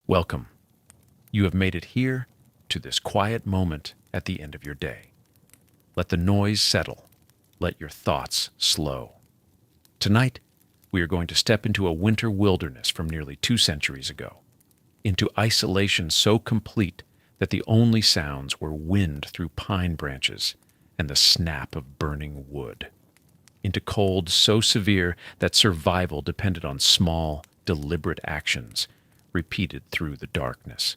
Welcome. You have made it here to this quiet moment at the end of your day. Let the noise settle. Let your thoughts slow. Tonight, we are going to step into a winter wilderness from nearly 2 centuries ago, into isolation so complete that the only sounds were wind through pine branches and the snap of burning wood, into cold so severe that survival depended on small, deliberate actions repeated through the darkness.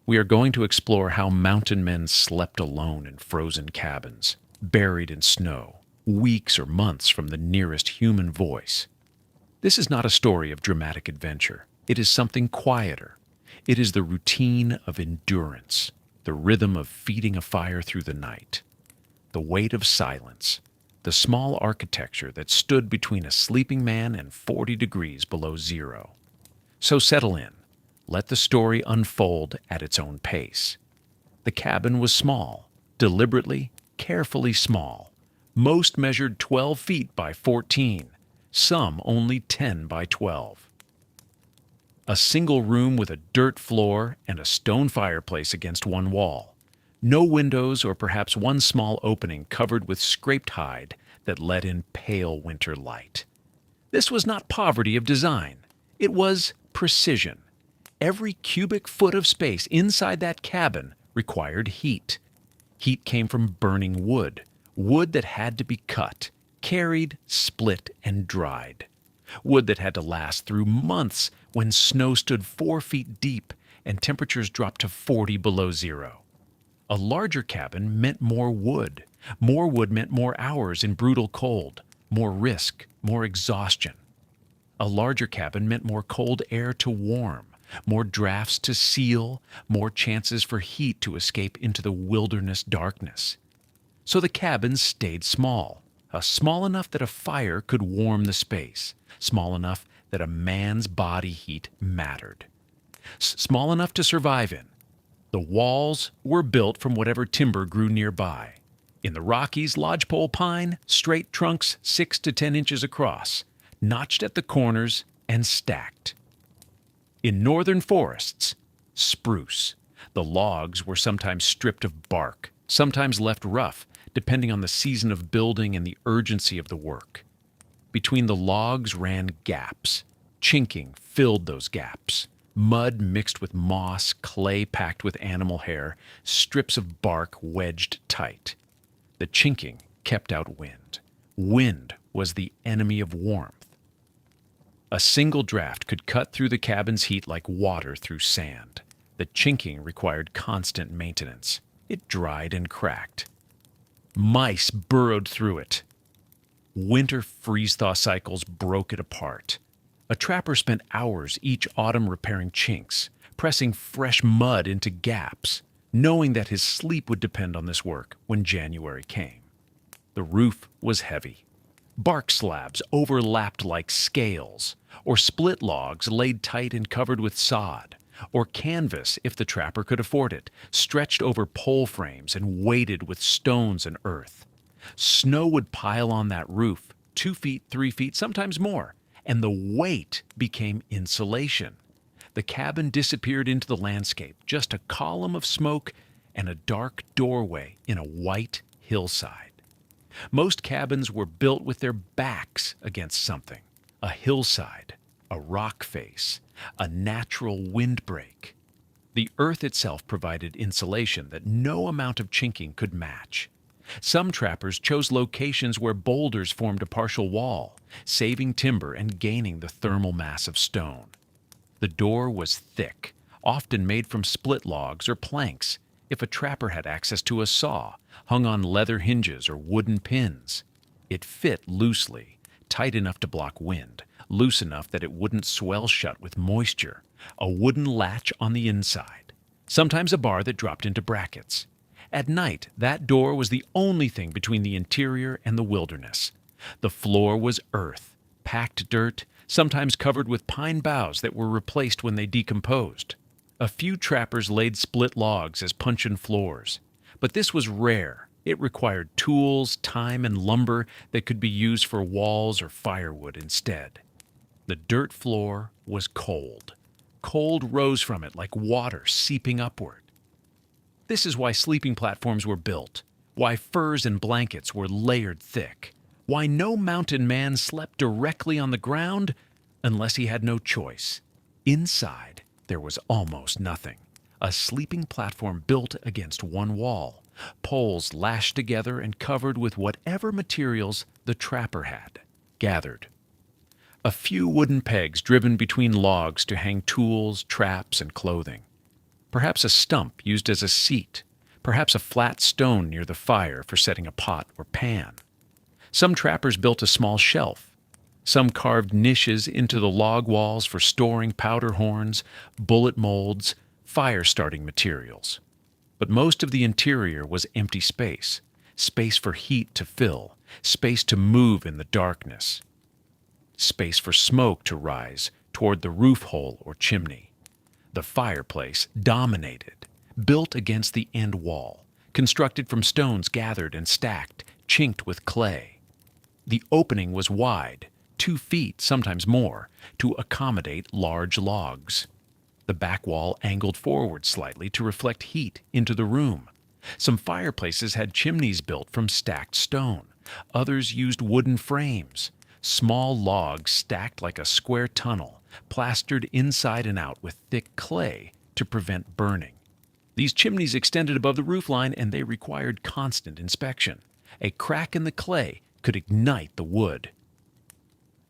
We are going to explore how mountain men slept alone in frozen cabins, buried in snow, weeks or months from the nearest human voice. This is not a story of dramatic adventure. It is something quieter. It is the routine of endurance, the rhythm of feeding a fire through the night, the weight of silence, the small architecture that stood between a sleeping man and 40 degrees below zero. So settle in. Let the story unfold at its own pace. The cabin was small, deliberately, carefully small. Most measured 12 feet by 14, some only 10 by 12. A single room with a dirt floor and a stone fireplace against one wall. No windows or perhaps one small opening covered with scraped hide that let in pale winter light. This was not poverty of design. It was precision. Every cubic foot of space inside that cabin required heat. Heat came from burning wood, wood that had to be cut, carried, split, and dried. Wood that had to last through months when snow stood 4 feet deep and temperatures dropped to 40 below zero. A larger cabin meant more wood. More wood meant more hours in brutal cold, more risk, more exhaustion. A larger cabin meant more cold air to warm, more drafts to seal, more chances for heat to escape into the wilderness darkness. So the cabins stayed small, small enough that a fire could warm the space, small enough that a man's body heat mattered, small enough to survive in. The walls were built from whatever timber grew nearby. In the Rockies, lodgepole pine, straight trunks 6 to 10 inches across, notched at the corners and stacked. In northern forests, spruce. The logs were sometimes stripped of bark, sometimes left rough, depending on the season of building and the urgency of the work. Between the logs ran gaps. Chinking filled those gaps. Mud mixed with moss, clay packed with animal hair, strips of bark wedged tight. The chinking kept out wind. Wind was the enemy of warmth. A single draft could cut through the cabin's heat like water through sand. The chinking required constant maintenance. It dried and cracked. Mice burrowed through it. Winter freeze-thaw cycles broke it apart. A trapper spent hours each autumn repairing chinks, pressing fresh mud into gaps, knowing that his sleep would depend on this work when January came. The roof was heavy. Bark slabs overlapped like scales, or split logs laid tight and covered with sod, or canvas, if the trapper could afford it, stretched over pole frames and weighted with stones and earth. Snow would pile on that roof, 2 feet, 3 feet, sometimes more, and the weight became insulation. The cabin disappeared into the landscape, just a column of smoke and a dark doorway in a white hillside. Most cabins were built with their backs against something, a hillside, a rock face, a natural windbreak. The earth itself provided insulation that no amount of chinking could match. Some trappers chose locations where boulders formed a partial wall, saving timber and gaining the thermal mass of stone. The door was thick, often made from split logs or planks, if a trapper had access to a saw, hung on leather hinges or wooden pins. It fit loosely, tight enough to block wind, loose enough that it wouldn't swell shut with moisture, a wooden latch on the inside, sometimes a bar that dropped into brackets. At night, that door was the only thing between the interior and the wilderness. The floor was earth, packed dirt, sometimes covered with pine boughs that were replaced when they decomposed. A few trappers laid split logs as puncheon floors, but this was rare. It required tools, time, and lumber that could be used for walls or firewood instead. The dirt floor was cold, Cold rose from it like water seeping upward. This is why sleeping platforms were built, why furs and blankets were layered thick, why no mountain man slept directly on the ground unless he had no choice. Inside, there was almost nothing. A sleeping platform built against one wall, poles lashed together and covered with whatever materials the trapper had gathered. A few wooden pegs driven between logs to hang tools, traps, and clothing. Perhaps a stump used as a seat, perhaps a flat stone near the fire for setting a pot or pan. Some trappers built a small shelf. Some carved niches into the log walls for storing powder horns, bullet molds, fire-starting materials. But most of the interior was empty space, space for heat to fill, space to move in the darkness, space for smoke to rise toward the roof hole or chimney. The fireplace dominated, built against the end wall, constructed from stones gathered and stacked, chinked with clay. The opening was wide, 2 feet, sometimes more, to accommodate large logs. The back wall angled forward slightly to reflect heat into the room. Some fireplaces had chimneys built from stacked stone. Others used wooden frames, small logs stacked like a square tunnel, plastered inside and out with thick clay to prevent burning. These chimneys extended above the roofline and they required constant inspection. A crack in the clay could ignite the wood.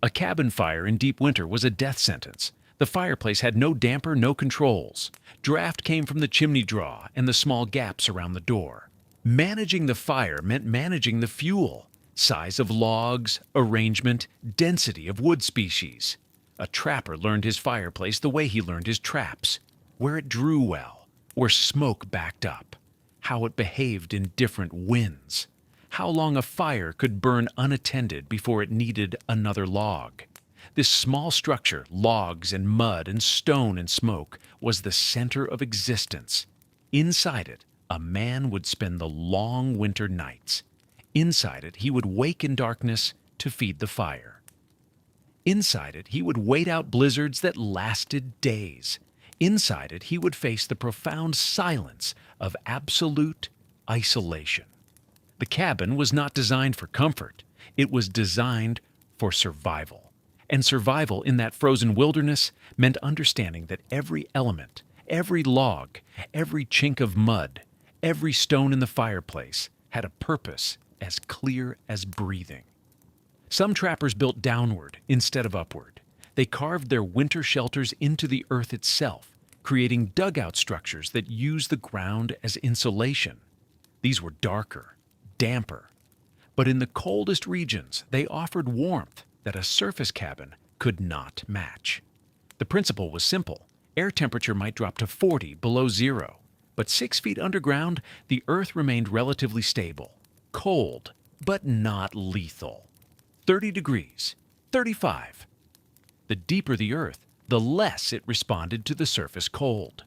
A cabin fire in deep winter was a death sentence. The fireplace had no damper, no controls. Draft came from the chimney draw and the small gaps around the door. Managing the fire meant managing the fuel, size of logs, arrangement, density of wood species. A trapper learned his fireplace the way he learned his traps, where it drew well, where smoke backed up, how it behaved in different winds, how long a fire could burn unattended before it needed another log. This small structure, logs and mud and stone and smoke, was the center of existence. Inside it, a man would spend the long winter nights. Inside it, he would wake in darkness to feed the fire. Inside it, he would wait out blizzards that lasted days. Inside it, he would face the profound silence of absolute isolation. The cabin was not designed for comfort. It was designed for survival. And survival in that frozen wilderness meant understanding that every element, every log, every chink of mud, every stone in the fireplace had a purpose as clear as breathing. Some trappers built downward instead of upward. They carved their winter shelters into the earth itself, creating dugout structures that used the ground as insulation. These were darker, damper, but in the coldest regions, they offered warmth that a surface cabin could not match. The principle was simple. Air temperature might drop to 40 below zero, but 6 feet underground, the earth remained relatively stable, cold, but not lethal. 30 degrees, 35. The deeper the earth, the less it responded to the surface cold.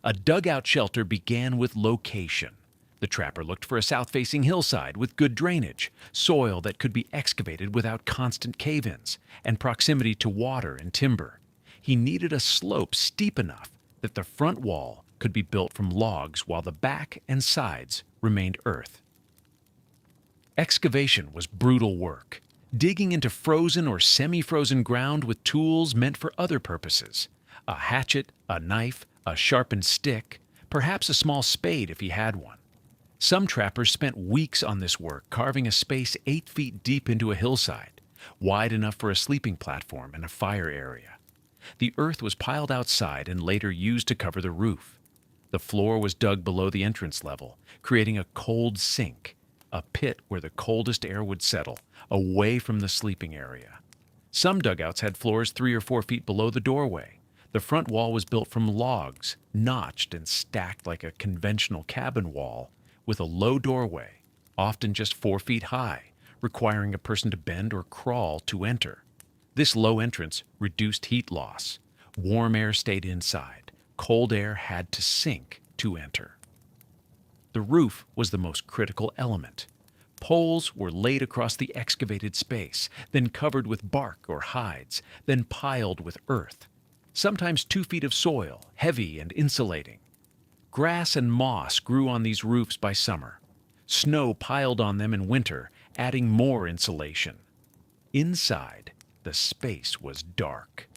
A dugout shelter began with location. The trapper looked for a south-facing hillside with good drainage, soil that could be excavated without constant cave-ins, and proximity to water and timber. He needed a slope steep enough that the front wall could be built from logs while the back and sides remained earth. Excavation was brutal work, digging into frozen or semi-frozen ground with tools meant for other purposes. A hatchet, a knife, a sharpened stick, perhaps a small spade if he had one. Some trappers spent weeks on this work, carving a space 8 feet deep into a hillside, wide enough for a sleeping platform and a fire area. The earth was piled outside and later used to cover the roof. The floor was dug below the entrance level, creating a cold sink, a pit where the coldest air would settle, away from the sleeping area. Some dugouts had floors 3 or 4 feet below the doorway. The front wall was built from logs, notched and stacked like a conventional cabin wall, with a low doorway, often just 4 feet high, requiring a person to bend or crawl to enter. This low entrance reduced heat loss. Warm air stayed inside. Cold air had to sink to enter. The roof was the most critical element. Poles were laid across the excavated space, then covered with bark or hides, then piled with earth. sometimes 2 feet of soil, heavy and insulating. Grass and moss grew on these roofs by summer. Snow piled on them in winter, adding more insulation. Inside, the space was dark.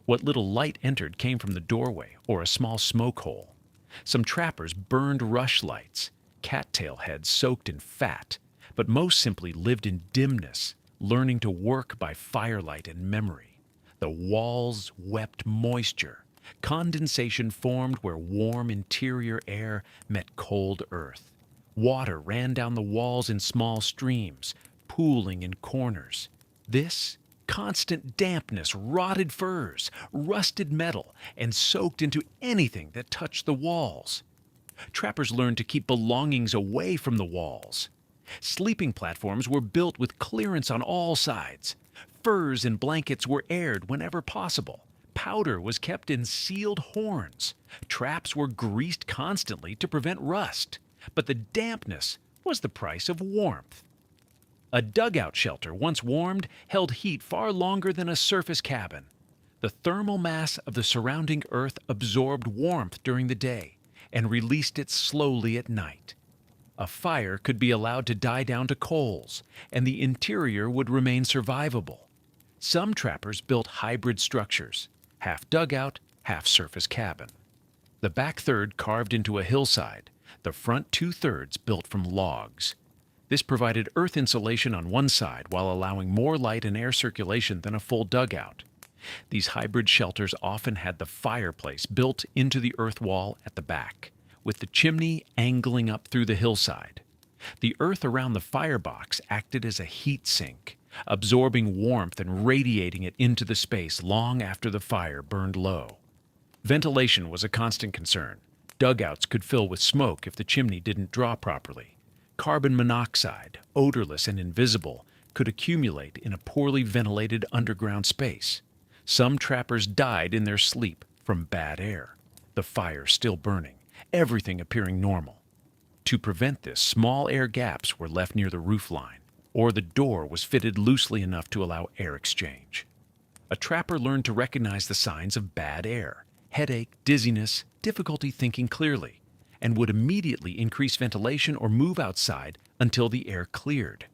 What little light entered came from the doorway or a small smoke hole. Some trappers burned rushlights, cattail heads soaked in fat, but most simply lived in dimness, learning to work by firelight and memory. The walls wept moisture. Condensation formed where warm interior air met cold earth. Water ran down the walls in small streams, pooling in corners. This constant dampness rotted furs, rusted metal, and soaked into anything that touched the walls. Trappers learned to keep belongings away from the walls. Sleeping platforms were built with clearance on all sides. Furs and blankets were aired whenever possible. Powder was kept in sealed horns. Traps were greased constantly to prevent rust. But the dampness was the price of warmth. A dugout shelter, once warmed, held heat far longer than a surface cabin. The thermal mass of the surrounding earth absorbed warmth during the day and released it slowly at night. A fire could be allowed to die down to coals, and the interior would remain survivable. Some trappers built hybrid structures, half dugout, half surface cabin. The back third carved into a hillside, the front 2/3 built from logs. This provided earth insulation on one side while allowing more light and air circulation than a full dugout. These hybrid shelters often had the fireplace built into the earth wall at the back, with the chimney angling up through the hillside. The earth around the firebox acted as a heat sink, absorbing warmth and radiating it into the space long after the fire burned low. Ventilation was a constant concern. Dugouts could fill with smoke if the chimney didn't draw properly. Carbon monoxide, odorless and invisible, could accumulate in a poorly ventilated underground space. Some trappers died in their sleep from bad air, the fire still burning, everything appearing normal. To prevent this, small air gaps were left near the roof line, or the door was fitted loosely enough to allow air exchange. A trapper learned to recognize the signs of bad air, headache, dizziness, difficulty thinking clearly, and would immediately increase ventilation or move outside until the air cleared.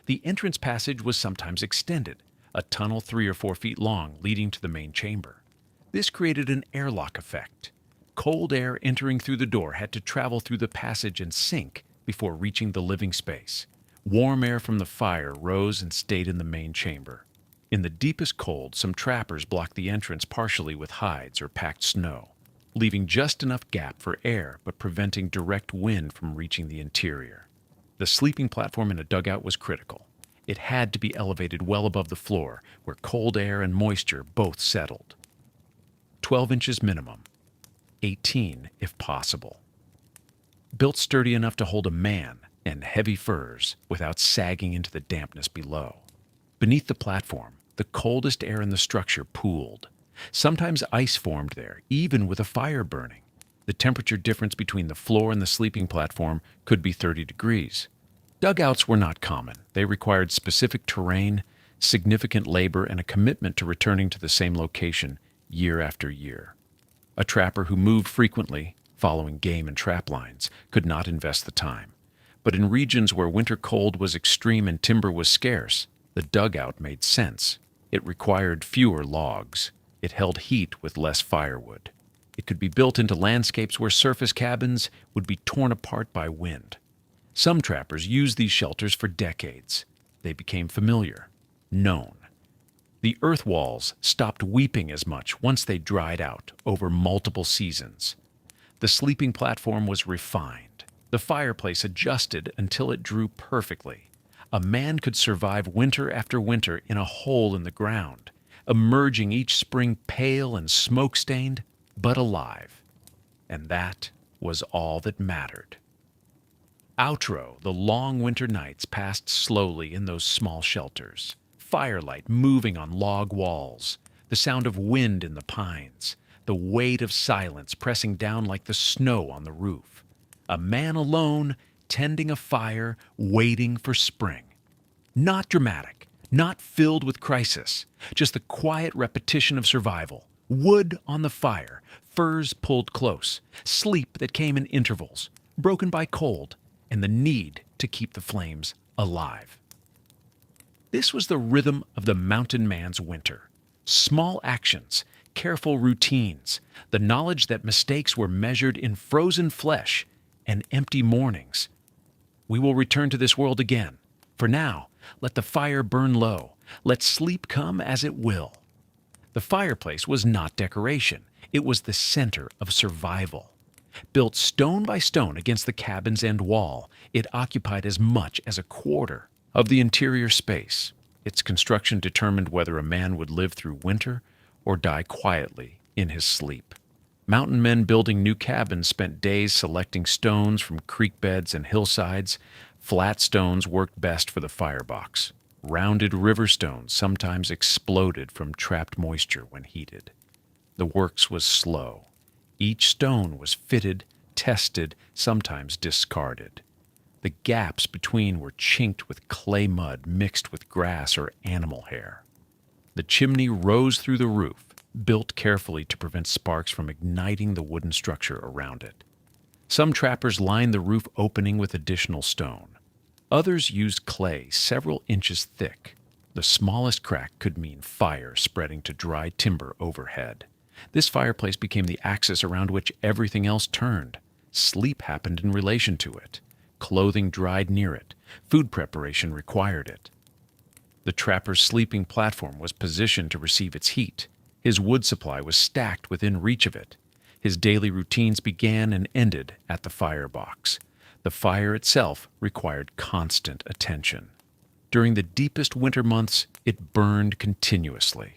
The entrance passage was sometimes extended, a tunnel 3 or 4 feet long leading to the main chamber. This created an airlock effect. Cold air entering through the door had to travel through the passage and sink before reaching the living space. Warm air from the fire rose and stayed in the main chamber. In the deepest cold, some trappers blocked the entrance partially with hides or packed snow, leaving just enough gap for air but preventing direct wind from reaching the interior. The sleeping platform in a dugout was critical. It had to be elevated well above the floor, where cold air and moisture both settled. 12 inches minimum, 18 if possible. Built sturdy enough to hold a man and heavy furs without sagging into the dampness below. Beneath the platform, the coldest air in the structure pooled. Sometimes ice formed there, even with a fire burning. The temperature difference between the floor and the sleeping platform could be 30 degrees. Dugouts were not common. They required specific terrain, significant labor, and a commitment to returning to the same location year after year. A trapper who moved frequently, following game and trap lines, could not invest the time. But in regions where winter cold was extreme and timber was scarce, the dugout made sense. It required fewer logs. It held heat with less firewood. It could be built into landscapes where surface cabins would be torn apart by wind. Some trappers used these shelters for decades. They became familiar, known. The earth walls stopped weeping as much once they dried out over multiple seasons. The sleeping platform was refined. The fireplace adjusted until it drew perfectly. A man could survive winter after winter in a hole in the ground, emerging each spring pale and smoke-stained, but alive. And that was all that mattered. Outro, the long winter nights passed slowly in those small shelters. Firelight moving on log walls, the sound of wind in the pines, the weight of silence pressing down like the snow on the roof. A man alone, tending a fire, waiting for spring. Not dramatic, not filled with crisis, just the quiet repetition of survival, Wood on the fire, furs pulled close, sleep that came in intervals, broken by cold, and the need to keep the flames alive. This was the rhythm of the mountain man's winter. Small actions, careful routines, the knowledge that mistakes were measured in frozen flesh and empty mornings. We will return to this world again. For now, let the fire burn low. Let sleep come as it will. The fireplace was not decoration. It was the center of survival. Built stone by stone against the cabin's end wall, it occupied as much as a quarter of the interior space. Its construction determined whether a man would live through winter or die quietly in his sleep. Mountain men building new cabins spent days selecting stones from creek beds and hillsides. Flat stones worked best for the firebox. Rounded river stones sometimes exploded from trapped moisture when heated. The works was slow. Each stone was fitted, tested, sometimes discarded. The gaps between were chinked with clay mud mixed with grass or animal hair. The chimney rose through the roof, built carefully to prevent sparks from igniting the wooden structure around it. Some trappers lined the roof opening with additional stone. Others used clay several inches thick. The smallest crack could mean fire spreading to dry timber overhead. This fireplace became the axis around which everything else turned. Sleep happened in relation to it. Clothing dried near it. Food preparation required it. The trapper's sleeping platform was positioned to receive its heat. His wood supply was stacked within reach of it. His daily routines began and ended at the firebox. The fire itself required constant attention. During the deepest winter months, it burned continuously.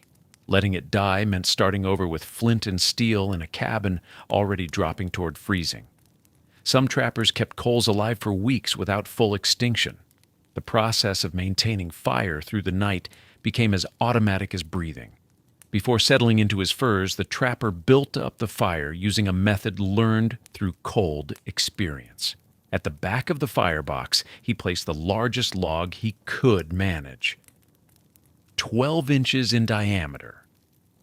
Letting it die meant starting over with flint and steel in a cabin already dropping toward freezing. Some trappers kept coals alive for weeks without full extinction. The process of maintaining fire through the night became as automatic as breathing. Before settling into his furs, the trapper built up the fire using a method learned through cold experience. At the back of the firebox, he placed the largest log he could manage. 12 inches in diameter.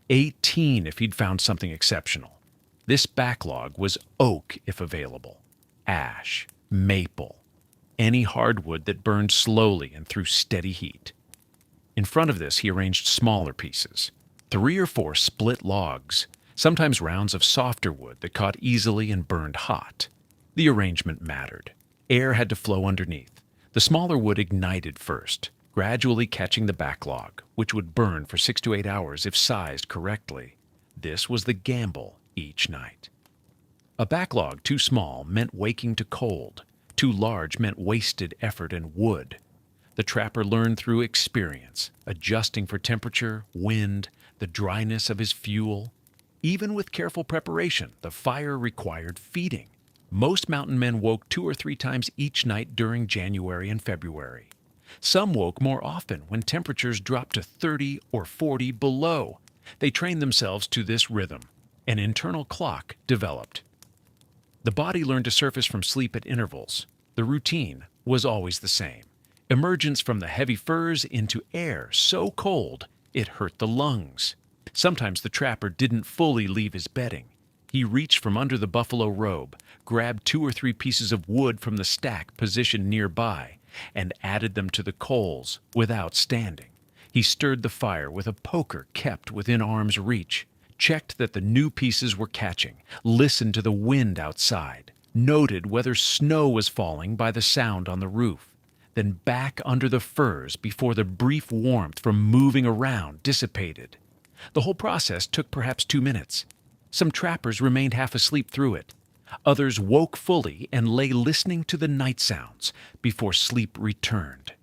18 if he'd found something exceptional. This backlog was oak if available, ash, maple, any hardwood that burned slowly and through steady heat. In front of this, he arranged smaller pieces, 3 or 4 split logs, sometimes rounds of softer wood that caught easily and burned hot. The arrangement mattered. Air had to flow underneath. The smaller wood ignited first, gradually catching the backlog, which would burn for 6 to 8 hours if sized correctly. This was the gamble each night. A backlog too small meant waking to cold. Too large meant wasted effort and wood. The trapper learned through experience, adjusting for temperature, wind, the dryness of his fuel. Even with careful preparation, the fire required feeding. Most mountain men woke 2 or 3 times each night during January and February. Some woke more often when temperatures dropped to 30 or 40 below. They trained themselves to this rhythm. An internal clock developed. The body learned to surface from sleep at intervals. The routine was always the same. Emergence from the heavy furs into air so cold it hurt the lungs. Sometimes the trapper didn't fully leave his bedding. He reached from under the buffalo robe, grabbed 2 or 3 pieces of wood from the stack positioned nearby, and added them to the coals without standing. He stirred the fire with a poker kept within arm's reach, checked that the new pieces were catching, listened to the wind outside, noted whether snow was falling by the sound on the roof, then back under the furs before the brief warmth from moving around dissipated. The whole process took perhaps 2 minutes. Some trappers remained half asleep through it. Others woke fully and lay listening to the night sounds before sleep returned.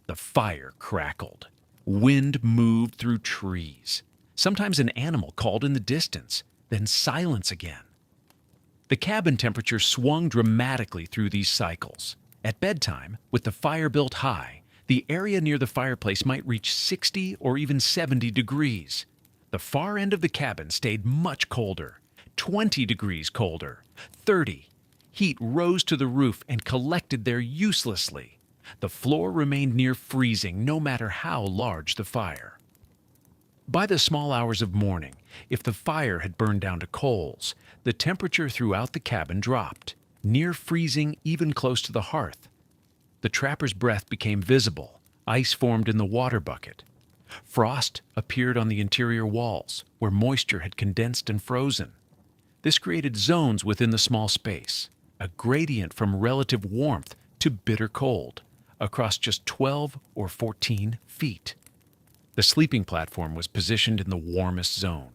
The fire crackled. Wind moved through trees. Sometimes an animal called in the distance, then silence again. The cabin temperature swung dramatically through these cycles. At bedtime, with the fire built high, the area near the fireplace might reach 60 or even 70 degrees. The far end of the cabin stayed much colder, 20 degrees colder, 30. Heat rose to the roof and collected there uselessly. The floor remained near freezing no matter how large the fire. By the small hours of morning, if the fire had burned down to coals, the temperature throughout the cabin dropped, near freezing even close to the hearth. The trapper's breath became visible, ice formed in the water bucket. Frost appeared on the interior walls, where moisture had condensed and frozen. This created zones within the small space, a gradient from relative warmth to bitter cold, across just 12 or 14 feet. The sleeping platform was positioned in the warmest zone.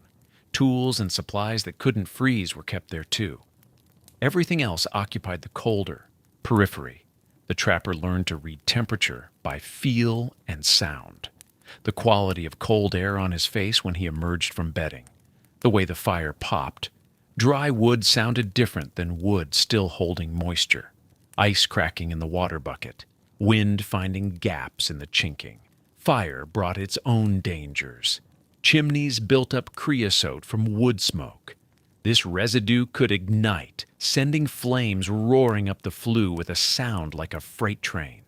Tools and supplies that couldn't freeze were kept there too. Everything else occupied the colder periphery. The trapper learned to read temperature by feel and sound. The quality of cold air on his face when he emerged from bedding. The way the fire popped. Dry wood sounded different than wood still holding moisture. Ice cracking in the water bucket. Wind finding gaps in the chinking. Fire brought its own dangers. Chimneys built up creosote from wood smoke. This residue could ignite, sending flames roaring up the flue with a sound like a freight train.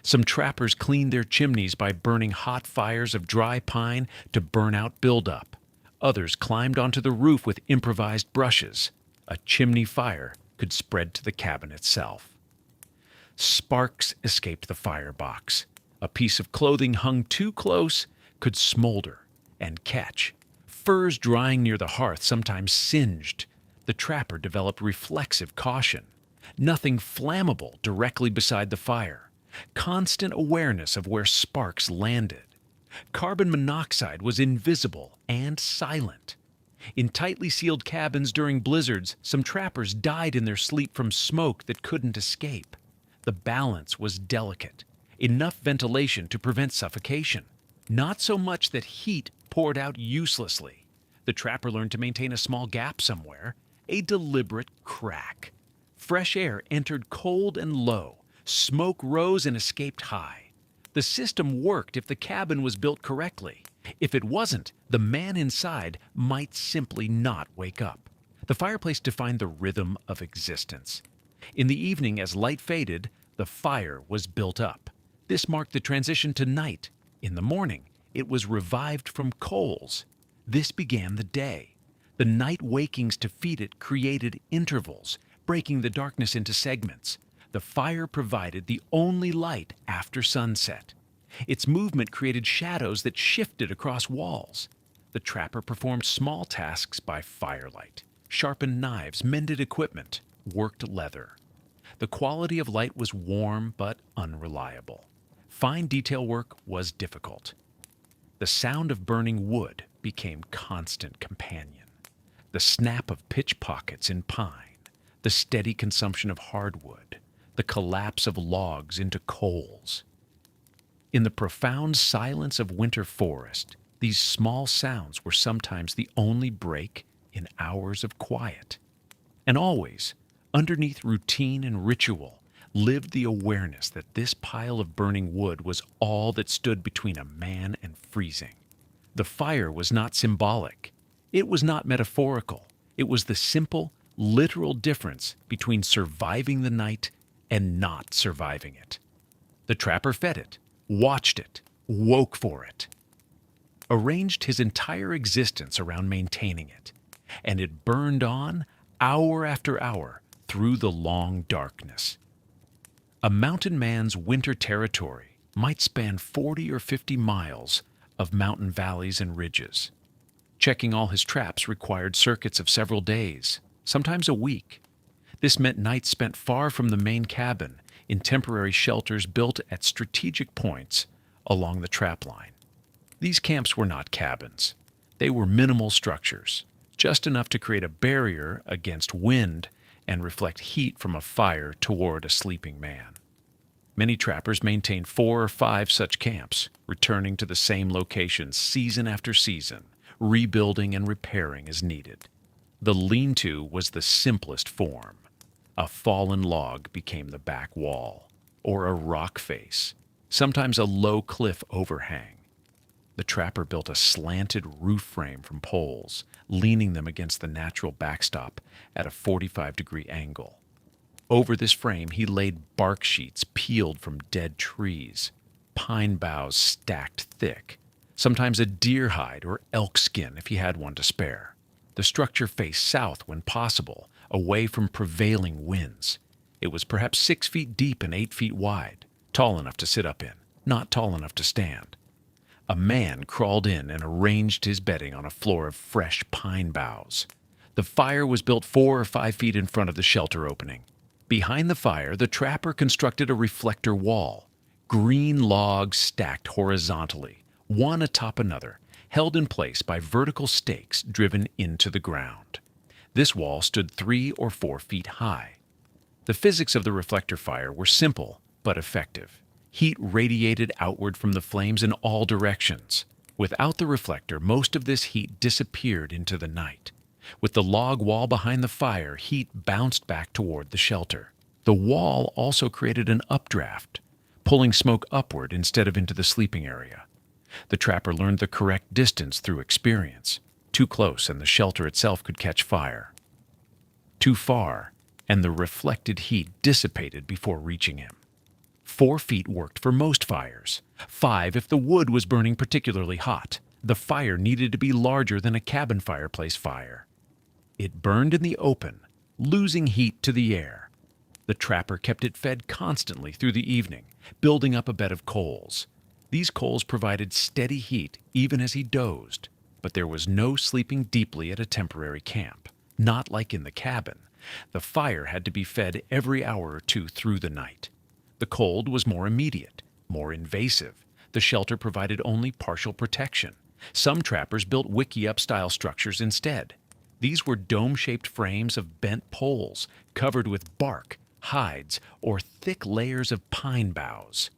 Some trappers cleaned their chimneys by burning hot fires of dry pine to burn out buildup. Others climbed onto the roof with improvised brushes. A chimney fire could spread to the cabin itself. Sparks escaped the firebox. A piece of clothing hung too close could smolder and catch. Furs drying near the hearth sometimes singed. The trapper developed reflexive caution. Nothing flammable directly beside the fire. Constant awareness of where sparks landed. Carbon monoxide was invisible and silent. In tightly sealed cabins during blizzards, some trappers died in their sleep from smoke that couldn't escape. The balance was delicate. Enough ventilation to prevent suffocation. Not so much that heat poured out uselessly. The trapper learned to maintain a small gap somewhere, a deliberate crack. Fresh air entered cold and low. Smoke rose and escaped high. The system worked if the cabin was built correctly. If it wasn't, the man inside might simply not wake up. The fireplace defined the rhythm of existence. In the evening, as light faded, the fire was built up. This marked the transition to night. In the morning, it was revived from coals. This began the day. The night wakings to feed it created intervals, breaking the darkness into segments. The fire provided the only light after sunset. Its movement created shadows that shifted across walls. The trapper performed small tasks by firelight, sharpened knives, mended equipment, worked leather. The quality of light was warm but unreliable. Fine detail work was difficult. The sound of burning wood became constant companion. The snap of pitch pockets in pine, the steady consumption of hardwood, the collapse of logs into coals. In the profound silence of winter forest, these small sounds were sometimes the only break in hours of quiet. And always, underneath routine and ritual, lived the awareness that this pile of burning wood was all that stood between a man and freezing. The fire was not symbolic. It was not metaphorical. It was the simple, literal difference between surviving the night and not surviving it. The trapper fed it, watched it, woke for it, arranged his entire existence around maintaining it, and it burned on hour after hour through the long darkness. A mountain man's winter territory might span 40 or 50 miles of mountain valleys and ridges. Checking all his traps required circuits of several days, sometimes a week. This meant nights spent far from the main cabin in temporary shelters built at strategic points along the trap line. These camps were not cabins. They were minimal structures, just enough to create a barrier against wind and reflect heat from a fire toward a sleeping man. Many trappers maintained 4 or 5 such camps, returning to the same locations season after season, rebuilding and repairing as needed. The lean-to was the simplest form. A fallen log became the back wall, or a rock face, sometimes a low cliff overhang. The trapper built a slanted roof frame from poles, leaning them against the natural backstop at a 45-degree angle. Over this frame, he laid bark sheets peeled from dead trees, pine boughs stacked thick, sometimes a deer hide or elk skin if he had one to spare. The structure faced south when possible, away from prevailing winds. It was perhaps 6 feet deep and 8 feet wide, tall enough to sit up in, not tall enough to stand. A man crawled in and arranged his bedding on a floor of fresh pine boughs. The fire was built 4 or 5 feet in front of the shelter opening. Behind the fire, the trapper constructed a reflector wall, green logs stacked horizontally, one atop another, held in place by vertical stakes driven into the ground. This wall stood 3 or 4 feet high. The physics of the reflector fire were simple but effective. Heat radiated outward from the flames in all directions. Without the reflector, most of this heat disappeared into the night. With the log wall behind the fire, heat bounced back toward the shelter. The wall also created an updraft, pulling smoke upward instead of into the sleeping area. The trapper learned the correct distance through experience. Too close and the shelter itself could catch fire. Too far, and the reflected heat dissipated before reaching him. 4 feet worked for most fires. 5 if the wood was burning particularly hot. The fire needed to be larger than a cabin fireplace fire. It burned in the open, losing heat to the air. The trapper kept it fed constantly through the evening, building up a bed of coals. These coals provided steady heat even as he dozed, but there was no sleeping deeply at a temporary camp, not like in the cabin. The fire had to be fed every hour or two through the night. The cold was more immediate, more invasive. The shelter provided only partial protection. Some trappers built wickiup-style structures instead. These were dome-shaped frames of bent poles, covered with bark, hides, or thick layers of pine boughs.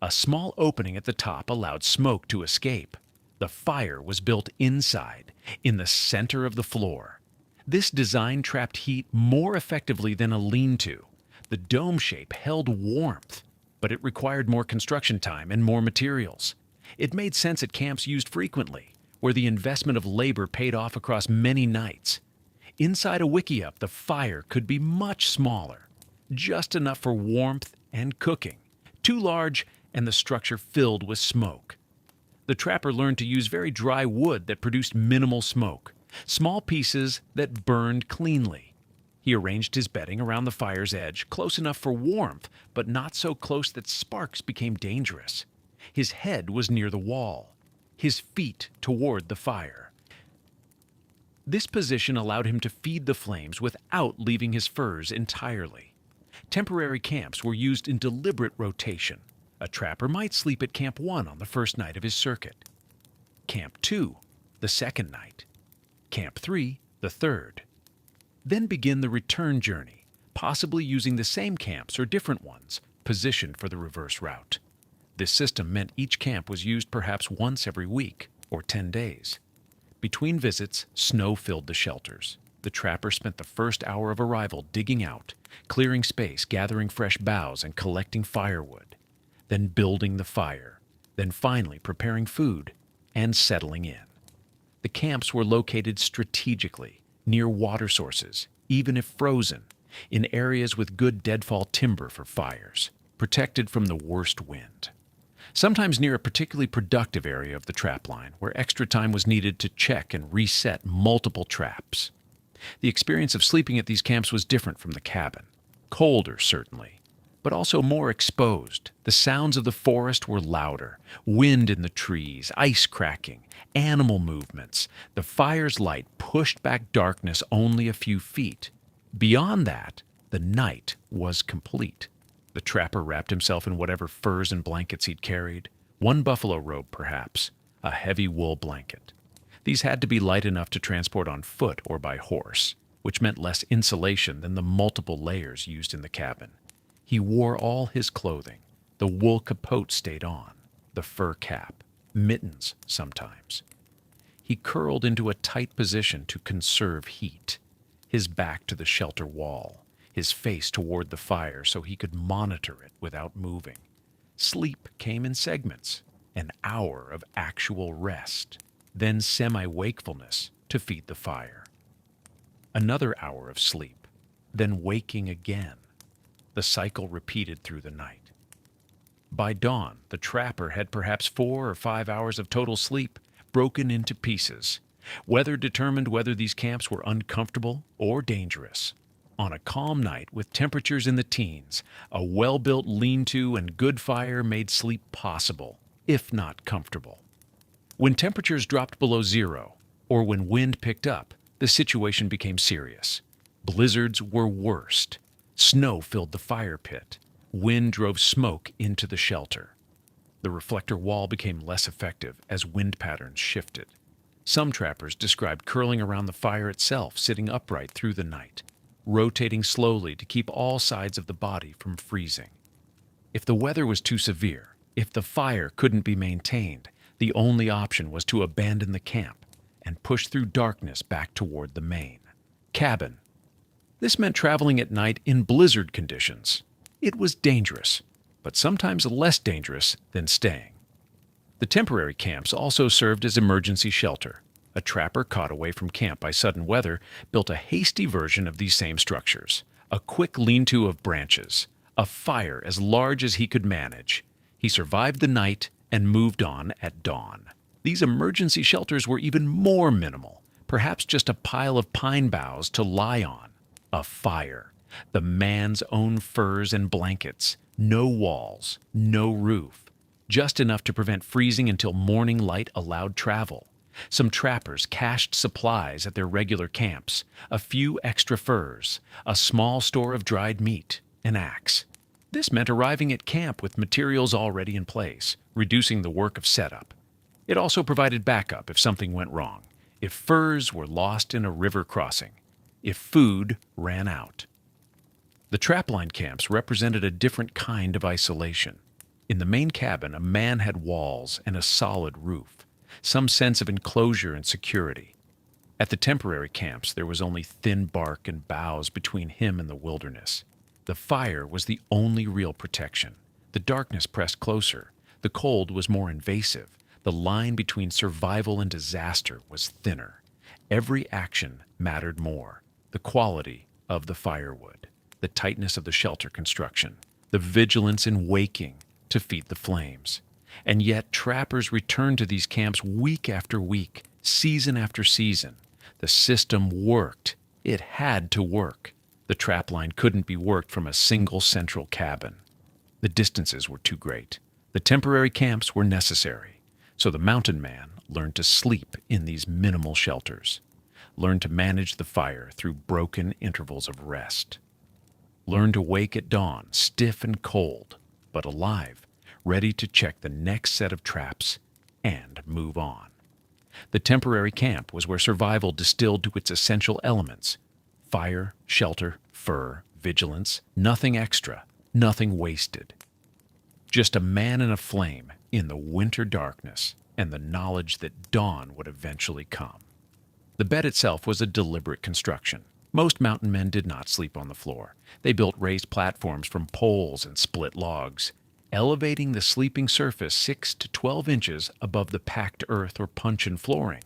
A small opening at the top allowed smoke to escape. The fire was built inside, in the center of the floor. This design trapped heat more effectively than a lean-to. The dome shape held warmth, but it required more construction time and more materials. It made sense at camps used frequently, where the investment of labor paid off across many nights. Inside a wickiup, the fire could be much smaller, just enough for warmth and cooking. Too large, and the structure filled with smoke. The trapper learned to use very dry wood that produced minimal smoke, small pieces that burned cleanly. He arranged his bedding around the fire's edge, close enough for warmth, but not so close that sparks became dangerous. His head was near the wall, his feet toward the fire. This position allowed him to feed the flames without leaving his furs entirely. Temporary camps were used in deliberate rotation. A trapper might sleep at Camp 1 on the first night of his circuit, Camp 2 the second night, Camp 3 the third. Then begin the return journey, possibly using the same camps or different ones, positioned for the reverse route. This system meant each camp was used perhaps once every week, or 10 days. Between visits, snow filled the shelters. The trapper spent the first hour of arrival digging out, clearing space, gathering fresh boughs, and collecting firewood, then building the fire, then finally preparing food and settling in. The camps were located strategically, near water sources, even if frozen, in areas with good deadfall timber for fires, protected from the worst wind. Sometimes near a particularly productive area of the trap line, where extra time was needed to check and reset multiple traps. The experience of sleeping at these camps was different from the cabin. Colder, certainly, but also more exposed. The sounds of the forest were louder, wind in the trees, ice cracking, animal movements. The fire's light pushed back darkness only a few feet. Beyond that, the night was complete. The trapper wrapped himself in whatever furs and blankets he'd carried, one buffalo robe perhaps, a heavy wool blanket. These had to be light enough to transport on foot or by horse, which meant less insulation than the multiple layers used in the cabin. He wore all his clothing. The wool capote stayed on, the fur cap, mittens sometimes. He curled into a tight position to conserve heat, his back to the shelter wall, his face toward the fire so he could monitor it without moving. Sleep came in segments, an hour of actual rest, then semi-wakefulness to feed the fire. Another hour of sleep, then waking again. The cycle repeated through the night. By dawn, the trapper had perhaps 4 or 5 hours of total sleep, broken into pieces. Weather determined whether these camps were uncomfortable or dangerous. On a calm night with temperatures in the teens, a well-built lean-to and good fire made sleep possible, if not comfortable. When temperatures dropped below zero, or when wind picked up, the situation became serious. Blizzards were worst. Snow filled the fire pit. Wind drove smoke into the shelter. The reflector wall became less effective as wind patterns shifted. Some trappers described curling around the fire itself, sitting upright through the night, rotating slowly to keep all sides of the body from freezing. If the weather was too severe, if the fire couldn't be maintained, the only option was to abandon the camp and push through darkness back toward the main cabin. This meant traveling at night in blizzard conditions. It was dangerous, but sometimes less dangerous than staying. The temporary camps also served as emergency shelter. A trapper caught away from camp by sudden weather built a hasty version of these same structures, a quick lean-to of branches, a fire as large as he could manage. He survived the night and moved on at dawn. These emergency shelters were even more minimal, perhaps just a pile of pine boughs to lie on. A fire. The man's own furs and blankets. No walls, no roof. Just enough to prevent freezing until morning light allowed travel. Some trappers cached supplies at their regular camps, a few extra furs, a small store of dried meat, an axe. This meant arriving at camp with materials already in place, reducing the work of setup. It also provided backup if something went wrong, if furs were lost in a river crossing, if food ran out. The trapline camps represented a different kind of isolation. In the main cabin, a man had walls and a solid roof, some sense of enclosure and security. At the temporary camps, there was only thin bark and boughs between him and the wilderness. The fire was the only real protection. The darkness pressed closer. The cold was more invasive. The line between survival and disaster was thinner. Every action mattered more. The quality of the firewood, the tightness of the shelter construction, the vigilance in waking to feed the flames. And yet trappers returned to these camps week after week, season after season. The system worked. It had to work. The trap line couldn't be worked from a single central cabin. The distances were too great. The temporary camps were necessary. So the mountain man learned to sleep in these minimal shelters, learned to manage the fire through broken intervals of rest. Learn to wake at dawn, stiff and cold, but alive, ready to check the next set of traps and move on. The temporary camp was where survival distilled to its essential elements: fire, shelter, fur, vigilance, nothing extra, nothing wasted. Just a man and a flame in the winter darkness and the knowledge that dawn would eventually come. The bed itself was a deliberate construction. Most mountain men did not sleep on the floor. They built raised platforms from poles and split logs, elevating the sleeping surface 6 to 12 inches above the packed earth or puncheon flooring.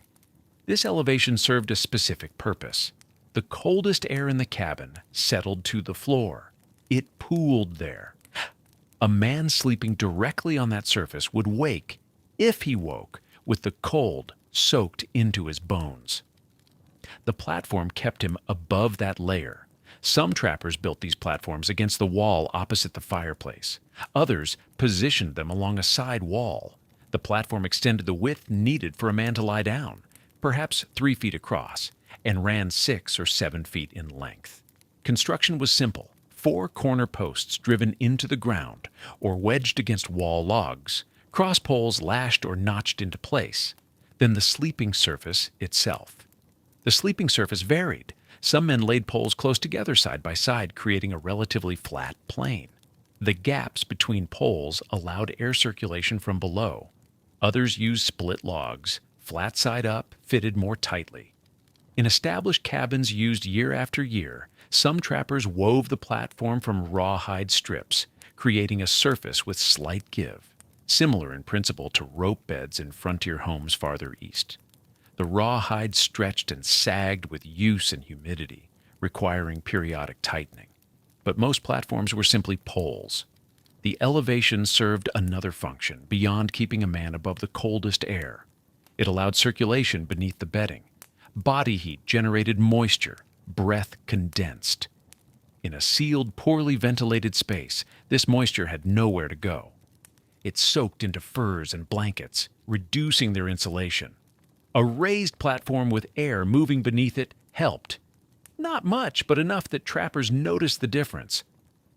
This elevation served a specific purpose. The coldest air in the cabin settled to the floor. It pooled there. A man sleeping directly on that surface would wake, if he woke, with the cold soaked into his bones. The platform kept him above that layer. Some trappers built these platforms against the wall opposite the fireplace. Others positioned them along a side wall. The platform extended the width needed for a man to lie down, perhaps 3 feet across, and ran 6 or 7 feet in length. Construction was simple: 4 corner posts driven into the ground or wedged against wall logs, cross poles lashed or notched into place, then the sleeping surface itself. The sleeping surface varied. Some men laid poles close together side by side, creating a relatively flat plane. The gaps between poles allowed air circulation from below. Others used split logs, flat side up, fitted more tightly. In established cabins used year after year, some trappers wove the platform from rawhide strips, creating a surface with slight give, similar in principle to rope beds in frontier homes farther east. The rawhide stretched and sagged with use and humidity, requiring periodic tightening. But most platforms were simply poles. The elevation served another function beyond keeping a man above the coldest air. It allowed circulation beneath the bedding. Body heat generated moisture, breath condensed. In a sealed, poorly ventilated space, this moisture had nowhere to go. It soaked into furs and blankets, reducing their insulation. A raised platform with air moving beneath it helped. Not much, but enough that trappers noticed the difference.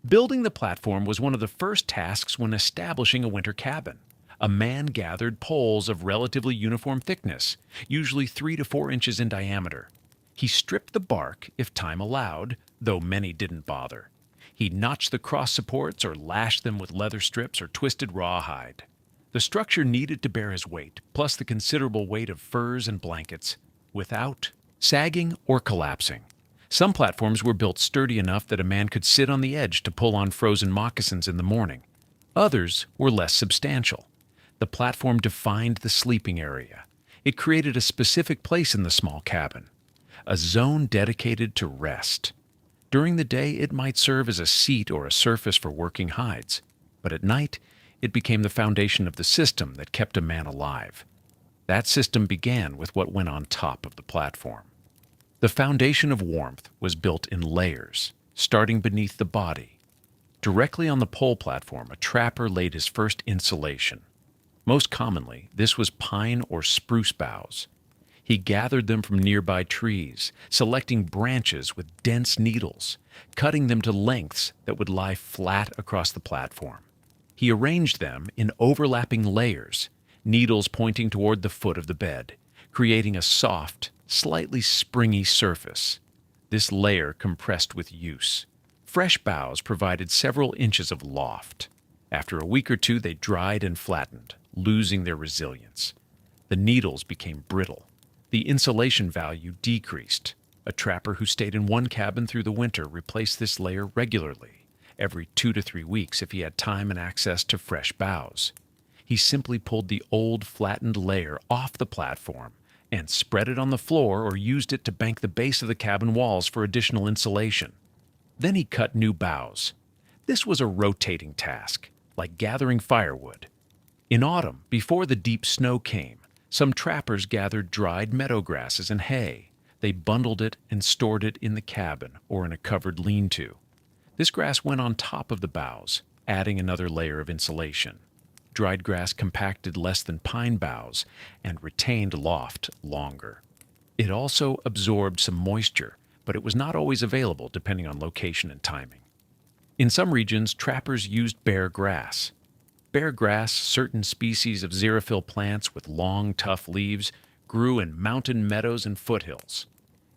Building the platform was one of the first tasks when establishing a winter cabin. A man gathered poles of relatively uniform thickness, usually 3 to 4 inches in diameter. He stripped the bark if time allowed, though many didn't bother. He notched the cross supports or lashed them with leather strips or twisted rawhide. The structure needed to bear his weight, plus the considerable weight of furs and blankets, without sagging or collapsing. Some platforms were built sturdy enough that a man could sit on the edge to pull on frozen moccasins in the morning. Others were less substantial. The platform defined the sleeping area. It created a specific place in the small cabin, a zone dedicated to rest. During the day, it might serve as a seat or a surface for working hides, but at night, it became the foundation of the system that kept a man alive. That system began with what went on top of the platform. The foundation of warmth was built in layers, starting beneath the body. Directly on the pole platform, a trapper laid his first insulation. Most commonly, this was pine or spruce boughs. He gathered them from nearby trees, selecting branches with dense needles, cutting them to lengths that would lie flat across the platform. He arranged them in overlapping layers, needles pointing toward the foot of the bed, creating a soft, slightly springy surface. This layer compressed with use. Fresh boughs provided several inches of loft. After a week or two, they dried and flattened, losing their resilience. The needles became brittle. The insulation value decreased. A trapper who stayed in one cabin through the winter replaced this layer regularly, every 2 to 3 weeks if he had time and access to fresh boughs. He simply pulled the old flattened layer off the platform and spread it on the floor or used it to bank the base of the cabin walls for additional insulation. Then he cut new boughs. This was a rotating task, like gathering firewood. In autumn, before the deep snow came, some trappers gathered dried meadow grasses and hay. They bundled it and stored it in the cabin or in a covered lean-to. This grass went on top of the boughs, adding another layer of insulation. Dried grass compacted less than pine boughs and retained loft longer. It also absorbed some moisture, but it was not always available depending on location and timing. In some regions, trappers used bare grass. Bare grass, certain species of xerophil plants with long, tough leaves, grew in mountain meadows and foothills.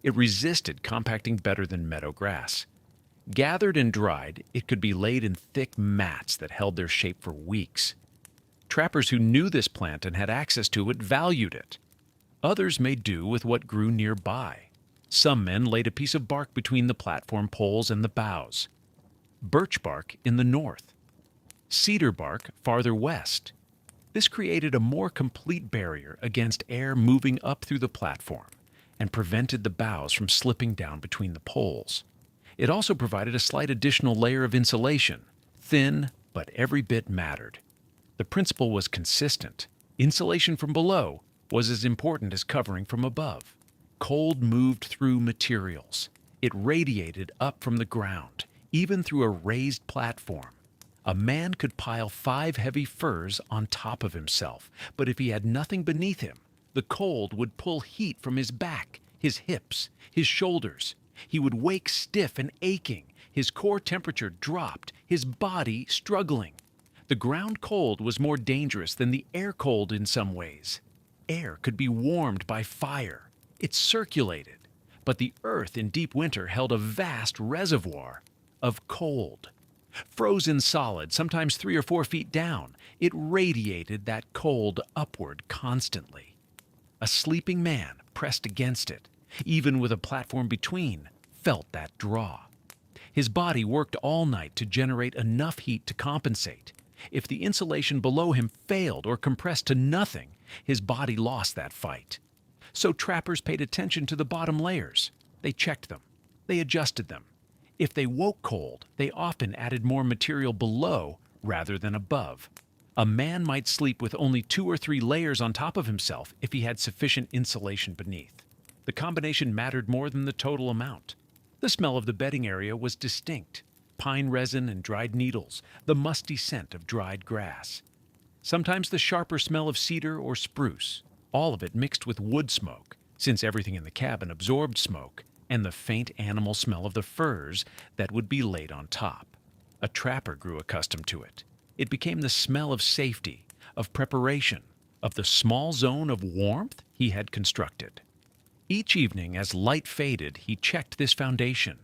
It resisted compacting better than meadow grass. Gathered and dried, it could be laid in thick mats that held their shape for weeks. Trappers who knew this plant and had access to it valued it. Others made do with what grew nearby. Some men laid a piece of bark between the platform poles and the boughs. Birch bark in the north. Cedar bark farther west. This created a more complete barrier against air moving up through the platform and prevented the boughs from slipping down between the poles. It also provided a slight additional layer of insulation, thin, but every bit mattered. The principle was consistent. Insulation from below was as important as covering from above. Cold moved through materials. It radiated up from the ground, even through a raised platform. A man could pile 5 heavy furs on top of himself, but if he had nothing beneath him, the cold would pull heat from his back, his hips, his shoulders. He would wake stiff and aching, his core temperature dropped, his body struggling. The ground cold was more dangerous than the air cold in some ways. Air could be warmed by fire. It circulated, but the earth in deep winter held a vast reservoir of cold. Frozen solid, sometimes 3 or 4 feet down, it radiated that cold upward constantly. A sleeping man pressed against it, even with a platform between, felt that draw. His body worked all night to generate enough heat to compensate. If the insulation below him failed or compressed to nothing, his body lost that fight. So trappers paid attention to the bottom layers. They checked them. They adjusted them. If they woke cold, they often added more material below rather than above. A man might sleep with only 2 or 3 layers on top of himself if he had sufficient insulation beneath. The combination mattered more than the total amount. The smell of the bedding area was distinct: pine resin and dried needles, the musty scent of dried grass. Sometimes the sharper smell of cedar or spruce, all of it mixed with wood smoke, since everything in the cabin absorbed smoke, and the faint animal smell of the furs that would be laid on top. A trapper grew accustomed to it. It became the smell of safety, of preparation, of the small zone of warmth he had constructed. Each evening, as light faded, he checked this foundation.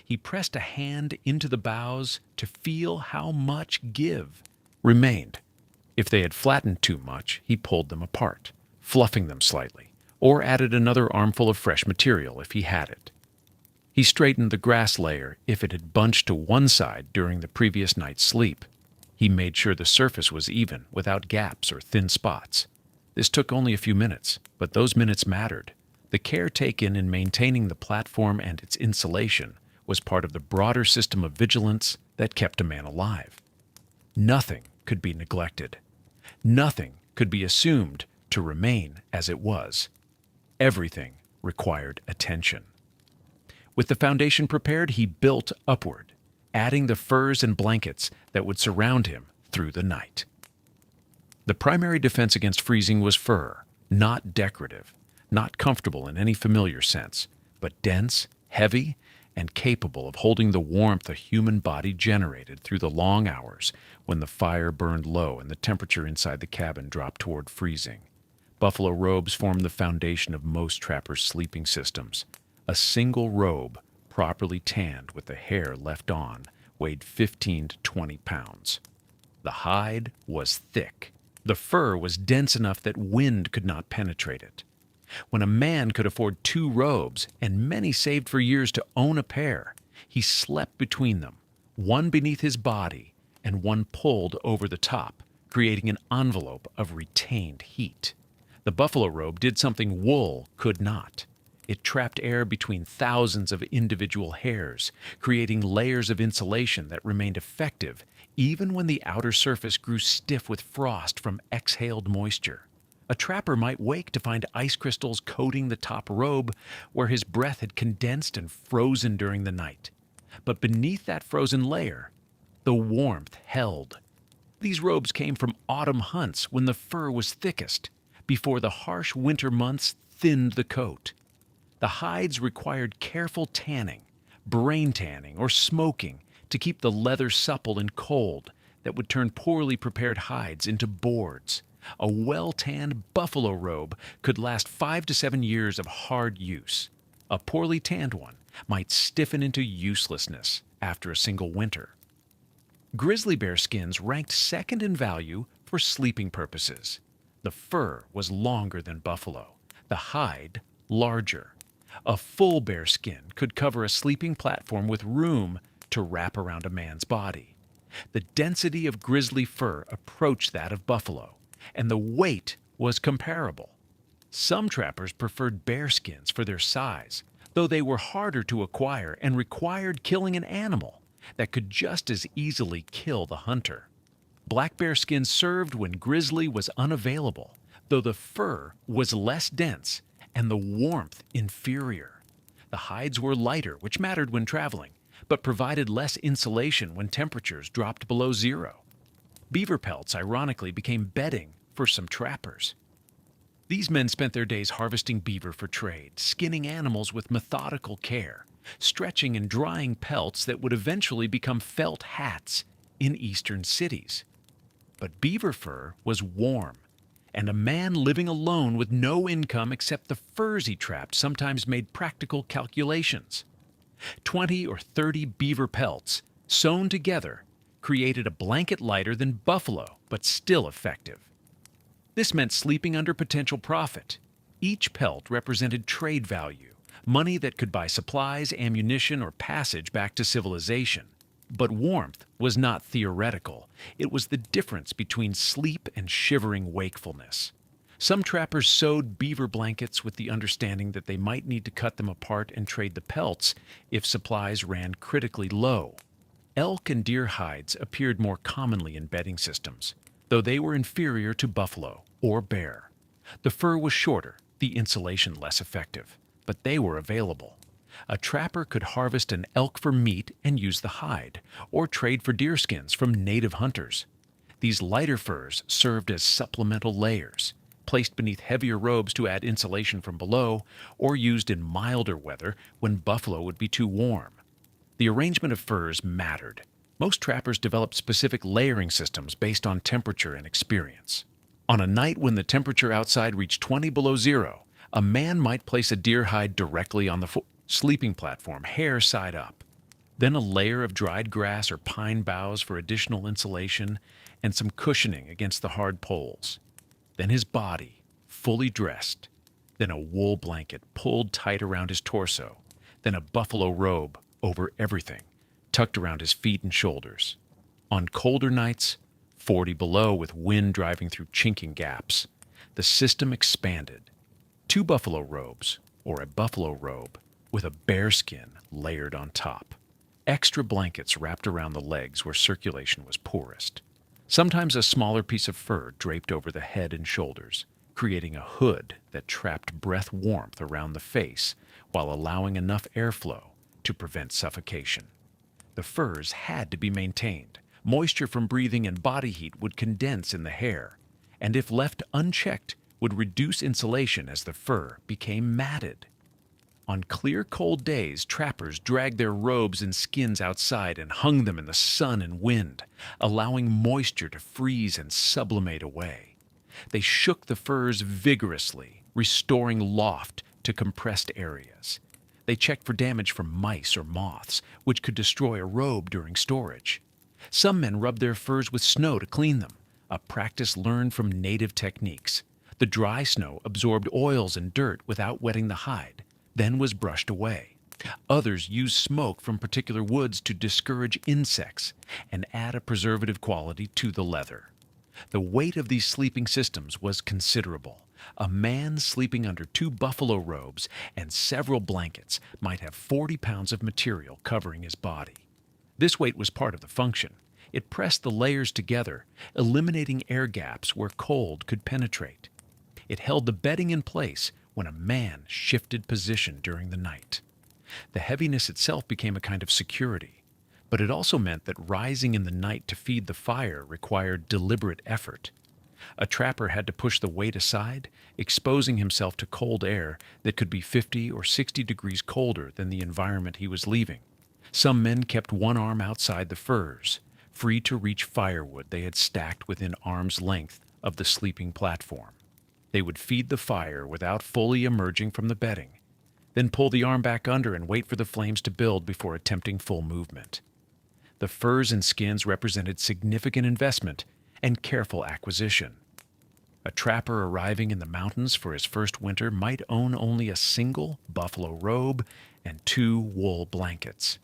He pressed a hand into the boughs to feel how much give remained. If they had flattened too much, he pulled them apart, fluffing them slightly, or added another armful of fresh material if he had it. He straightened the grass layer if it had bunched to one side during the previous night's sleep. He made sure the surface was even, without gaps or thin spots. This took only a few minutes, but those minutes mattered. The care taken in maintaining the platform and its insulation was part of the broader system of vigilance that kept a man alive. Nothing could be neglected. Nothing could be assumed to remain as it was. Everything required attention. With the foundation prepared, he built upward, adding the furs and blankets that would surround him through the night. The primary defense against freezing was fur, not decorative, not comfortable in any familiar sense, but dense, heavy, and capable of holding the warmth a human body generated through the long hours when the fire burned low and the temperature inside the cabin dropped toward freezing. Buffalo robes formed the foundation of most trappers' sleeping systems. A single robe, properly tanned with the hair left on, weighed 15 to 20 pounds. The hide was thick. The fur was dense enough that wind could not penetrate it. When a man could afford 2 robes, and many saved for years to own a pair, he slept between them, one beneath his body and one pulled over the top, creating an envelope of retained heat. The buffalo robe did something wool could not. It trapped air between thousands of individual hairs, creating layers of insulation that remained effective even when the outer surface grew stiff with frost from exhaled moisture. A trapper might wake to find ice crystals coating the top robe where his breath had condensed and frozen during the night. But beneath that frozen layer, the warmth held. These robes came from autumn hunts when the fur was thickest, before the harsh winter months thinned the coat. The hides required careful tanning, brain tanning, or smoking to keep the leather supple and cold that would turn poorly prepared hides into boards. A well-tanned buffalo robe could last 5 to 7 years of hard use. A poorly tanned one might stiffen into uselessness after a single winter. Grizzly bear skins ranked second in value for sleeping purposes. The fur was longer than buffalo, the hide larger. A full bear skin could cover a sleeping platform with room to wrap around a man's body. The density of grizzly fur approached that of buffalo, and the weight was comparable. Some trappers preferred bear skins for their size, though they were harder to acquire and required killing an animal that could just as easily kill the hunter. Black bear skin served when grizzly was unavailable, though the fur was less dense and the warmth inferior. The hides were lighter, which mattered when traveling, but provided less insulation when temperatures dropped below zero. Beaver pelts, ironically, became bedding for some trappers. These men spent their days harvesting beaver for trade, skinning animals with methodical care, stretching and drying pelts that would eventually become felt hats in eastern cities. But beaver fur was warm, and a man living alone with no income except the furs he trapped sometimes made practical calculations. 20 or 30 beaver pelts, sewn together, created a blanket lighter than buffalo, but still effective. This meant sleeping under potential profit. Each pelt represented trade value, money that could buy supplies, ammunition, or passage back to civilization. But warmth was not theoretical. It was the difference between sleep and shivering wakefulness. Some trappers sewed beaver blankets with the understanding that they might need to cut them apart and trade the pelts if supplies ran critically low. Elk and deer hides appeared more commonly in bedding systems, though they were inferior to buffalo or bear. The fur was shorter, the insulation less effective, but they were available. A trapper could harvest an elk for meat and use the hide, or trade for deerskins from native hunters. These lighter furs served as supplemental layers, placed beneath heavier robes to add insulation from below, or used in milder weather when buffalo would be too warm. The arrangement of furs mattered. Most trappers developed specific layering systems based on temperature and experience. On a night when the temperature outside reached 20 below zero, a man might place a deer hide directly on the sleeping platform, hair side up. Then a layer of dried grass or pine boughs for additional insulation and some cushioning against the hard poles. Then his body, fully dressed. Then a wool blanket pulled tight around his torso. Then a buffalo robe over everything, tucked around his feet and shoulders. On colder nights, 40 below with wind driving through chinking gaps, the system expanded. 2 buffalo robes, or a buffalo robe, with a bearskin layered on top. Extra blankets wrapped around the legs where circulation was poorest. Sometimes a smaller piece of fur draped over the head and shoulders, creating a hood that trapped breath warmth around the face while allowing enough airflow to prevent suffocation. The furs had to be maintained. Moisture from breathing and body heat would condense in the hair, and if left unchecked, would reduce insulation as the fur became matted. On clear, cold days, trappers dragged their robes and skins outside and hung them in the sun and wind, allowing moisture to freeze and sublimate away. They shook the furs vigorously, restoring loft to compressed areas. They checked for damage from mice or moths, which could destroy a robe during storage. Some men rubbed their furs with snow to clean them, a practice learned from native techniques. The dry snow absorbed oils and dirt without wetting the hide, then was brushed away. Others used smoke from particular woods to discourage insects and add a preservative quality to the leather. The weight of these sleeping systems was considerable. A man sleeping under 2 buffalo robes and several blankets might have 40 pounds of material covering his body. This weight was part of the function. It pressed the layers together, eliminating air gaps where cold could penetrate. It held the bedding in place when a man shifted position during the night. The heaviness itself became a kind of security, but it also meant that rising in the night to feed the fire required deliberate effort. A trapper had to push the weight aside, exposing himself to cold air that could be 50 or 60 degrees colder than the environment he was leaving. Some men kept one arm outside the furs, free to reach firewood they had stacked within arm's length of the sleeping platform. They would feed the fire without fully emerging from the bedding, then pull the arm back under and wait for the flames to build before attempting full movement. The furs and skins represented significant investment and careful acquisition. A trapper arriving in the mountains for his first winter might own only a single buffalo robe and 2 wool blankets.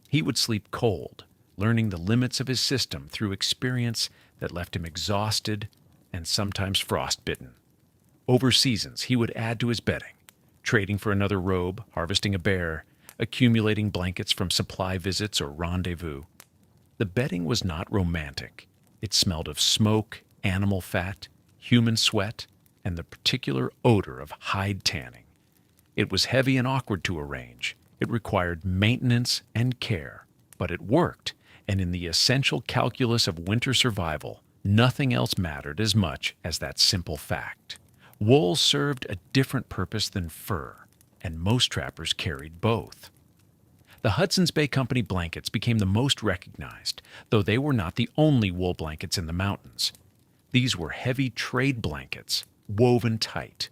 He would sleep cold, learning the limits of his system through experience that left him exhausted and sometimes frostbitten. Over seasons, he would add to his bedding, trading for another robe, harvesting a bear, accumulating blankets from supply visits or rendezvous. The bedding was not romantic. It smelled of smoke, animal fat, human sweat, and the particular odor of hide tanning. It was heavy and awkward to arrange. It required maintenance and care, but it worked, and in the essential calculus of winter survival, nothing else mattered as much as that simple fact. Wool served a different purpose than fur, and most trappers carried both. The Hudson's Bay Company blankets became the most recognized, though they were not the only wool blankets in the mountains. These were heavy trade blankets, woven tight,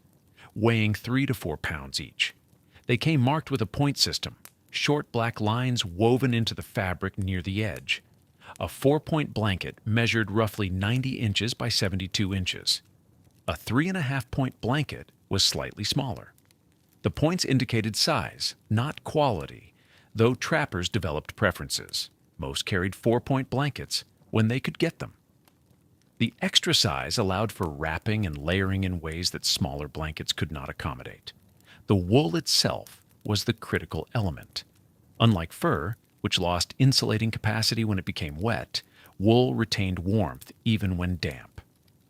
weighing 3 to 4 pounds each. They came marked with a point system, short black lines woven into the fabric near the edge. A 4-point blanket measured roughly 90 inches by 72 inches. A 3.5-point blanket was slightly smaller. The points indicated size, not quality, though trappers developed preferences. Most carried 4-point blankets when they could get them. The extra size allowed for wrapping and layering in ways that smaller blankets could not accommodate. The wool itself was the critical element. Unlike fur, which lost insulating capacity when it became wet, wool retained warmth even when damp.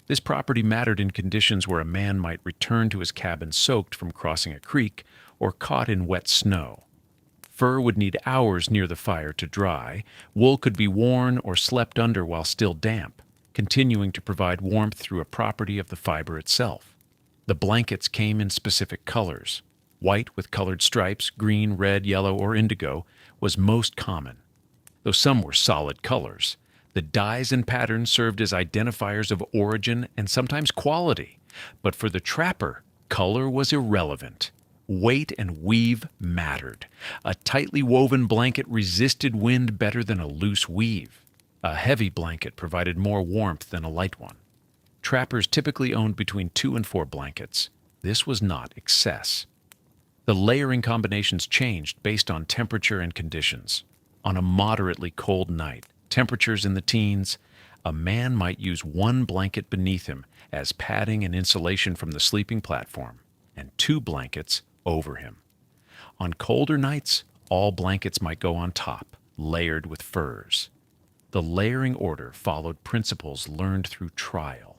This property mattered in conditions where a man might return to his cabin soaked from crossing a creek or caught in wet snow. Fur would need hours near the fire to dry. Wool could be worn or slept under while still damp, continuing to provide warmth through a property of the fiber itself. The blankets came in specific colors. White with colored stripes, green, red, yellow, or indigo was most common. Though some were solid colors, the dyes and patterns served as identifiers of origin and sometimes quality. But for the trapper, color was irrelevant. Weight and weave mattered. A tightly woven blanket resisted wind better than a loose weave. A heavy blanket provided more warmth than a light one. Trappers typically owned between 2 and 4 blankets. This was not excess. The layering combinations changed based on temperature and conditions. On a moderately cold night, temperatures in the teens, a man might use 1 blanket beneath him as padding and insulation from the sleeping platform, and 2 blankets over him. On colder nights, all blankets might go on top, layered with furs. The layering order followed principles learned through trial.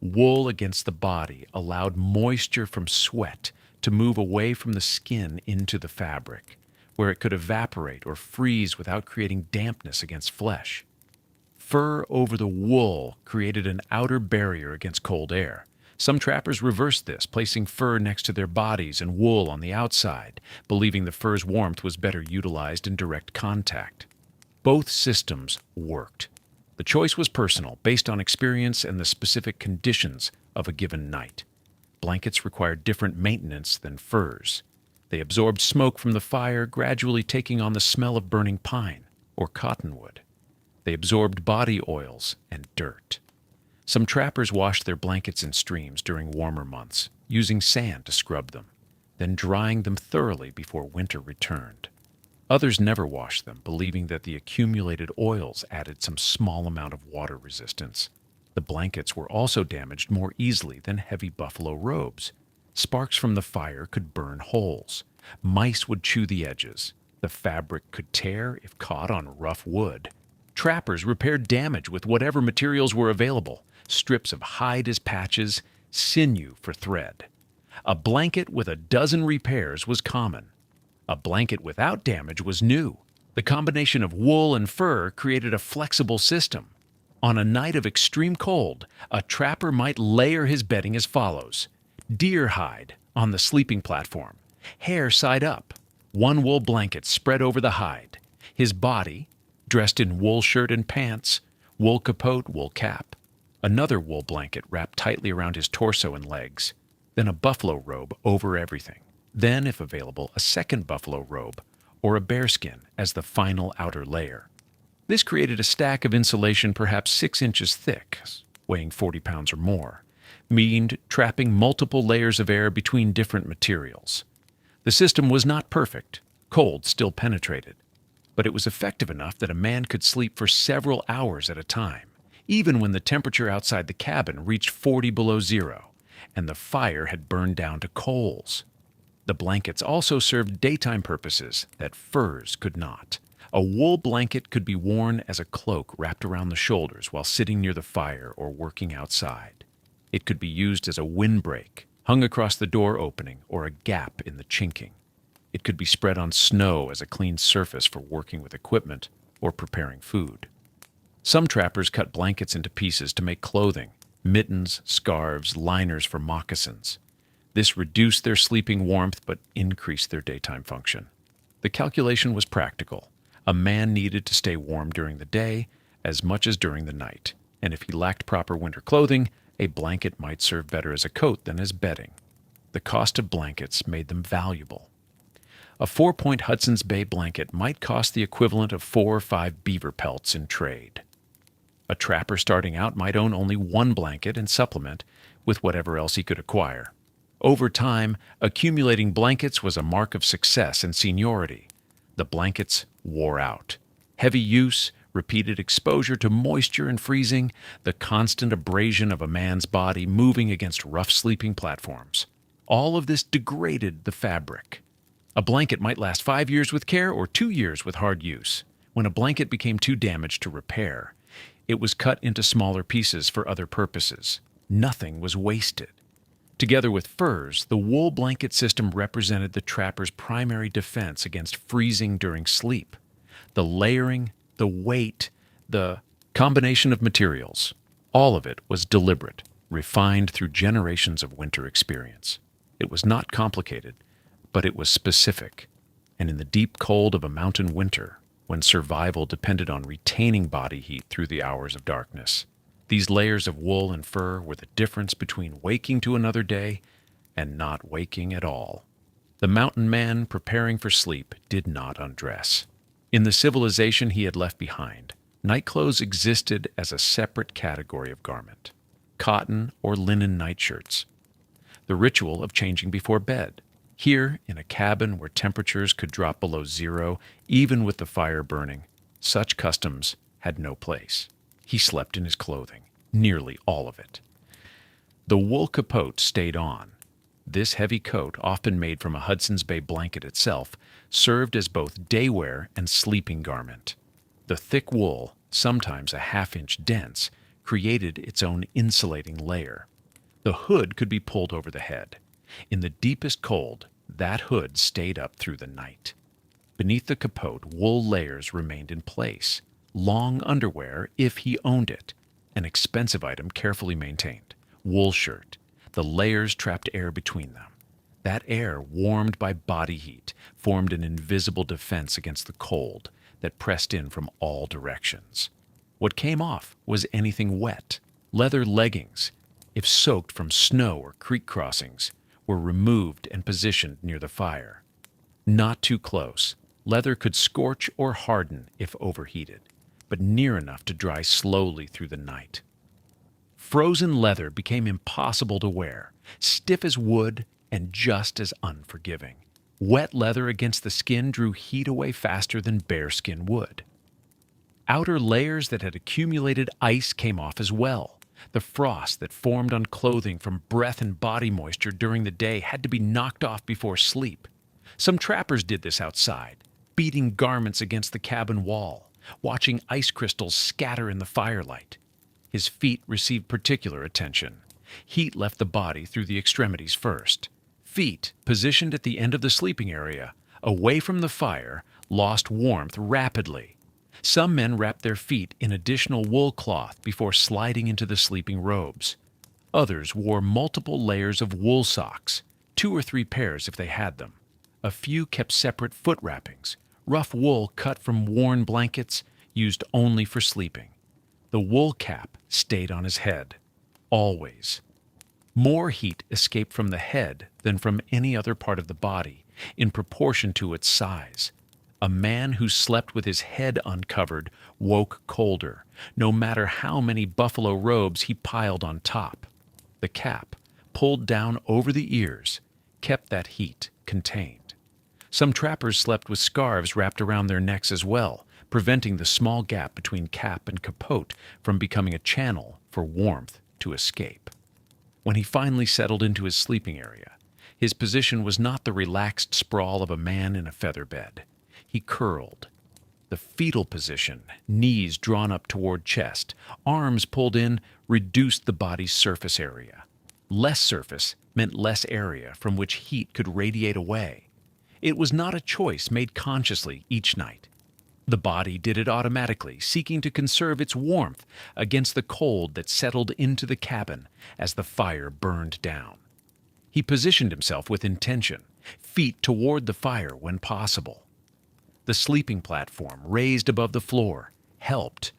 Wool against the body allowed moisture from sweat to move away from the skin into the fabric, where it could evaporate or freeze without creating dampness against flesh. Fur over the wool created an outer barrier against cold air. Some trappers reversed this, placing fur next to their bodies and wool on the outside, believing the fur's warmth was better utilized in direct contact. Both systems worked. The choice was personal, based on experience and the specific conditions of a given night. Blankets required different maintenance than furs. They absorbed smoke from the fire, gradually taking on the smell of burning pine or cottonwood. They absorbed body oils and dirt. Some trappers washed their blankets in streams during warmer months, using sand to scrub them, then drying them thoroughly before winter returned. Others never washed them, believing that the accumulated oils added some small amount of water resistance. The blankets were also damaged more easily than heavy buffalo robes. Sparks from the fire could burn holes. Mice would chew the edges. The fabric could tear if caught on rough wood. Trappers repaired damage with whatever materials were available. Strips of hide as patches, sinew for thread. A blanket with a dozen repairs was common. A blanket without damage was new. The combination of wool and fur created a flexible system. On a night of extreme cold, a trapper might layer his bedding as follows: deer hide on the sleeping platform, hair side up, 1 wool blanket spread over the hide, his body dressed in wool shirt and pants, wool capote, wool cap, another wool blanket wrapped tightly around his torso and legs, then a buffalo robe over everything. Then, if available, a second buffalo robe or a bearskin as the final outer layer. This created a stack of insulation perhaps 6 inches thick, weighing 40 pounds or more, meaning trapping multiple layers of air between different materials. The system was not perfect. Cold still penetrated, but it was effective enough that a man could sleep for several hours at a time, even when the temperature outside the cabin reached 40 below zero, and the fire had burned down to coals. The blankets also served daytime purposes that furs could not. A wool blanket could be worn as a cloak wrapped around the shoulders while sitting near the fire or working outside. It could be used as a windbreak, hung across the door opening or a gap in the chinking. It could be spread on snow as a clean surface for working with equipment or preparing food. Some trappers cut blankets into pieces to make clothing, mittens, scarves, liners for moccasins. This reduced their sleeping warmth but increased their daytime function. The calculation was practical. A man needed to stay warm during the day as much as during the night, and if he lacked proper winter clothing, a blanket might serve better as a coat than as bedding. The cost of blankets made them valuable. A 4-point Hudson's Bay blanket might cost the equivalent of 4 or 5 beaver pelts in trade. A trapper starting out might own only 1 blanket and supplement with whatever else he could acquire. Over time, accumulating blankets was a mark of success and seniority. The blankets wore out. Heavy use, repeated exposure to moisture and freezing, the constant abrasion of a man's body moving against rough sleeping platforms. All of this degraded the fabric. A blanket might last 5 years with care or 2 years with hard use. When a blanket became too damaged to repair, it was cut into smaller pieces for other purposes. Nothing was wasted. Together with furs, the wool blanket system represented the trapper's primary defense against freezing during sleep. The layering, the weight, the combination of materials, all of it was deliberate, refined through generations of winter experience. It was not complicated, but it was specific. And in the deep cold of a mountain winter, when survival depended on retaining body heat through the hours of darkness, these layers of wool and fur were the difference between waking to another day and not waking at all. The mountain man, preparing for sleep, did not undress. In the civilization he had left behind, nightclothes existed as a separate category of garment. Cotton or linen nightshirts. The ritual of changing before bed. Here, in a cabin where temperatures could drop below zero, even with the fire burning, such customs had no place. He slept in his clothing, nearly all of it. The wool capote stayed on. This heavy coat, often made from a Hudson's Bay blanket itself, served as both day wear and sleeping garment. The thick wool, sometimes a half-inch dense, created its own insulating layer. The hood could be pulled over the head. In the deepest cold, that hood stayed up through the night. Beneath the capote, wool layers remained in place. Long underwear, if he owned it, an expensive item carefully maintained. Wool shirt. The layers trapped air between them. That air, warmed by body heat, formed an invisible defense against the cold that pressed in from all directions. What came off was anything wet. Leather leggings, if soaked from snow or creek crossings, were removed and positioned near the fire. Not too close. Leather could scorch or harden if overheated, but near enough to dry slowly through the night. Frozen leather became impossible to wear, stiff as wood and just as unforgiving. Wet leather against the skin drew heat away faster than bearskin would. Outer layers that had accumulated ice came off as well. The frost that formed on clothing from breath and body moisture during the day had to be knocked off before sleep. Some trappers did this outside, beating garments against the cabin wall, watching ice crystals scatter in the firelight. His feet received particular attention. Heat left the body through the extremities first. Feet, positioned at the end of the sleeping area, away from the fire, lost warmth rapidly. Some men wrapped their feet in additional wool cloth before sliding into the sleeping robes. Others wore multiple layers of wool socks, 2 or 3 pairs if they had them. A few kept separate foot wrappings, rough wool cut from worn blankets, used only for sleeping. The wool cap stayed on his head, always. More heat escaped from the head than from any other part of the body, in proportion to its size. A man who slept with his head uncovered woke colder, no matter how many buffalo robes he piled on top. The cap, pulled down over the ears, kept that heat contained. Some trappers slept with scarves wrapped around their necks as well, preventing the small gap between cap and capote from becoming a channel for warmth to escape. When he finally settled into his sleeping area, his position was not the relaxed sprawl of a man in a feather bed. He curled. The fetal position, knees drawn up toward chest, arms pulled in, reduced the body's surface area. Less surface meant less area from which heat could radiate away. It was not a choice made consciously each night. The body did it automatically, seeking to conserve its warmth against the cold that settled into the cabin as the fire burned down. He positioned himself with intention, feet toward the fire when possible. The sleeping platform, raised above the floor, helped,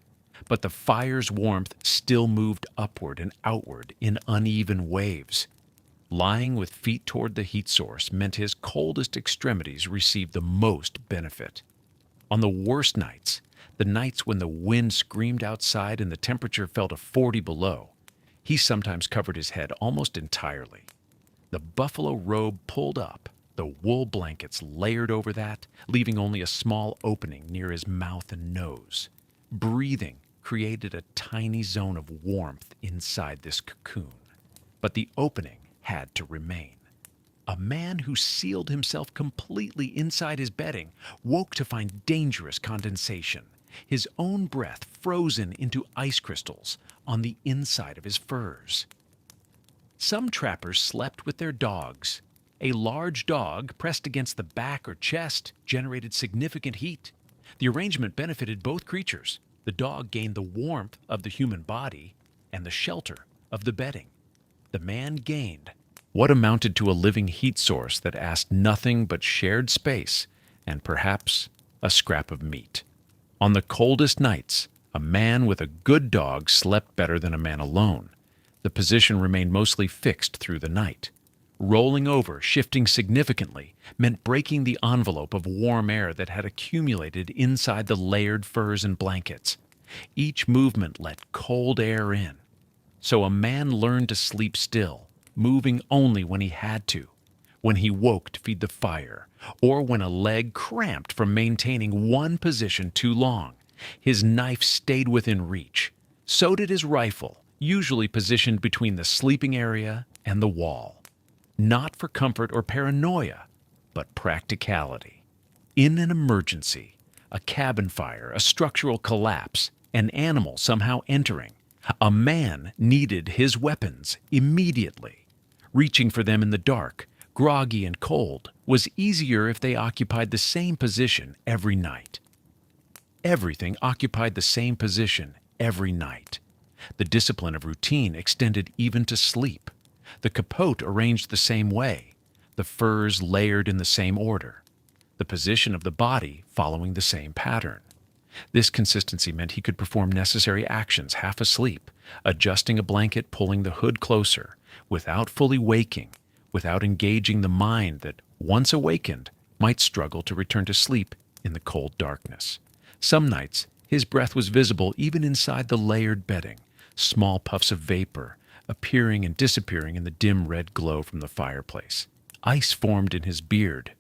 but the fire's warmth still moved upward and outward in uneven waves. Lying with feet toward the heat source meant his coldest extremities received the most benefit. On the worst nights, the nights when the wind screamed outside and the temperature fell to 40 below, he sometimes covered his head almost entirely. The buffalo robe pulled up, the wool blankets layered over that, leaving only a small opening near his mouth and nose. Breathing created a tiny zone of warmth inside this cocoon, but the opening had to remain. A man who sealed himself completely inside his bedding woke to find dangerous condensation, his own breath frozen into ice crystals on the inside of his furs. Some trappers slept with their dogs. A large dog pressed against the back or chest generated significant heat. The arrangement benefited both creatures. The dog gained the warmth of the human body and the shelter of the bedding. The man gained what amounted to a living heat source that asked nothing but shared space and perhaps a scrap of meat. On the coldest nights, a man with a good dog slept better than a man alone. The position remained mostly fixed through the night. Rolling over, shifting significantly, meant breaking the envelope of warm air that had accumulated inside the layered furs and blankets. Each movement let cold air in. So a man learned to sleep still, moving only when he had to, when he woke to feed the fire, or when a leg cramped from maintaining one position too long. His knife stayed within reach. So did his rifle, usually positioned between the sleeping area and the wall. Not for comfort or paranoia, but practicality. In an emergency, a cabin fire, a structural collapse, an animal somehow entering, a man needed his weapons immediately. Reaching for them in the dark, groggy and cold, was easier if they occupied the same position every night. Everything occupied the same position every night. The discipline of routine extended even to sleep. The capote arranged the same way, the furs layered in the same order, the position of the body following the same pattern. This consistency meant he could perform necessary actions half asleep, adjusting a blanket, pulling the hood closer, without fully waking, without engaging the mind that, once awakened, might struggle to return to sleep in the cold darkness. Some nights, his breath was visible even inside the layered bedding, small puffs of vapor appearing and disappearing in the dim red glow from the fireplace. Ice formed in his beard,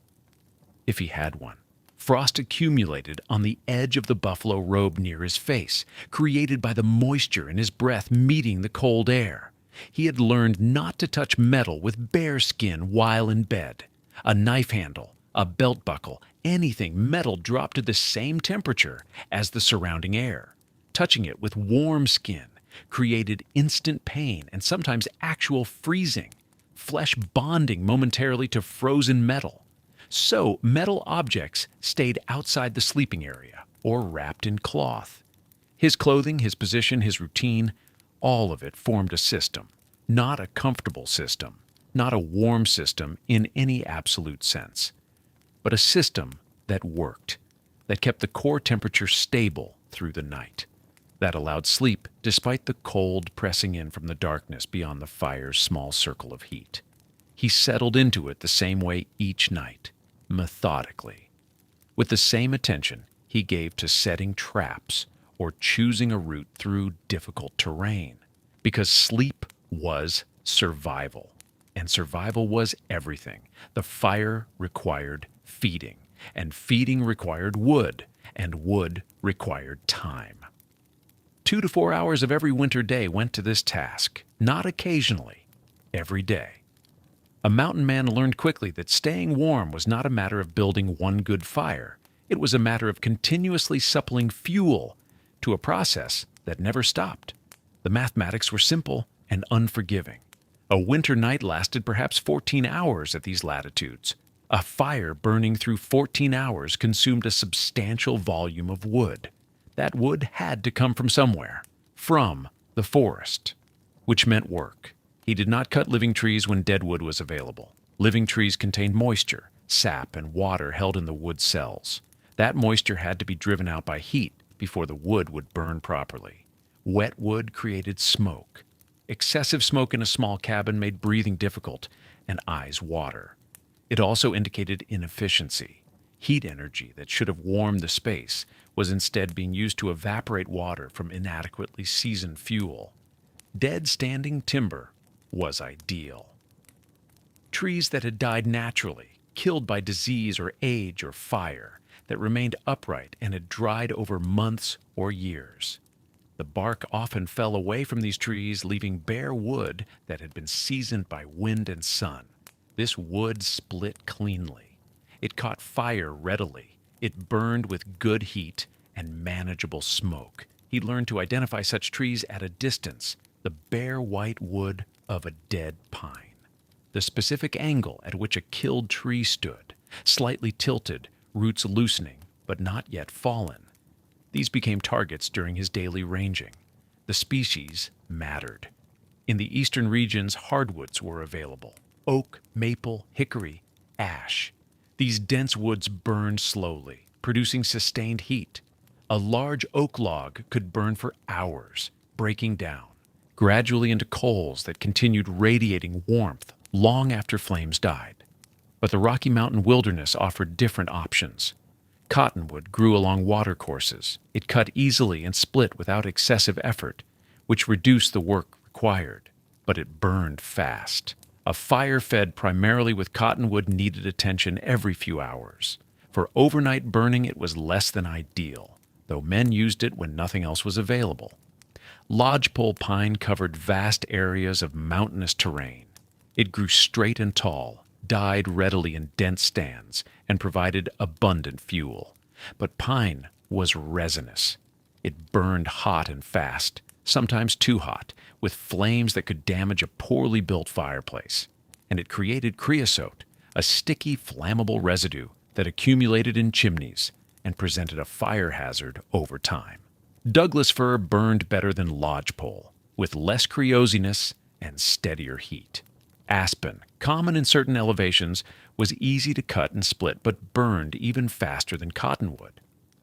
if he had one. Frost accumulated on the edge of the buffalo robe near his face, created by the moisture in his breath meeting the cold air. He had learned not to touch metal with bare skin while in bed. A knife handle, a belt buckle, anything metal dropped to the same temperature as the surrounding air. Touching it with warm skin created instant pain and sometimes actual freezing, flesh bonding momentarily to frozen metal. So metal objects stayed outside the sleeping area or wrapped in cloth. His clothing, his position, his routine, all of it formed a system, not a comfortable system, not a warm system in any absolute sense, but a system that worked, that kept the core temperature stable through the night, that allowed sleep despite the cold pressing in from the darkness beyond the fire's small circle of heat. He settled into it the same way each night, methodically. With the same attention he gave to setting traps or choosing a route through difficult terrain, because sleep was survival, and survival was everything. The fire required feeding, and feeding required wood, and wood required time. 2 to 4 hours of every winter day went to this task, not occasionally, every day. A mountain man learned quickly that staying warm was not a matter of building one good fire. It was a matter of continuously supplying fuel to a process that never stopped. The mathematics were simple and unforgiving. A winter night lasted perhaps 14 hours at these latitudes. A fire burning through 14 hours consumed a substantial volume of wood. That wood had to come from somewhere, from the forest, which meant work. He did not cut living trees when dead wood was available. Living trees contained moisture, sap, and water held in the wood cells. That moisture had to be driven out by heat before the wood would burn properly. Wet wood created smoke. Excessive smoke in a small cabin made breathing difficult and eyes water. It also indicated inefficiency. Heat energy that should have warmed the space was instead being used to evaporate water from inadequately seasoned fuel. Dead standing timber was ideal. Trees that had died naturally, killed by disease or age or fire, that remained upright and had dried over months or years. The bark often fell away from these trees, leaving bare wood that had been seasoned by wind and sun. This wood split cleanly. It caught fire readily. It burned with good heat and manageable smoke. He learned to identify such trees at a distance, the bare white wood of a dead pine. The specific angle at which a killed tree stood, slightly tilted, roots loosening, but not yet fallen. These became targets during his daily ranging. The species mattered. In the eastern regions, hardwoods were available: oak, maple, hickory, ash. These dense woods burned slowly, producing sustained heat. A large oak log could burn for hours, breaking down, gradually into coals that continued radiating warmth long after flames died. But the Rocky Mountain wilderness offered different options. Cottonwood grew along watercourses. It cut easily and split without excessive effort, which reduced the work required, but it burned fast. A fire fed primarily with cottonwood needed attention every few hours. For overnight burning, it was less than ideal, though men used it when nothing else was available. Lodgepole pine covered vast areas of mountainous terrain. It grew straight and tall, died readily in dense stands, and provided abundant fuel. But pine was resinous. It burned hot and fast, sometimes too hot, with flames that could damage a poorly built fireplace. And it created creosote, a sticky, flammable residue that accumulated in chimneys and presented a fire hazard over time. Douglas fir burned better than lodgepole, with less creosiness and steadier heat. Aspen, common in certain elevations, was easy to cut and split but burned even faster than cottonwood.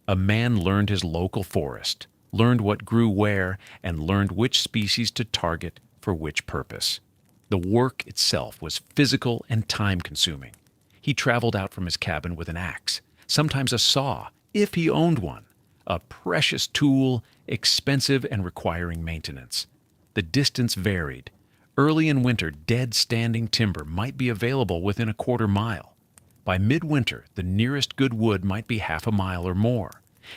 A man learned his local forest, learned what grew where, and learned which species to target for which purpose. The work itself was physical and time-consuming. He traveled out from his cabin with an axe, sometimes a saw, if he owned one, a precious tool, expensive and requiring maintenance. The distance varied. Early in winter, dead standing timber might be available within a quarter mile. By midwinter, the nearest good wood might be half a mile or more.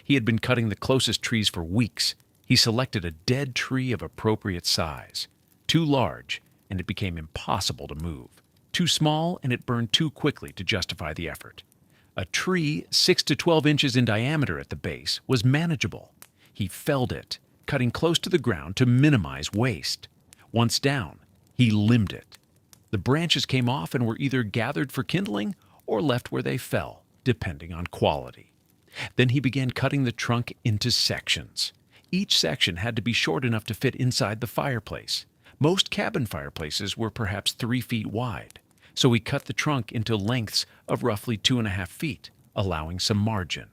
He had been cutting the closest trees for weeks. He selected a dead tree of appropriate size. Too large, and it became impossible to move. Too small, and it burned too quickly to justify the effort. A tree 6 to 12 inches in diameter at the base was manageable. He felled it, cutting close to the ground to minimize waste. Once down, he limbed it. The branches came off and were either gathered for kindling or left where they fell, depending on quality. Then he began cutting the trunk into sections. Each section had to be short enough to fit inside the fireplace. Most cabin fireplaces were perhaps 3 feet wide, so he cut the trunk into lengths of roughly 2.5 feet, allowing some margin.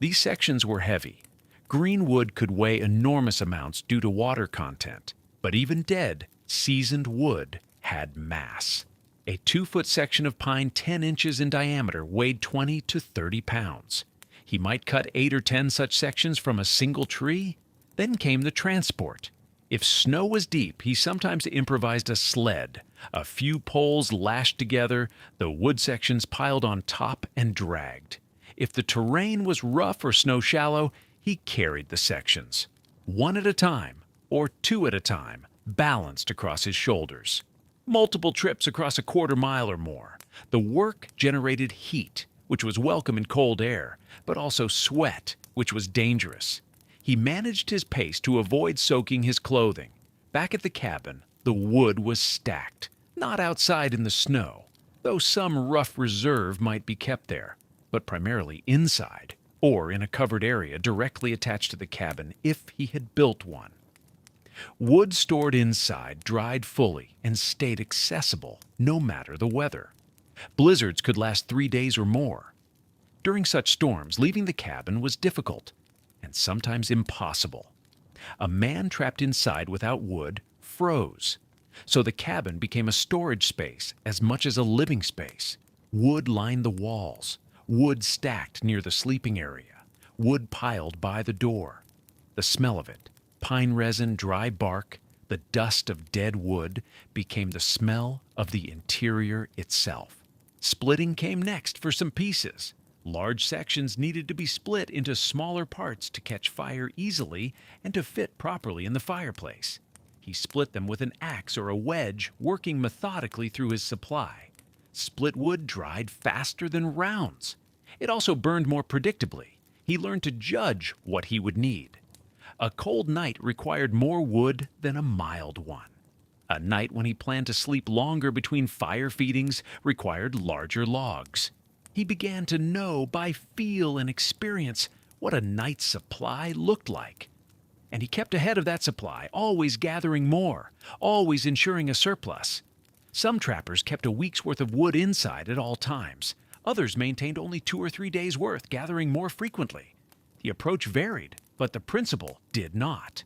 These sections were heavy. Green wood could weigh enormous amounts due to water content, but even dead, seasoned wood had mass. A 2-foot section of pine 10 inches in diameter weighed 20 to 30 pounds. He might cut 8 or 10 such sections from a single tree. Then came the transport. If snow was deep, he sometimes improvised a sled. A few poles lashed together, the wood sections piled on top and dragged. If the terrain was rough or snow shallow, he carried the sections, 1 at a time or 2 at a time, balanced across his shoulders. Multiple trips across a quarter mile or more. The work generated heat, which was welcome in cold air, but also sweat, which was dangerous. He managed his pace to avoid soaking his clothing. Back at the cabin, the wood was stacked, not outside in the snow, though some rough reserve might be kept there, but primarily inside, or in a covered area directly attached to the cabin if he had built one. Wood stored inside dried fully and stayed accessible no matter the weather. Blizzards could last 3 days or more. During such storms, leaving the cabin was difficult and sometimes impossible. A man trapped inside without wood froze, so the cabin became a storage space as much as a living space. Wood lined the walls, wood stacked near the sleeping area, wood piled by the door. The smell of it, pine resin, dry bark, the dust of dead wood, became the smell of the interior itself. Splitting came next for some pieces. Large sections needed to be split into smaller parts to catch fire easily and to fit properly in the fireplace. He split them with an axe or a wedge, working methodically through his supply. Split wood dried faster than rounds. It also burned more predictably. He learned to judge what he would need. A cold night required more wood than a mild one. A night when he planned to sleep longer between fire feedings required larger logs. He began to know by feel and experience what a night's supply looked like. And he kept ahead of that supply, always gathering more, always ensuring a surplus. Some trappers kept a week's worth of wood inside at all times. Others maintained only 2 or 3 days' worth, gathering more frequently. The approach varied, but the principle did not.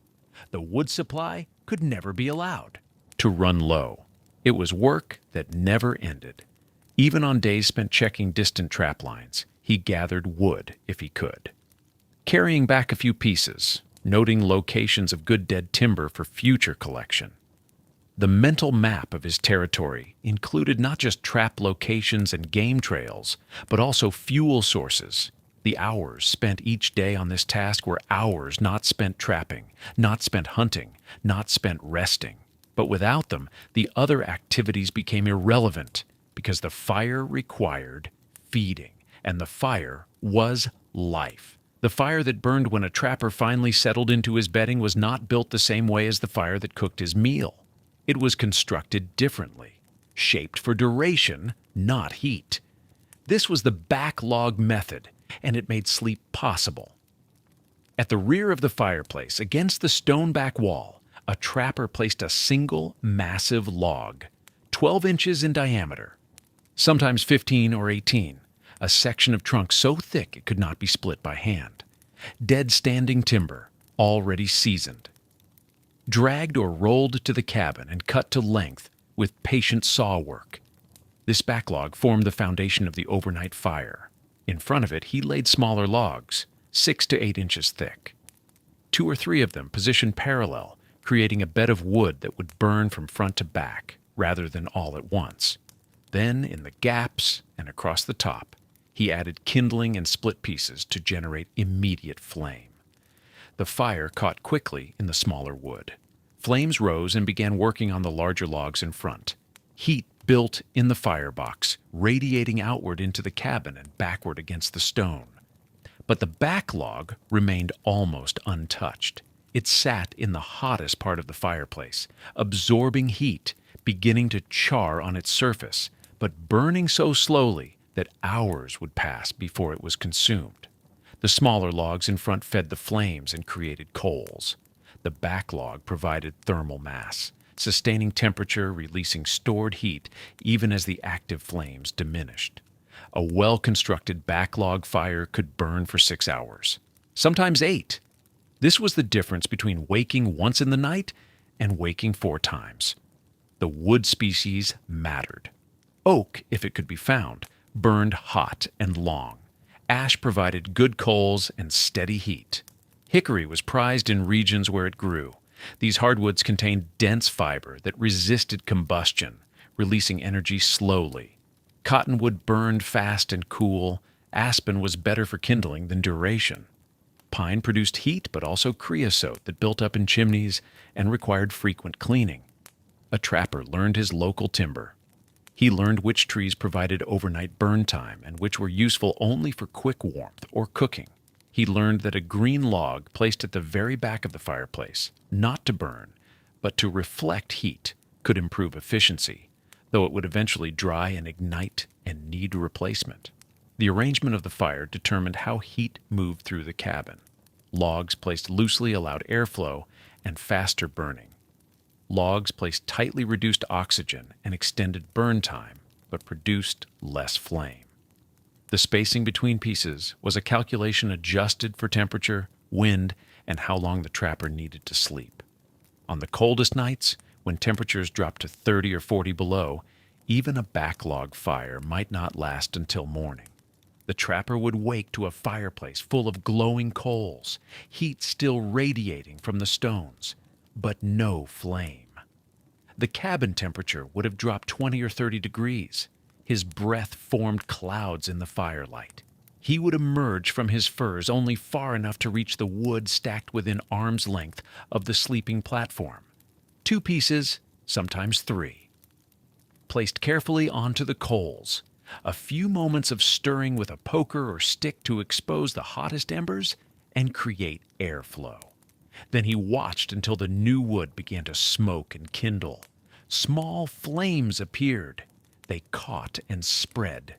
The wood supply could never be allowed to run low. It was work that never ended. Even on days spent checking distant trap lines, he gathered wood if he could. Carrying back a few pieces, noting locations of good dead timber for future collection. The mental map of his territory included not just trap locations and game trails, but also fuel sources. The hours spent each day on this task were hours not spent trapping, not spent hunting, not spent resting. But without them, the other activities became irrelevant because the fire required feeding, and the fire was life. The fire that burned when a trapper finally settled into his bedding was not built the same way as the fire that cooked his meal. It was constructed differently, shaped for duration, not heat. This was the backlog method, and it made sleep possible. At the rear of the fireplace, against the stone back wall, a trapper placed a single massive log, 12 inches in diameter, sometimes 15 or 18, a section of trunk so thick it could not be split by hand. Dead standing timber, already seasoned. Dragged or rolled to the cabin and cut to length with patient saw work. This backlog formed the foundation of the overnight fire. In front of it, he laid smaller logs, 6 to 8 inches thick. 2 or 3 of them positioned parallel, creating a bed of wood that would burn from front to back, rather than all at once. Then, in the gaps and across the top, he added kindling and split pieces to generate immediate flame. The fire caught quickly in the smaller wood. Flames rose and began working on the larger logs in front. Heat built in the firebox, radiating outward into the cabin and backward against the stone. But the back log remained almost untouched. It sat in the hottest part of the fireplace, absorbing heat, beginning to char on its surface, but burning so slowly that hours would pass before it was consumed. The smaller logs in front fed the flames and created coals. The back log provided thermal mass, sustaining temperature, releasing stored heat even as the active flames diminished. A well-constructed backlog fire could burn for 6 hours, sometimes 8. This was the difference between waking once in the night and waking 4 times. The wood species mattered. Oak, if it could be found, burned hot and long. Ash provided good coals and steady heat. Hickory was prized in regions where it grew. These hardwoods contained dense fiber that resisted combustion, releasing energy slowly. Cottonwood burned fast and cool. Aspen was better for kindling than duration. Pine produced heat but also creosote that built up in chimneys and required frequent cleaning. A trapper learned his local timber. He learned which trees provided overnight burn time and which were useful only for quick warmth or cooking. He learned that a green log placed at the very back of the fireplace, not to burn, but to reflect heat, could improve efficiency, though it would eventually dry and ignite and need replacement. The arrangement of the fire determined how heat moved through the cabin. Logs placed loosely allowed airflow and faster burning. Logs placed tightly reduced oxygen and extended burn time, but produced less flame. The spacing between pieces was a calculation adjusted for temperature, wind, and how long the trapper needed to sleep. On the coldest nights, when temperatures dropped to 30 or 40 below, even a backlog fire might not last until morning. The trapper would wake to a fireplace full of glowing coals, heat still radiating from the stones, but no flame. The cabin temperature would have dropped 20 or 30 degrees. His breath formed clouds in the firelight. He would emerge from his furs only far enough to reach the wood stacked within arm's length of the sleeping platform. 2 pieces, sometimes 3. placed carefully onto the coals. A few moments of stirring with a poker or stick to expose the hottest embers and create airflow. Then he watched until the new wood began to smoke and kindle. Small flames appeared. They caught and spread.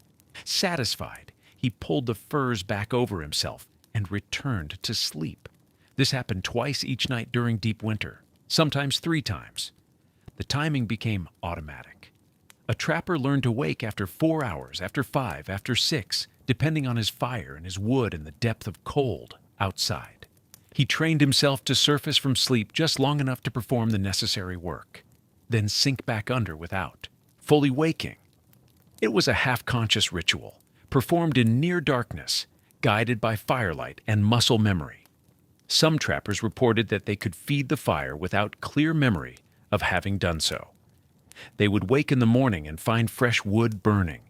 Satisfied, he pulled the furs back over himself and returned to sleep. This happened twice each night during deep winter, sometimes 3 times. The timing became automatic. A trapper learned to wake after 4 hours, after 5, after 6, depending on his fire and his wood and the depth of cold outside. He trained himself to surface from sleep just long enough to perform the necessary work, then sink back under without, fully waking. It was a half-conscious ritual, performed in near darkness, guided by firelight and muscle memory. Some trappers reported that they could feed the fire without clear memory of having done so. They would wake in the morning and find fresh wood burning,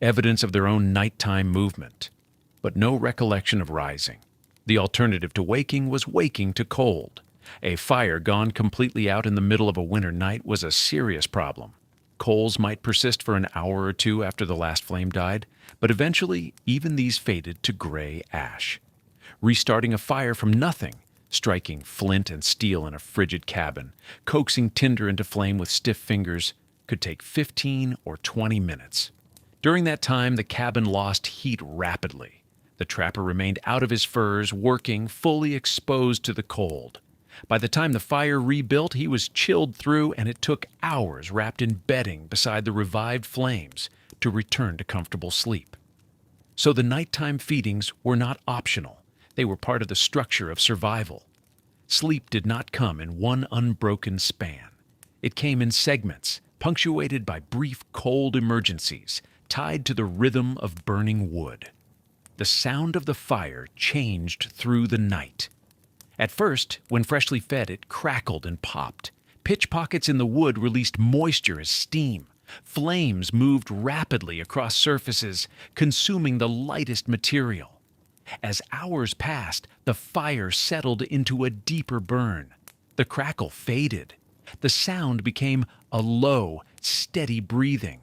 evidence of their own nighttime movement, but no recollection of rising. The alternative to waking was waking to cold. A fire gone completely out in the middle of a winter night was a serious problem. Coals might persist for an hour or 2 after the last flame died, but eventually even these faded to gray ash. Restarting a fire from nothing, striking flint and steel in a frigid cabin, coaxing tinder into flame with stiff fingers, could take 15 or 20 minutes. During that time, the cabin lost heat rapidly. The trapper remained out of his furs, working, fully exposed to the cold. By the time the fire rebuilt, he was chilled through, and it took hours wrapped in bedding beside the revived flames to return to comfortable sleep. So the nighttime feedings were not optional. They were part of the structure of survival. Sleep did not come in one unbroken span. It came in segments, punctuated by brief cold emergencies, tied to the rhythm of burning wood. The sound of the fire changed through the night. At first, when freshly fed, it crackled and popped. Pitch pockets in the wood released moisture as steam. Flames moved rapidly across surfaces, consuming the lightest material. As hours passed, the fire settled into a deeper burn. The crackle faded. The sound became a low, steady breathing.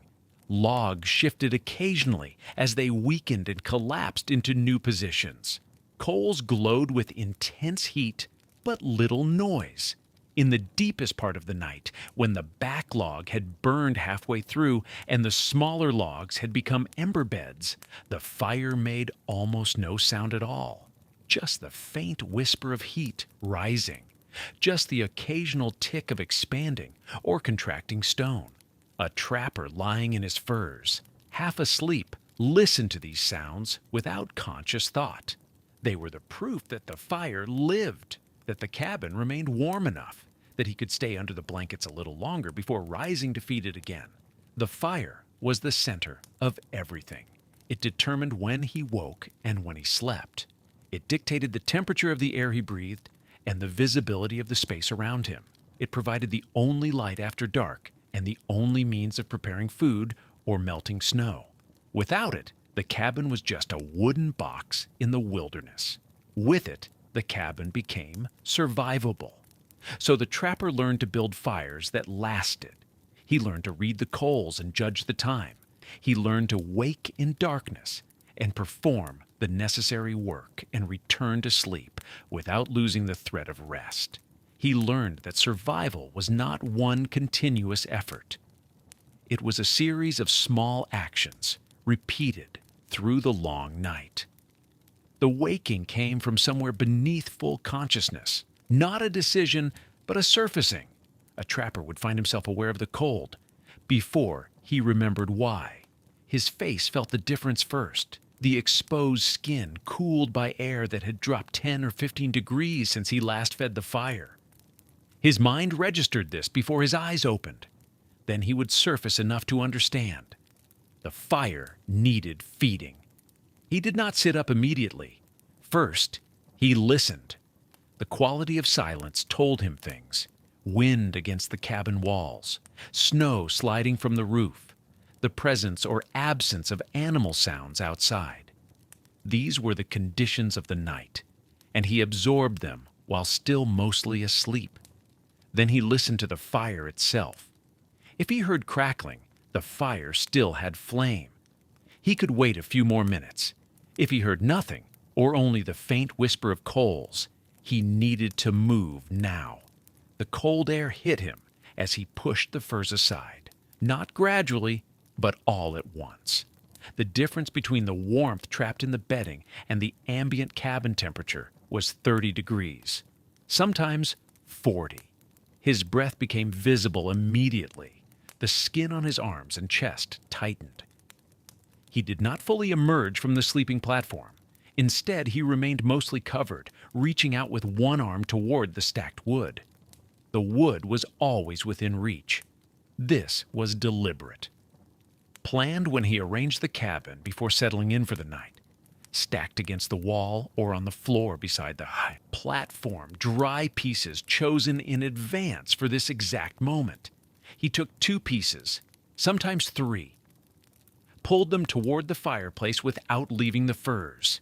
Logs shifted occasionally as they weakened and collapsed into new positions. Coals glowed with intense heat, but little noise. In the deepest part of the night, when the back log had burned halfway through and the smaller logs had become ember beds, the fire made almost no sound at all. Just the faint whisper of heat rising. Just the occasional tick of expanding or contracting stone. A trapper lying in his furs, half asleep, listened to these sounds without conscious thought. They were the proof that the fire lived, that the cabin remained warm enough, that he could stay under the blankets a little longer before rising to feed it again. The fire was the center of everything. It determined when he woke and when he slept. It dictated the temperature of the air he breathed and the visibility of the space around him. It provided the only light after dark and the only means of preparing food or melting snow. Without it, the cabin was just a wooden box in the wilderness. With it, the cabin became survivable. So the trapper learned to build fires that lasted. He learned to read the coals and judge the time. He learned to wake in darkness and perform the necessary work and return to sleep without losing the thread of rest. He learned that survival was not one continuous effort. It was a series of small actions, repeated through the long night. The waking came from somewhere beneath full consciousness, not a decision, but a surfacing. A trapper would find himself aware of the cold before he remembered why. His face felt the difference first. The exposed skin cooled by air that had dropped 10 or 15 degrees since he last fed the fire. His mind registered this before his eyes opened. Then he would surface enough to understand. The fire needed feeding. He did not sit up immediately. First, he listened. The quality of silence told him things. Wind against the cabin walls, snow sliding from the roof, the presence or absence of animal sounds outside. These were the conditions of the night, and he absorbed them while still mostly asleep. Then he listened to the fire itself. If he heard crackling, The fire still had flame. He could wait a few more minutes. If he heard nothing, or only the faint whisper of coals, he needed to move now. The cold air hit him as he pushed the furs aside, not gradually, but all at once. The difference between the warmth trapped in the bedding and the ambient cabin temperature was 30 degrees, sometimes 40. His breath became visible immediately. The skin on his arms and chest tightened. He did not fully emerge from the sleeping platform. Instead, he remained mostly covered, reaching out with one arm toward the stacked wood. The wood was always within reach. This was deliberate. Planned when he arranged the cabin before settling in for the night. Stacked against the wall or on the floor beside the high platform, dry pieces chosen in advance for this exact moment. He took 2 pieces, sometimes 3, pulled them toward the fireplace without leaving the furs.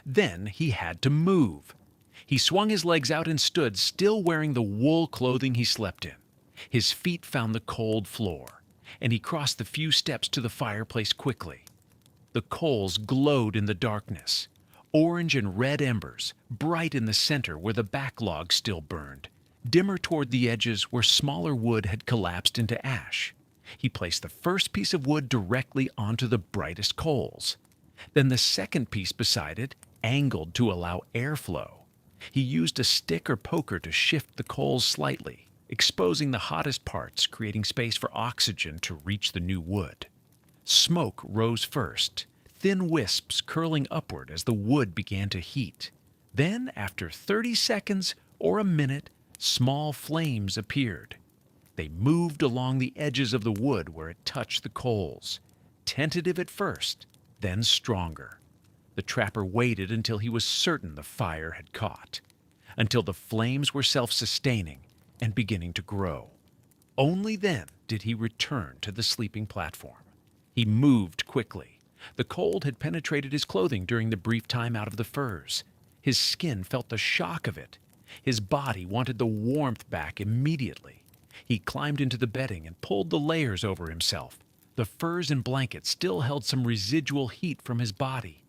Then he had to move. He swung his legs out and stood, still wearing the wool clothing he slept in. His feet found the cold floor, and he crossed the few steps to the fireplace quickly. The coals glowed in the darkness, orange and red embers, bright in the center where the backlog still burned, dimmer toward the edges where smaller wood had collapsed into ash. He placed the first piece of wood directly onto the brightest coals. Then the second piece beside it, angled to allow airflow. He used a stick or poker to shift the coals slightly, exposing the hottest parts, creating space for oxygen to reach the new wood. Smoke rose first, thin wisps curling upward as the wood began to heat. Then, after 30 seconds or a minute, small flames appeared. They moved along the edges of the wood where it touched the coals, tentative at first, then stronger. The trapper waited until he was certain the fire had caught, until the flames were self-sustaining and beginning to grow. Only then did he return to the sleeping platform. He moved quickly. The cold had penetrated his clothing during the brief time out of the furs. His skin felt the shock of it. His body wanted the warmth back immediately. He climbed into the bedding and pulled the layers over himself. The furs and blankets still held some residual heat from his body.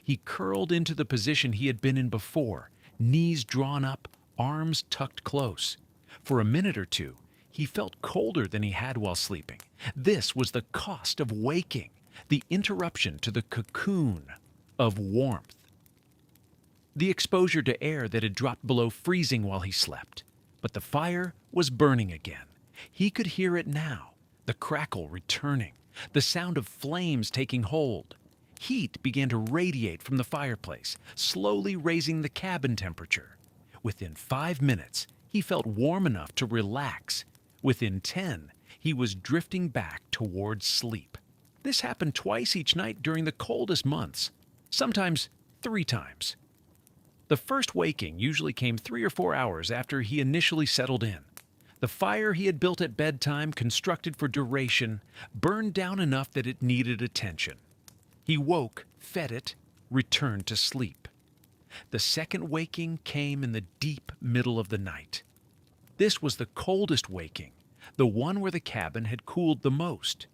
He curled into the position he had been in before, knees drawn up, arms tucked close. For a minute or two, he felt colder than he had while sleeping. This was the cost of waking, the interruption to the cocoon of warmth. The exposure to air that had dropped below freezing while he slept. But the fire was burning again. He could hear it now, the crackle returning, the sound of flames taking hold. Heat began to radiate from the fireplace, slowly raising the cabin temperature. Within 5 minutes, he felt warm enough to relax. Within 10, he was drifting back towards sleep. This happened twice each night during the coldest months, sometimes 3 times. The first waking usually came 3 or 4 hours after he initially settled in. The fire he had built at bedtime, constructed for duration, burned down enough that it needed attention. He woke, fed it, returned to sleep. The second waking came in the deep middle of the night. This was the coldest waking, the one where the cabin had cooled the most,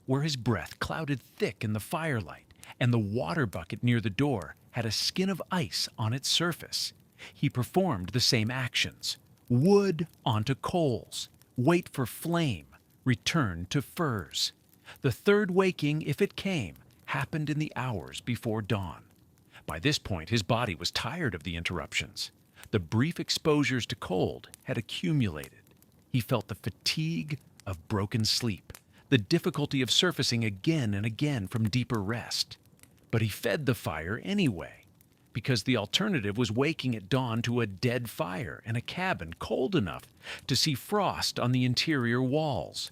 where his breath clouded thick in the firelight, and the water bucket near the door had a skin of ice on its surface. He performed the same actions. Wood onto coals, wait for flame, return to furs. The third waking, if it came, happened in the hours before dawn. By this point, his body was tired of the interruptions. The brief exposures to cold had accumulated. He felt the fatigue of broken sleep, the difficulty of surfacing again and again from deeper rest. But he fed the fire anyway, because the alternative was waking at dawn to a dead fire and a cabin cold enough to see frost on the interior walls.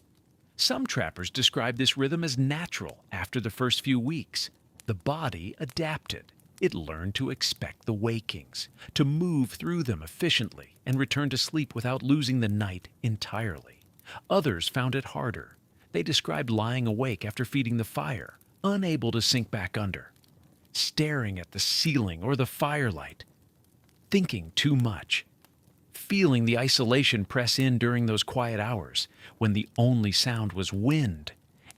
Some trappers describe this rhythm as natural after the first few weeks. The body adapted. It learned to expect the wakings, to move through them efficiently, and return to sleep without losing the night entirely. Others found it harder. They described lying awake after feeding the fire, unable to sink back under, staring at the ceiling or the firelight, thinking too much, feeling the isolation press in during those quiet hours when the only sound was wind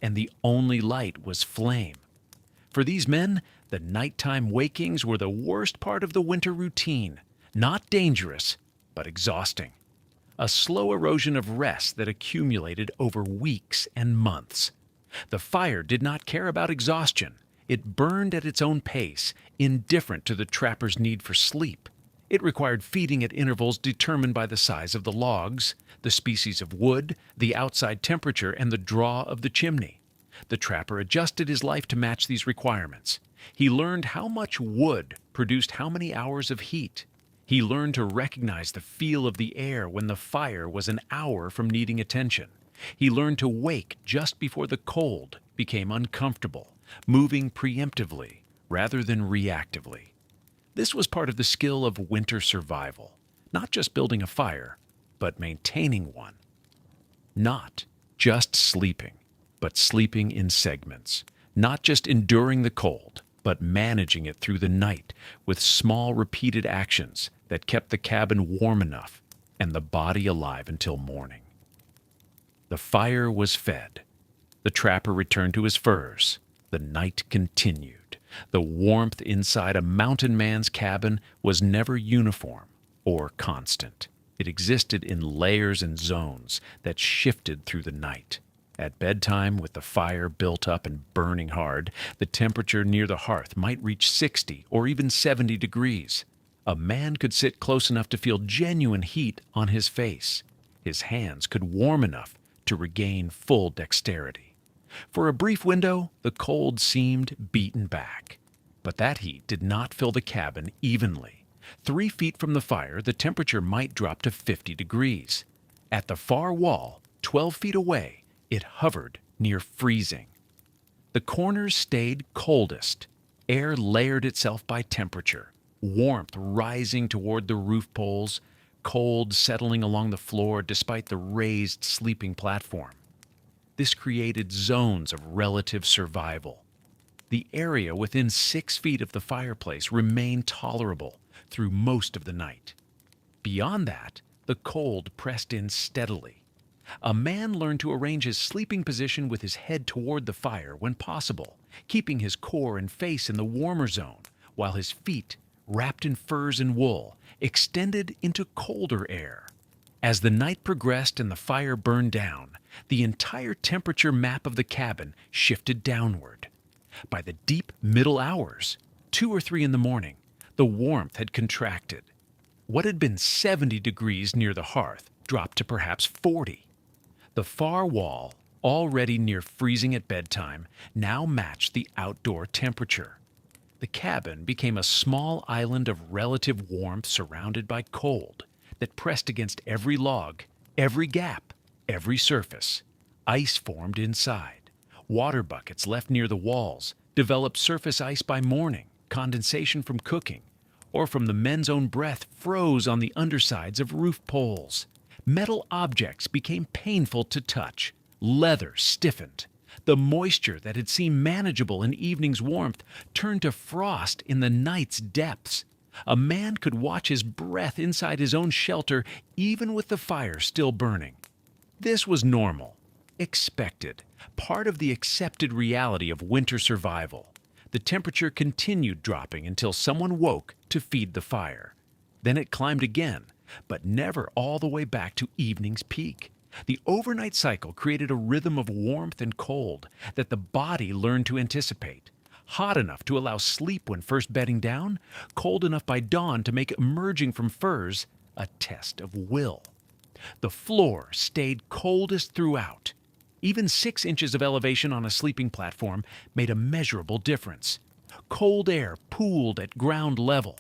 and the only light was flame. For these men, the nighttime wakings were the worst part of the winter routine, not dangerous, but exhausting. A slow erosion of rest that accumulated over weeks and months. The fire did not care about exhaustion. It burned at its own pace, indifferent to the trapper's need for sleep. It required feeding at intervals determined by the size of the logs, the species of wood, the outside temperature, and the draw of the chimney. The trapper adjusted his life to match these requirements. He learned how much wood produced how many hours of heat. He learned to recognize the feel of the air when the fire was an hour from needing attention. He learned to wake just before the cold became uncomfortable, moving preemptively rather than reactively. This was part of the skill of winter survival, not just building a fire, but maintaining one. Not just sleeping, but sleeping in segments. Not just enduring the cold, but managing it through the night with small repeated actions that kept the cabin warm enough and the body alive until morning. The fire was fed. The trapper returned to his furs. The night continued. The warmth inside a mountain man's cabin was never uniform or constant. It existed in layers and zones that shifted through the night. At bedtime, with the fire built up and burning hard, the temperature near the hearth might reach 60 or even 70 degrees. A man could sit close enough to feel genuine heat on his face. His hands could warm enough to regain full dexterity. For a brief window, the cold seemed beaten back. But that heat did not fill the cabin evenly. 3 feet from the fire, the temperature might drop to 50 degrees. At the far wall, 12 feet away, it hovered near freezing. The corners stayed coldest. Air layered itself by temperature, warmth rising toward the roof poles, cold settling along the floor despite the raised sleeping platform. This created zones of relative survival. The area within 6 feet of the fireplace remained tolerable through most of the night. Beyond that, the cold pressed in steadily. A man learned to arrange his sleeping position with his head toward the fire when possible, keeping his core and face in the warmer zone, while his feet, wrapped in furs and wool, extended into colder air. As the night progressed and the fire burned down, the entire temperature map of the cabin shifted downward. By the deep middle hours, 2 or 3 in the morning, the warmth had contracted. What had been 70 degrees near the hearth dropped to perhaps 40. The far wall, already near freezing at bedtime, now matched the outdoor temperature. The cabin became a small island of relative warmth surrounded by cold that pressed against every log, every gap, every surface. Ice formed inside. Water buckets left near the walls developed surface ice by morning, condensation from cooking, or from the men's own breath froze on the undersides of roof poles. Metal objects became painful to touch. Leather stiffened. The moisture that had seemed manageable in evening's warmth turned to frost in the night's depths. A man could watch his breath inside his own shelter even with the fire still burning. This was normal, expected, part of the accepted reality of winter survival. The temperature continued dropping until someone woke to feed the fire. Then it climbed again, but never all the way back to evening's peak. The overnight cycle created a rhythm of warmth and cold that the body learned to anticipate. Hot enough to allow sleep when first bedding down, cold enough by dawn to make emerging from furs a test of will. The floor stayed coldest throughout. Even 6 inches of elevation on a sleeping platform made a measurable difference. Cold air pooled at ground level.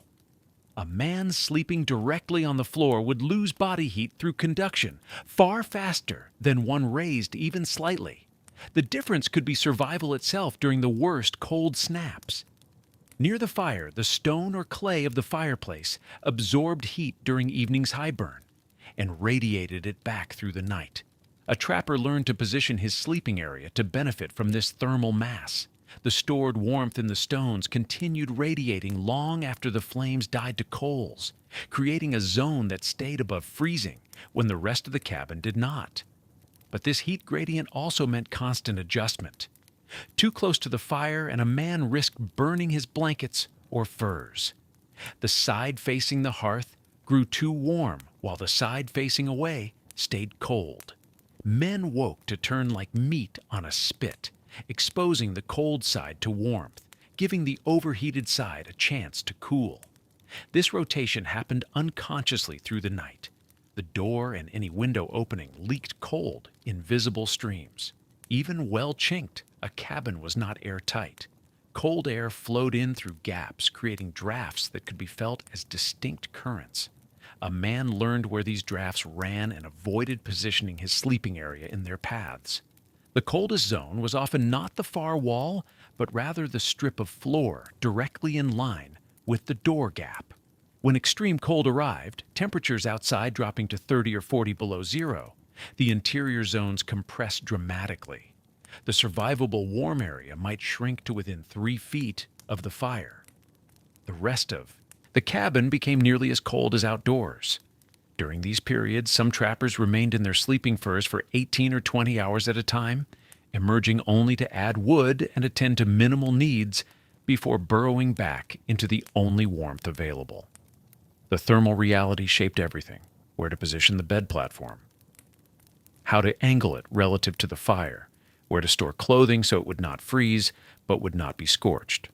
A man sleeping directly on the floor would lose body heat through conduction far faster than one raised even slightly. The difference could be survival itself during the worst cold snaps. Near the fire, the stone or clay of the fireplace absorbed heat during evening's high burn and radiated it back through the night. A trapper learned to position his sleeping area to benefit from this thermal mass. The stored warmth in the stones continued radiating long after the flames died to coals, creating a zone that stayed above freezing when the rest of the cabin did not. But this heat gradient also meant constant adjustment. Too close to the fire, and a man risked burning his blankets or furs. The side facing the hearth grew too warm, while the side facing away stayed cold. Men woke to turn like meat on a spit, exposing the cold side to warmth, giving the overheated side a chance to cool. This rotation happened unconsciously through the night. The door and any window opening leaked cold, invisible streams. Even well chinked, a cabin was not airtight. Cold air flowed in through gaps, creating drafts that could be felt as distinct currents. A man learned where these drafts ran and avoided positioning his sleeping area in their paths. The coldest zone was often not the far wall, but rather the strip of floor directly in line with the door gap. When extreme cold arrived, temperatures outside dropping to 30 or 40 below zero, the interior zones compressed dramatically. The survivable warm area might shrink to within 3 feet of the fire. The rest of the cabin became nearly as cold as outdoors. During these periods, some trappers remained in their sleeping furs for 18 or 20 hours at a time, emerging only to add wood and attend to minimal needs before burrowing back into the only warmth available. The thermal reality shaped everything: where to position the bed platform, how to angle it relative to the fire, where to store clothing so it would not freeze but would not be scorched,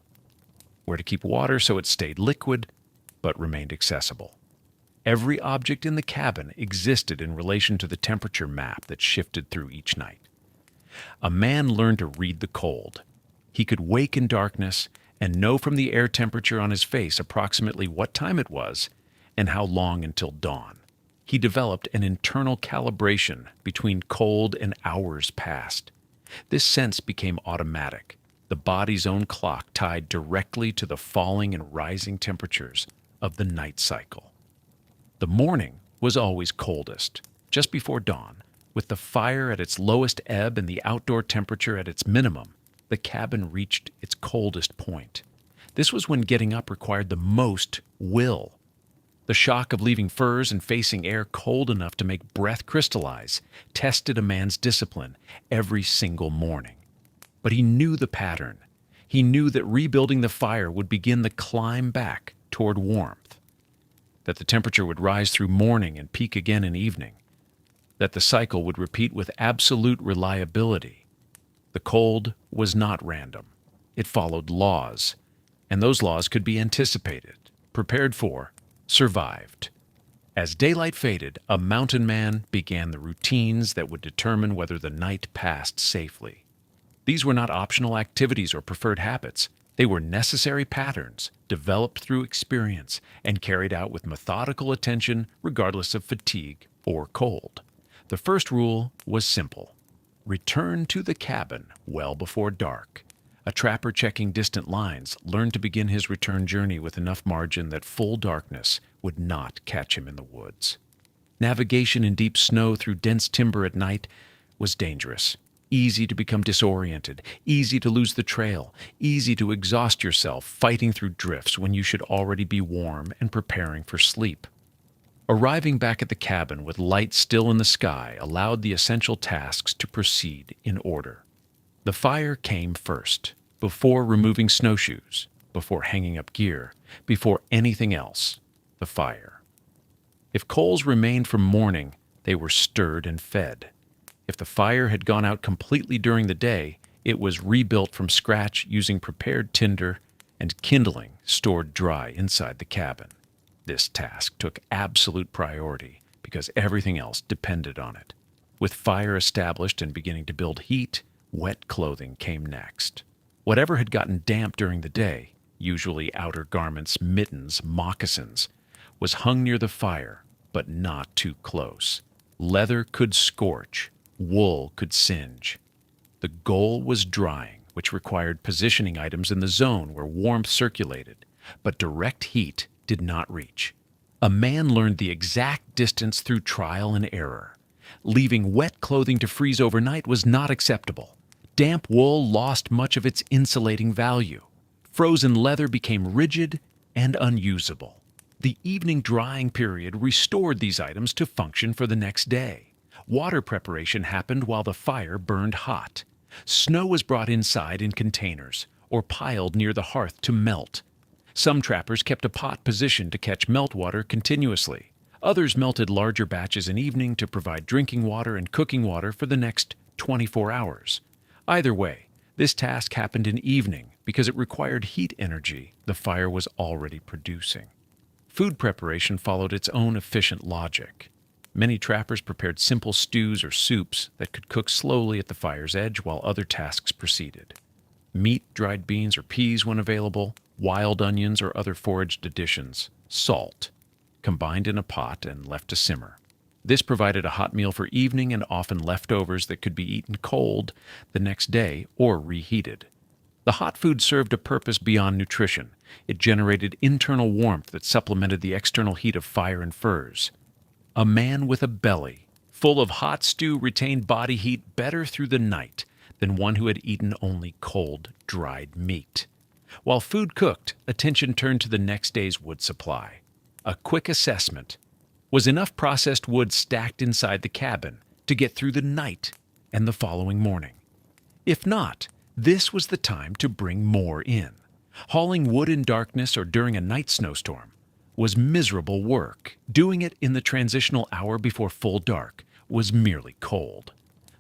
where to keep water so it stayed liquid but remained accessible. Every object in the cabin existed in relation to the temperature map that shifted through each night. A man learned to read the cold. He could wake in darkness and know from the air temperature on his face approximately what time it was and how long until dawn. He developed an internal calibration between cold and hours past. This sense became automatic, the body's own clock tied directly to the falling and rising temperatures of the night cycle. The morning was always coldest, just before dawn. With the fire at its lowest ebb and the outdoor temperature at its minimum, the cabin reached its coldest point. This was when getting up required the most will. The shock of leaving furs and facing air cold enough to make breath crystallize tested a man's discipline every single morning. But he knew the pattern. He knew that rebuilding the fire would begin the climb back toward warmth, that the temperature would rise through morning and peak again in evening, that the cycle would repeat with absolute reliability. The cold was not random. It followed laws, and those laws could be anticipated, prepared for, survived. As daylight faded, a mountain man began the routines that would determine whether the night passed safely. These were not optional activities or preferred habits. They were necessary patterns, developed through experience and carried out with methodical attention regardless of fatigue or cold. The first rule was simple: return to the cabin well before dark. A trapper checking distant lines learned to begin his return journey with enough margin that full darkness would not catch him in the woods. Navigation in deep snow through dense timber at night was dangerous. Easy to become disoriented, easy to lose the trail, easy to exhaust yourself fighting through drifts when you should already be warm and preparing for sleep. Arriving back at the cabin with light still in the sky allowed the essential tasks to proceed in order. The fire came first, before removing snowshoes, before hanging up gear, before anything else. The fire. If coals remained from morning, they were stirred and fed. If the fire had gone out completely during the day, it was rebuilt from scratch using prepared tinder and kindling stored dry inside the cabin. This task took absolute priority because everything else depended on it. With fire established and beginning to build heat, wet clothing came next. Whatever had gotten damp during the day, usually outer garments, mittens, moccasins, was hung near the fire, but not too close. Leather could scorch, wool could singe. The goal was drying, which required positioning items in the zone where warmth circulated, but direct heat did not reach. A man learned the exact distance through trial and error. Leaving wet clothing to freeze overnight was not acceptable. Damp wool lost much of its insulating value. Frozen leather became rigid and unusable. The evening drying period restored these items to function for the next day. Water preparation happened while the fire burned hot. Snow was brought inside in containers or piled near the hearth to melt. Some trappers kept a pot positioned to catch meltwater continuously. Others melted larger batches in evening to provide drinking water and cooking water for the next 24 hours. Either way, this task happened in evening because it required heat energy the fire was already producing. Food preparation followed its own efficient logic. Many trappers prepared simple stews or soups that could cook slowly at the fire's edge while other tasks proceeded. Meat, dried beans or peas when available, wild onions or other foraged additions, salt, combined in a pot and left to simmer. This provided a hot meal for evening and often leftovers that could be eaten cold the next day or reheated. The hot food served a purpose beyond nutrition. It generated internal warmth that supplemented the external heat of fire and furs. A man with a belly full of hot stew retained body heat better through the night than one who had eaten only cold, dried meat. While food cooked, attention turned to the next day's wood supply. A quick assessment. Was enough processed wood stacked inside the cabin to get through the night and the following morning? If not, this was the time to bring more in. Hauling wood in darkness or during a night snowstorm was miserable work. Doing it in the transitional hour before full dark was merely cold.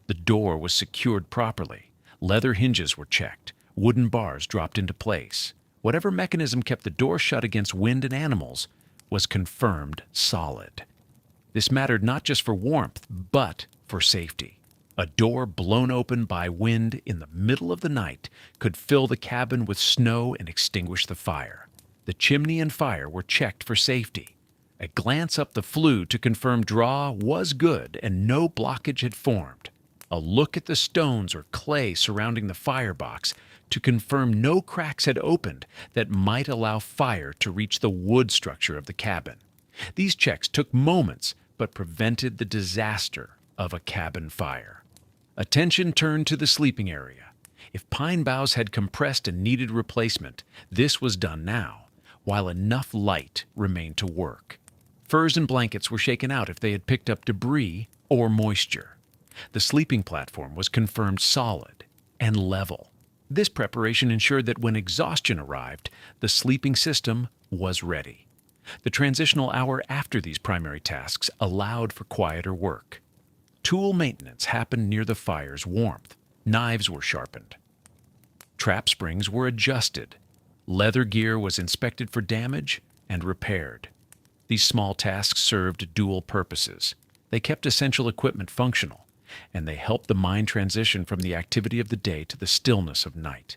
The door was secured properly. Leather hinges were checked. Wooden bars dropped into place. Whatever mechanism kept the door shut against wind and animals was confirmed solid. This mattered not just for warmth, but for safety. A door blown open by wind in the middle of the night could fill the cabin with snow and extinguish the fire. The chimney and fire were checked for safety. A glance up the flue to confirm draw was good and no blockage had formed. A look at the stones or clay surrounding the firebox to confirm no cracks had opened that might allow fire to reach the wood structure of the cabin. These checks took moments but prevented the disaster of a cabin fire. Attention turned to the sleeping area. If pine boughs had compressed and needed replacement, this was done now, while enough light remained to work. Furs and blankets were shaken out if they had picked up debris or moisture. The sleeping platform was confirmed solid and level. This preparation ensured that when exhaustion arrived, the sleeping system was ready. The transitional hour after these primary tasks allowed for quieter work. Tool maintenance happened near the fire's warmth. Knives were sharpened. Trap springs were adjusted. Leather gear was inspected for damage and repaired. These small tasks served dual purposes. They kept essential equipment functional, and they helped the mind transition from the activity of the day to the stillness of night.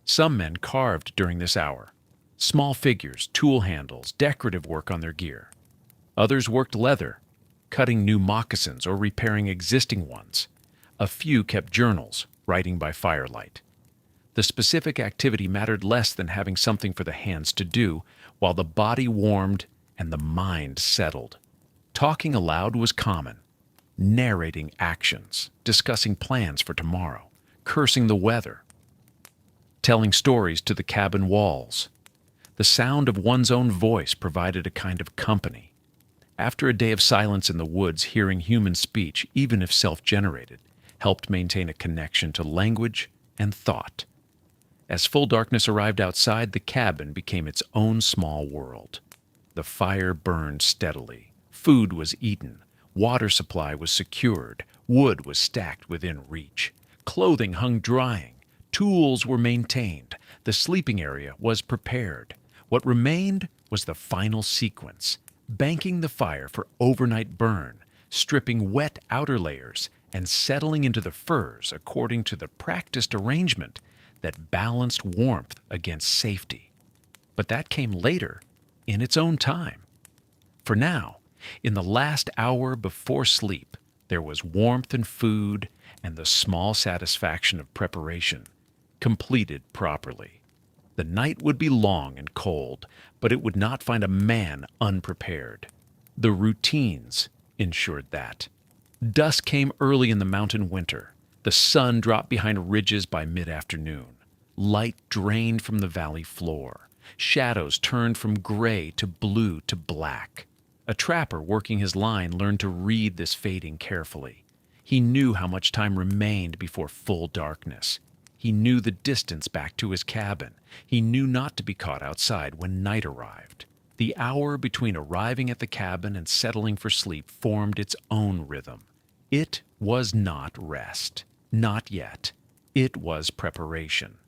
Some men carved during this hour. Small figures, tool handles, decorative work on their gear. Others worked leather, cutting new moccasins or repairing existing ones. A few kept journals, writing by firelight. The specific activity mattered less than having something for the hands to do, while the body warmed and the mind settled. Talking aloud was common. Narrating actions, discussing plans for tomorrow, cursing the weather, telling stories to the cabin walls. The sound of one's own voice provided a kind of company. After a day of silence in the woods, hearing human speech, even if self-generated, helped maintain a connection to language and thought. As full darkness arrived outside, the cabin became its own small world. The fire burned steadily. Food was eaten. Water supply was secured. Wood was stacked within reach. Clothing hung drying. Tools were maintained. The sleeping area was prepared. What remained was the final sequence, banking the fire for overnight burn, stripping wet outer layers, and settling into the furs according to the practiced arrangement that balanced warmth against safety. But that came later, in its own time. For now, in the last hour before sleep, there was warmth and food and the small satisfaction of preparation, completed properly. The night would be long and cold, but it would not find a man unprepared. The routines ensured that. Dusk came early in the mountain winter. The sun dropped behind ridges by mid-afternoon. Light drained from the valley floor. Shadows turned from gray to blue to black. A trapper working his line learned to read this fading carefully. He knew how much time remained before full darkness. He knew the distance back to his cabin. He knew not to be caught outside when night arrived. The hour between arriving at the cabin and settling for sleep formed its own rhythm. It was not rest. Not yet. It was preparation.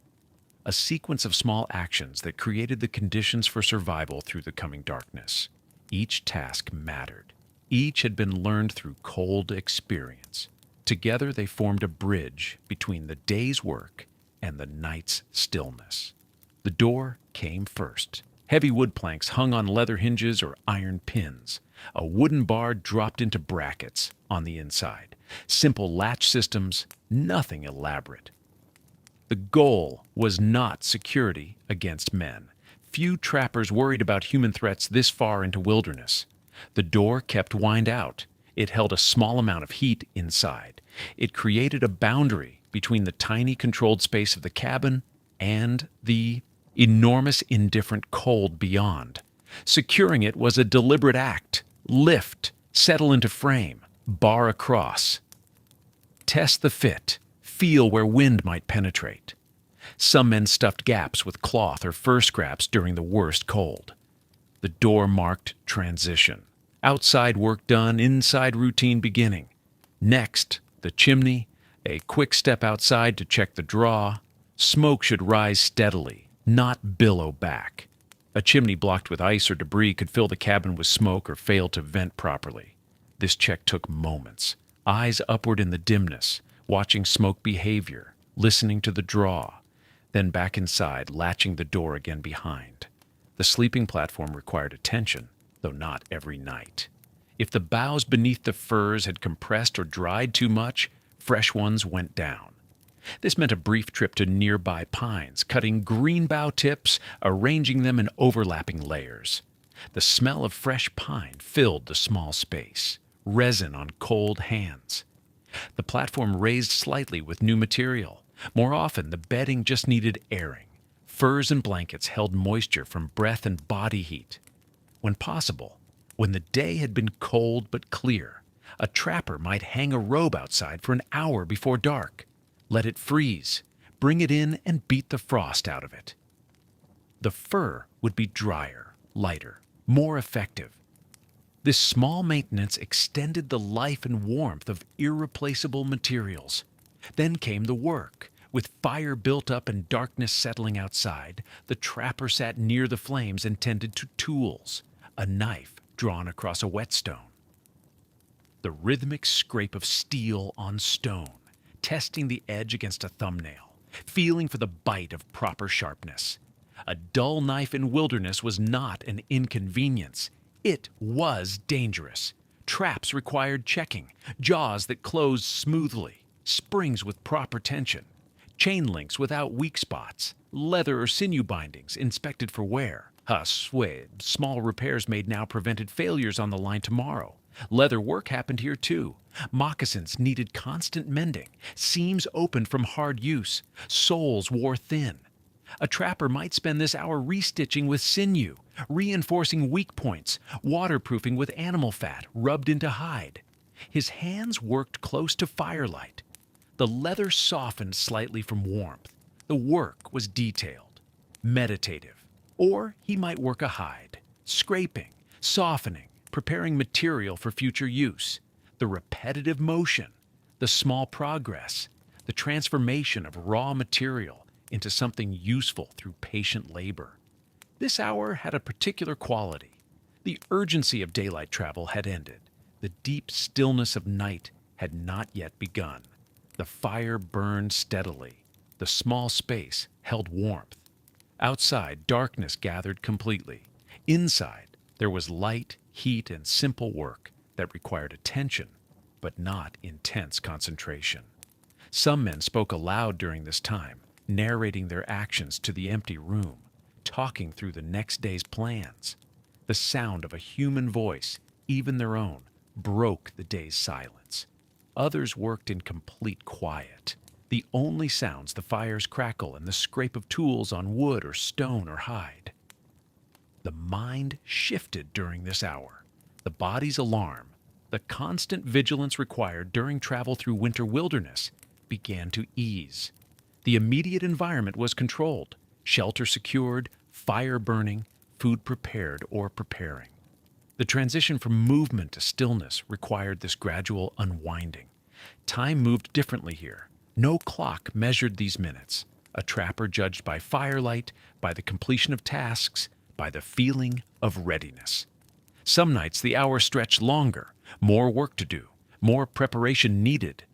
A sequence of small actions that created the conditions for survival through the coming darkness. Each task mattered. Each had been learned through cold experience. Together they formed a bridge between the day's work and the night's stillness. The door came first. Heavy wood planks hung on leather hinges or iron pins. A wooden bar dropped into brackets on the inside. Simple latch systems, nothing elaborate. The goal was not security against men. Few trappers worried about human threats this far into wilderness. The door kept wind out. It held a small amount of heat inside. It created a boundary between the tiny controlled space of the cabin and the enormous indifferent cold beyond. Securing it was a deliberate act. Lift, settle into frame, bar across. Test the fit, feel where wind might penetrate. Some men stuffed gaps with cloth or fur scraps during the worst cold. The door marked transition. Outside work done, inside routine beginning. Next, the chimney, a quick step outside to check the draw. Smoke should rise steadily, not billow back. A chimney blocked with ice or debris could fill the cabin with smoke or fail to vent properly. This check took moments. Eyes upward in the dimness, watching smoke behavior, listening to the draw. Then back inside, latching the door again behind. The sleeping platform required attention, though not every night. If the boughs beneath the firs had compressed or dried too much, fresh ones went down. This meant a brief trip to nearby pines, cutting green bough tips, arranging them in overlapping layers. The smell of fresh pine filled the small space, resin on cold hands. The platform raised slightly with new material. More often, the bedding just needed airing. Furs and blankets held moisture from breath and body heat. When possible, when the day had been cold but clear, a trapper might hang a robe outside for an hour before dark. Let it freeze, bring it in and beat the frost out of it. The fur would be drier, lighter, more effective. This small maintenance extended the life and warmth of irreplaceable materials. Then came the work. With fire built up and darkness settling outside, the trapper sat near the flames and tended to tools, a knife drawn across a whetstone. The rhythmic scrape of steel on stone, testing the edge against a thumbnail, feeling for the bite of proper sharpness. A dull knife in wilderness was not an inconvenience. It was dangerous. Traps required checking, jaws that closed smoothly, springs with proper tension, chain links without weak spots, leather or sinew bindings inspected for wear. Small repairs made now prevented failures on the line tomorrow. Leather work happened here too. Moccasins needed constant mending. Seams opened from hard use. Soles wore thin. A trapper might spend this hour restitching with sinew, reinforcing weak points, waterproofing with animal fat rubbed into hide. His hands worked close to firelight. The leather softened slightly from warmth. The work was detailed, meditative. Or he might work a hide, scraping, softening, preparing material for future use. The repetitive motion, the small progress, the transformation of raw material into something useful through patient labor. This hour had a particular quality. The urgency of daylight travel had ended. The deep stillness of night had not yet begun. The fire burned steadily. The small space held warmth. Outside, darkness gathered completely. Inside, there was light, heat, and simple work that required attention, but not intense concentration. Some men spoke aloud during this time, narrating their actions to the empty room, talking through the next day's plans. The sound of a human voice, even their own, broke the day's silence. Others worked in complete quiet. The only sounds the fire's crackle and the scrape of tools on wood or stone or hide. The mind shifted during this hour. The body's alarm, the constant vigilance required during travel through winter wilderness, began to ease. The immediate environment was controlled, shelter secured, fire burning, food prepared or preparing. The transition from movement to stillness required this gradual unwinding. Time moved differently here. No clock measured these minutes. A trapper judged by firelight, by the completion of tasks, by the feeling of readiness. Some nights the hours stretched longer, more work to do, more preparation needed.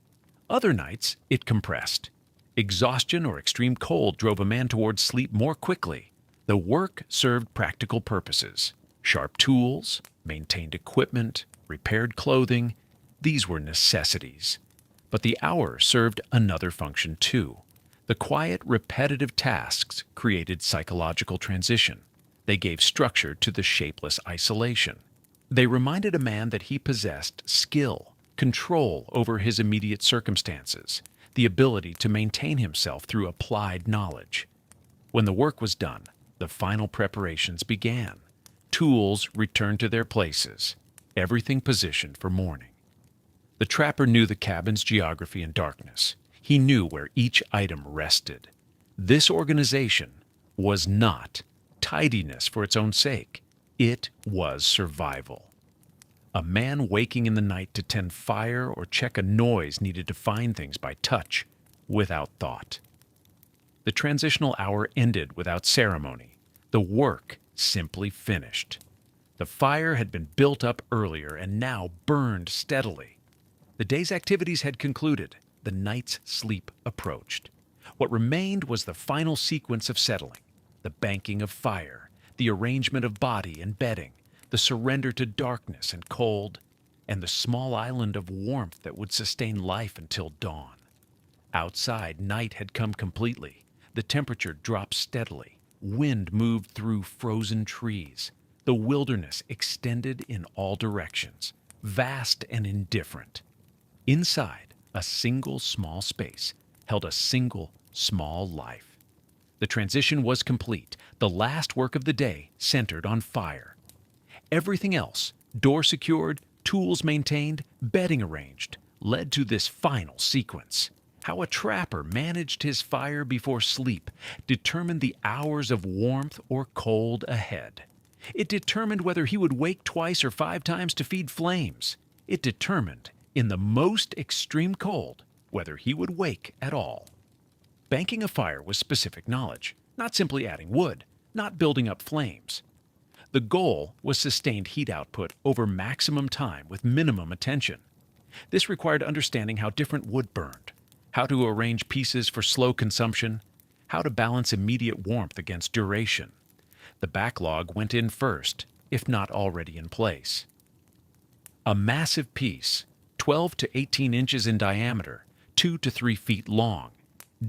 Other nights it compressed. Exhaustion or extreme cold drove a man towards sleep more quickly. The work served practical purposes. Sharp tools, maintained equipment, repaired clothing, these were necessities. But the hour served another function too. The quiet, repetitive tasks created psychological transition. They gave structure to the shapeless isolation. They reminded a man that he possessed skill, control over his immediate circumstances, the ability to maintain himself through applied knowledge. When the work was done, the final preparations began. Tools returned to their places, everything positioned for morning. The trapper knew the cabin's geography and darkness. He knew where each item rested. This organization was not tidiness for its own sake. It was survival. A man waking in the night to tend fire or check a noise needed to find things by touch, without thought. The transitional hour ended without ceremony. The work simply finished. The fire had been built up earlier and now burned steadily. The day's activities had concluded. The night's sleep approached. What remained was the final sequence of settling, the banking of fire, the arrangement of body and bedding, the surrender to darkness and cold, and the small island of warmth that would sustain life until dawn. Outside, night had come completely. The temperature dropped steadily. Wind moved through frozen trees. The wilderness extended in all directions, vast and indifferent. Inside, a single small space held a single small life. The transition was complete. The last work of the day centered on fire. Everything else, door secured, tools maintained, bedding arranged, led to this final sequence. How a trapper managed his fire before sleep determined the hours of warmth or cold ahead. It determined whether he would wake twice or 5 times to feed flames. It determined, in the most extreme cold, whether he would wake at all. Banking a fire was specific knowledge, not simply adding wood, not building up flames. The goal was sustained heat output over maximum time with minimum attention. This required understanding how different wood burned, how to arrange pieces for slow consumption, how to balance immediate warmth against duration. The backlog went in first, if not already in place. A massive piece, 12 to 18 inches in diameter, 2 to 3 feet long,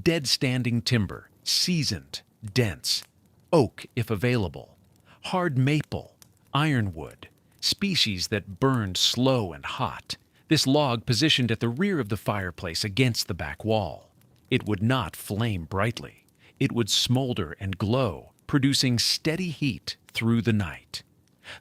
dead-standing timber, seasoned, dense, oak if available, hard maple, ironwood, species that burned slow and hot. This log positioned at the rear of the fireplace against the back wall. It would not flame brightly. It would smolder and glow, producing steady heat through the night.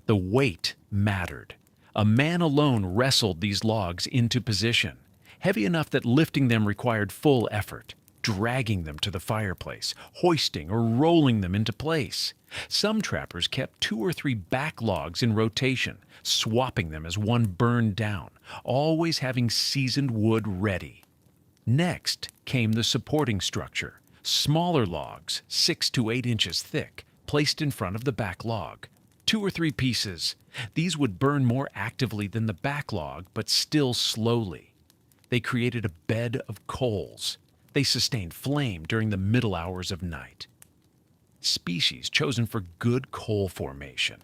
The weight mattered. A man alone wrestled these logs into position, heavy enough that lifting them required full effort, dragging them to the fireplace, hoisting or rolling them into place. Some trappers kept 2 or 3 backlogs in rotation, swapping them as one burned down, always having seasoned wood ready. Next came the supporting structure, smaller logs, 6 to 8 inches thick, placed in front of the backlog. 2 or 3 pieces. These would burn more actively than the backlog, but still slowly. They created a bed of coals. They sustained flame during the middle hours of night. Species chosen for good coal formation: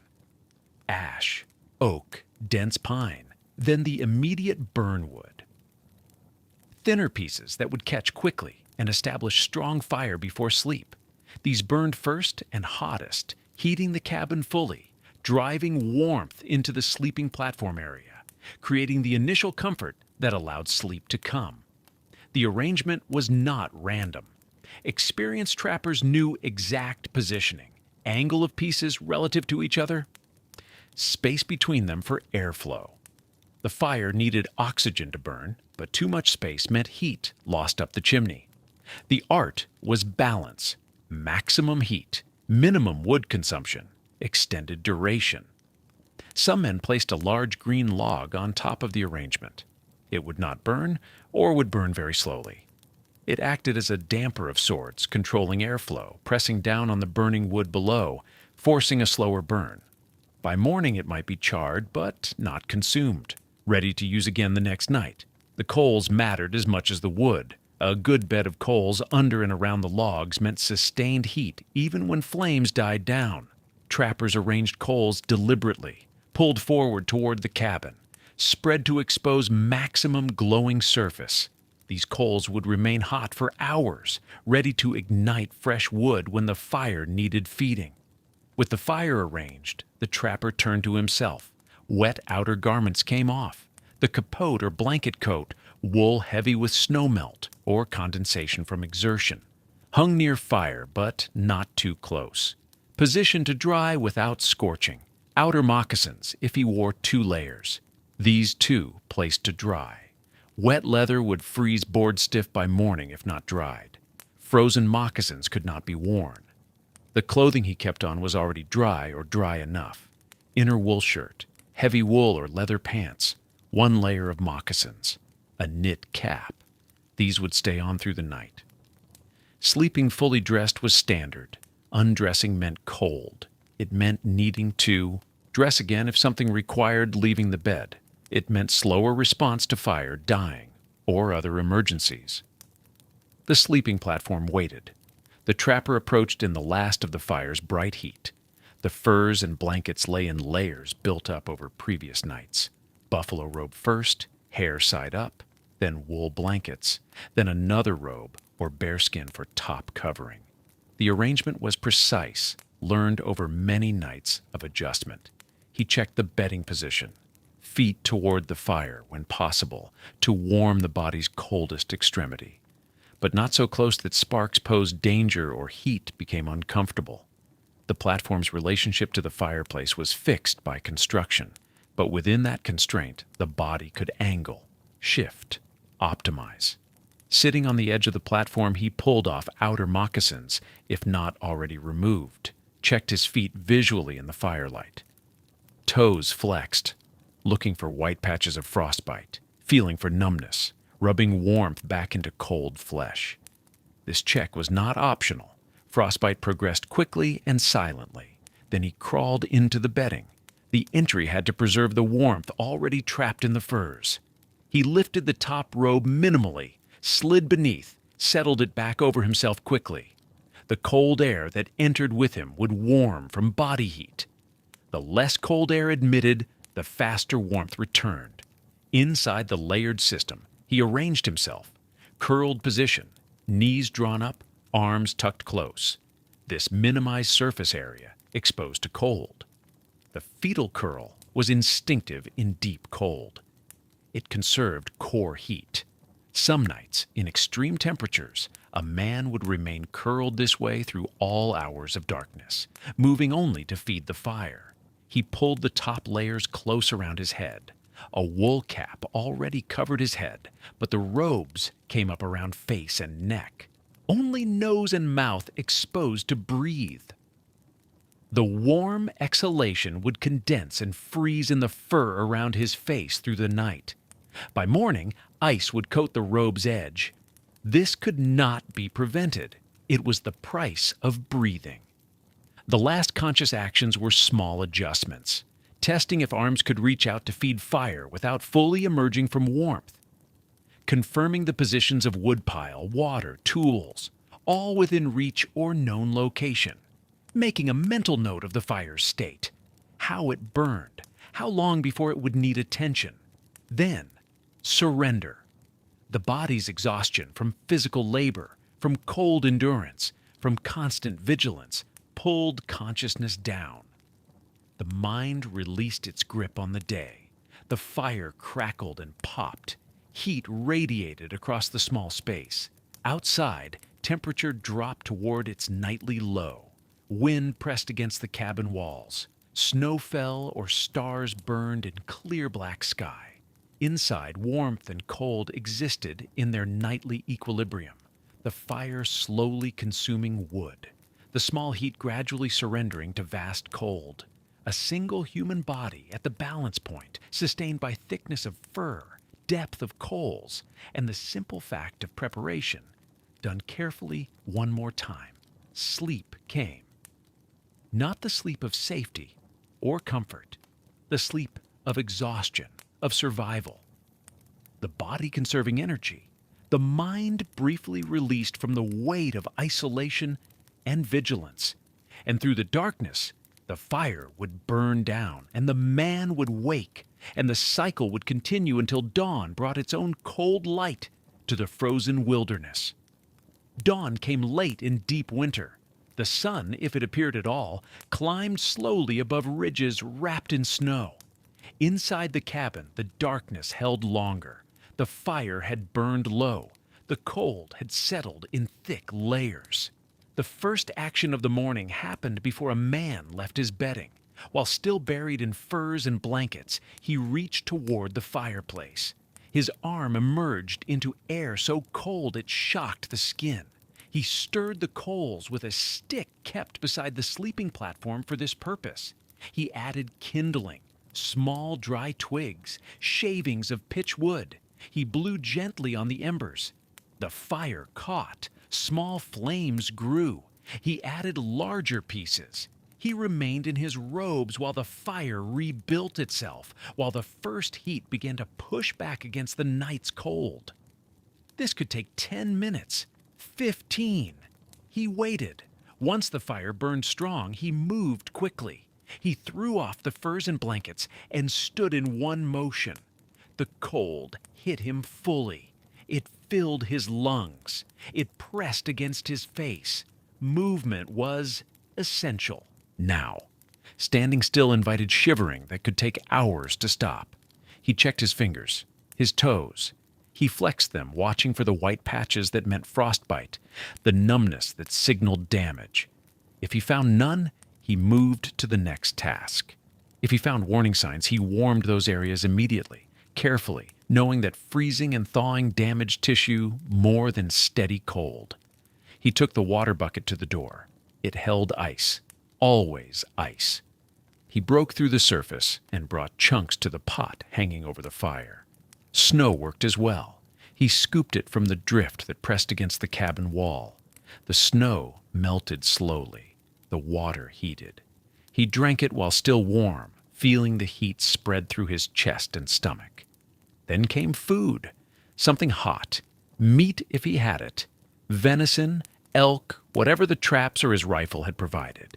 ash, oak, dense pine, then the immediate burn wood. Thinner pieces that would catch quickly and establish strong fire before sleep. These burned first and hottest, heating the cabin fully, driving warmth into the sleeping platform area, creating the initial comfort that allowed sleep to come. The arrangement was not random. Experienced trappers knew exact positioning, angle of pieces relative to each other. space between them for airflow. The fire needed oxygen to burn, but too much space meant heat lost up the chimney. The art was balance, maximum heat, minimum wood consumption, extended duration. Some men placed a large green log on top of the arrangement. It would not burn, or would burn very slowly. It acted as a damper of sorts, controlling airflow, pressing down on the burning wood below, forcing a slower burn. By morning it might be charred, but not consumed, ready to use again the next night. The coals mattered as much as the wood. A good bed of coals under and around the logs meant sustained heat even when flames died down. Trappers arranged coals deliberately, pulled forward toward the cabin, spread to expose maximum glowing surface. These coals would remain hot for hours, ready to ignite fresh wood when the fire needed feeding. With the fire arranged, the trapper turned to himself. Wet outer garments came off. The capote or blanket coat, wool heavy with snowmelt or condensation from exertion, hung near fire but not too close. Positioned to dry without scorching. Outer moccasins if he wore 2 layers. These too placed to dry. Wet leather would freeze board stiff by morning if not dried. Frozen moccasins could not be worn. The clothing he kept on was already dry or dry enough. Inner wool shirt, heavy wool or leather pants, 1 layer of moccasins, a knit cap. These would stay on through the night. Sleeping fully dressed was standard. Undressing meant cold. It meant needing to dress again if something required leaving the bed. It meant slower response to fire, dying, or other emergencies. The sleeping platform waited. The trapper approached in the last of the fire's bright heat. The furs and blankets lay in layers built up over previous nights. Buffalo robe first, hair side up, then wool blankets, then another robe or bearskin for top covering. The arrangement was precise, learned over many nights of adjustment. He checked the bedding position, feet toward the fire when possible, to warm the body's coldest extremity, but not so close that sparks posed danger or heat became uncomfortable. The platform's relationship to the fireplace was fixed by construction, but within that constraint, the body could angle, shift, optimize. Sitting on the edge of the platform, he pulled off outer moccasins, if not already removed, checked his feet visually in the firelight. Toes flexed, looking for white patches of frostbite, feeling for numbness, rubbing warmth back into cold flesh. This check was not optional. Frostbite progressed quickly and silently. Then he crawled into the bedding. The entry had to preserve the warmth already trapped in the furs. He lifted the top robe minimally, slid beneath, settled it back over himself quickly. The cold air that entered with him would warm from body heat. The less cold air admitted, the faster warmth returned. Inside the layered system, he arranged himself, curled position, knees drawn up, arms tucked close. This minimized surface area exposed to cold. The fetal curl was instinctive in deep cold. It conserved core heat. Some nights, in extreme temperatures, a man would remain curled this way through all hours of darkness, moving only to feed the fire. He pulled the top layers close around his head. A wool cap already covered his head, but the robes came up around face and neck. Only nose and mouth exposed to breathe. The warm exhalation would condense and freeze in the fur around his face through the night. By morning, ice would coat the robe's edge. This could not be prevented. It was the price of breathing. The last conscious actions were small adjustments, testing if arms could reach out to feed fire without fully emerging from warmth, confirming the positions of woodpile, water, tools, all within reach or known location, making a mental note of the fire's state, how it burned, how long before it would need attention. Then, surrender. The body's exhaustion from physical labor, from cold endurance, from constant vigilance, pulled consciousness down. The mind released its grip on the day. The fire crackled and popped. Heat radiated across the small space. Outside, temperature dropped toward its nightly low. Wind pressed against the cabin walls. Snow fell or stars burned in clear black sky. Inside, warmth and cold existed in their nightly equilibrium, the fire slowly consuming wood, the small heat gradually surrendering to vast cold. A single human body at the balance point, sustained by thickness of fur, depth of coals, and the simple fact of preparation, done carefully one more time. Sleep came. Not the sleep of safety or comfort, the sleep of exhaustion, of survival. The body conserving energy, the mind briefly released from the weight of isolation and vigilance. And through the darkness, the fire would burn down, and the man would wake, and the cycle would continue until dawn brought its own cold light to the frozen wilderness. Dawn came late in deep winter. The sun, if it appeared at all, climbed slowly above ridges wrapped in snow. Inside the cabin, the darkness held longer. The fire had burned low. The cold had settled in thick layers. The first action of the morning happened before a man left his bedding. While still buried in furs and blankets, he reached toward the fireplace. His arm emerged into air so cold it shocked the skin. He stirred the coals with a stick kept beside the sleeping platform for this purpose. He added kindling, small dry twigs, shavings of pitch wood. He blew gently on the embers. The fire caught. Small flames grew. He added larger pieces. He remained in his robes while the fire rebuilt itself, while the first heat began to push back against the night's cold. This could take 10 minutes, 15. He waited. Once the fire burned strong, he moved quickly. He threw off the furs and blankets and stood in one motion. The cold hit him fully. It filled his lungs. It pressed against his face. Movement was essential. Now, standing still invited shivering that could take hours to stop. He checked his fingers, his toes. He flexed them, watching for the white patches that meant frostbite, the numbness that signaled damage. If he found none, he moved to the next task. If he found warning signs, he warmed those areas immediately, carefully, knowing that freezing and thawing damaged tissue more than steady cold. He took the water bucket to the door. It held ice, always ice. He broke through the surface and brought chunks to the pot hanging over the fire. Snow worked as well. He scooped it from the drift that pressed against the cabin wall. The snow melted slowly. The water heated. He drank it while still warm, feeling the heat spread through his chest and stomach. Then came food, something hot, meat if he had it, venison, elk, whatever the traps or his rifle had provided.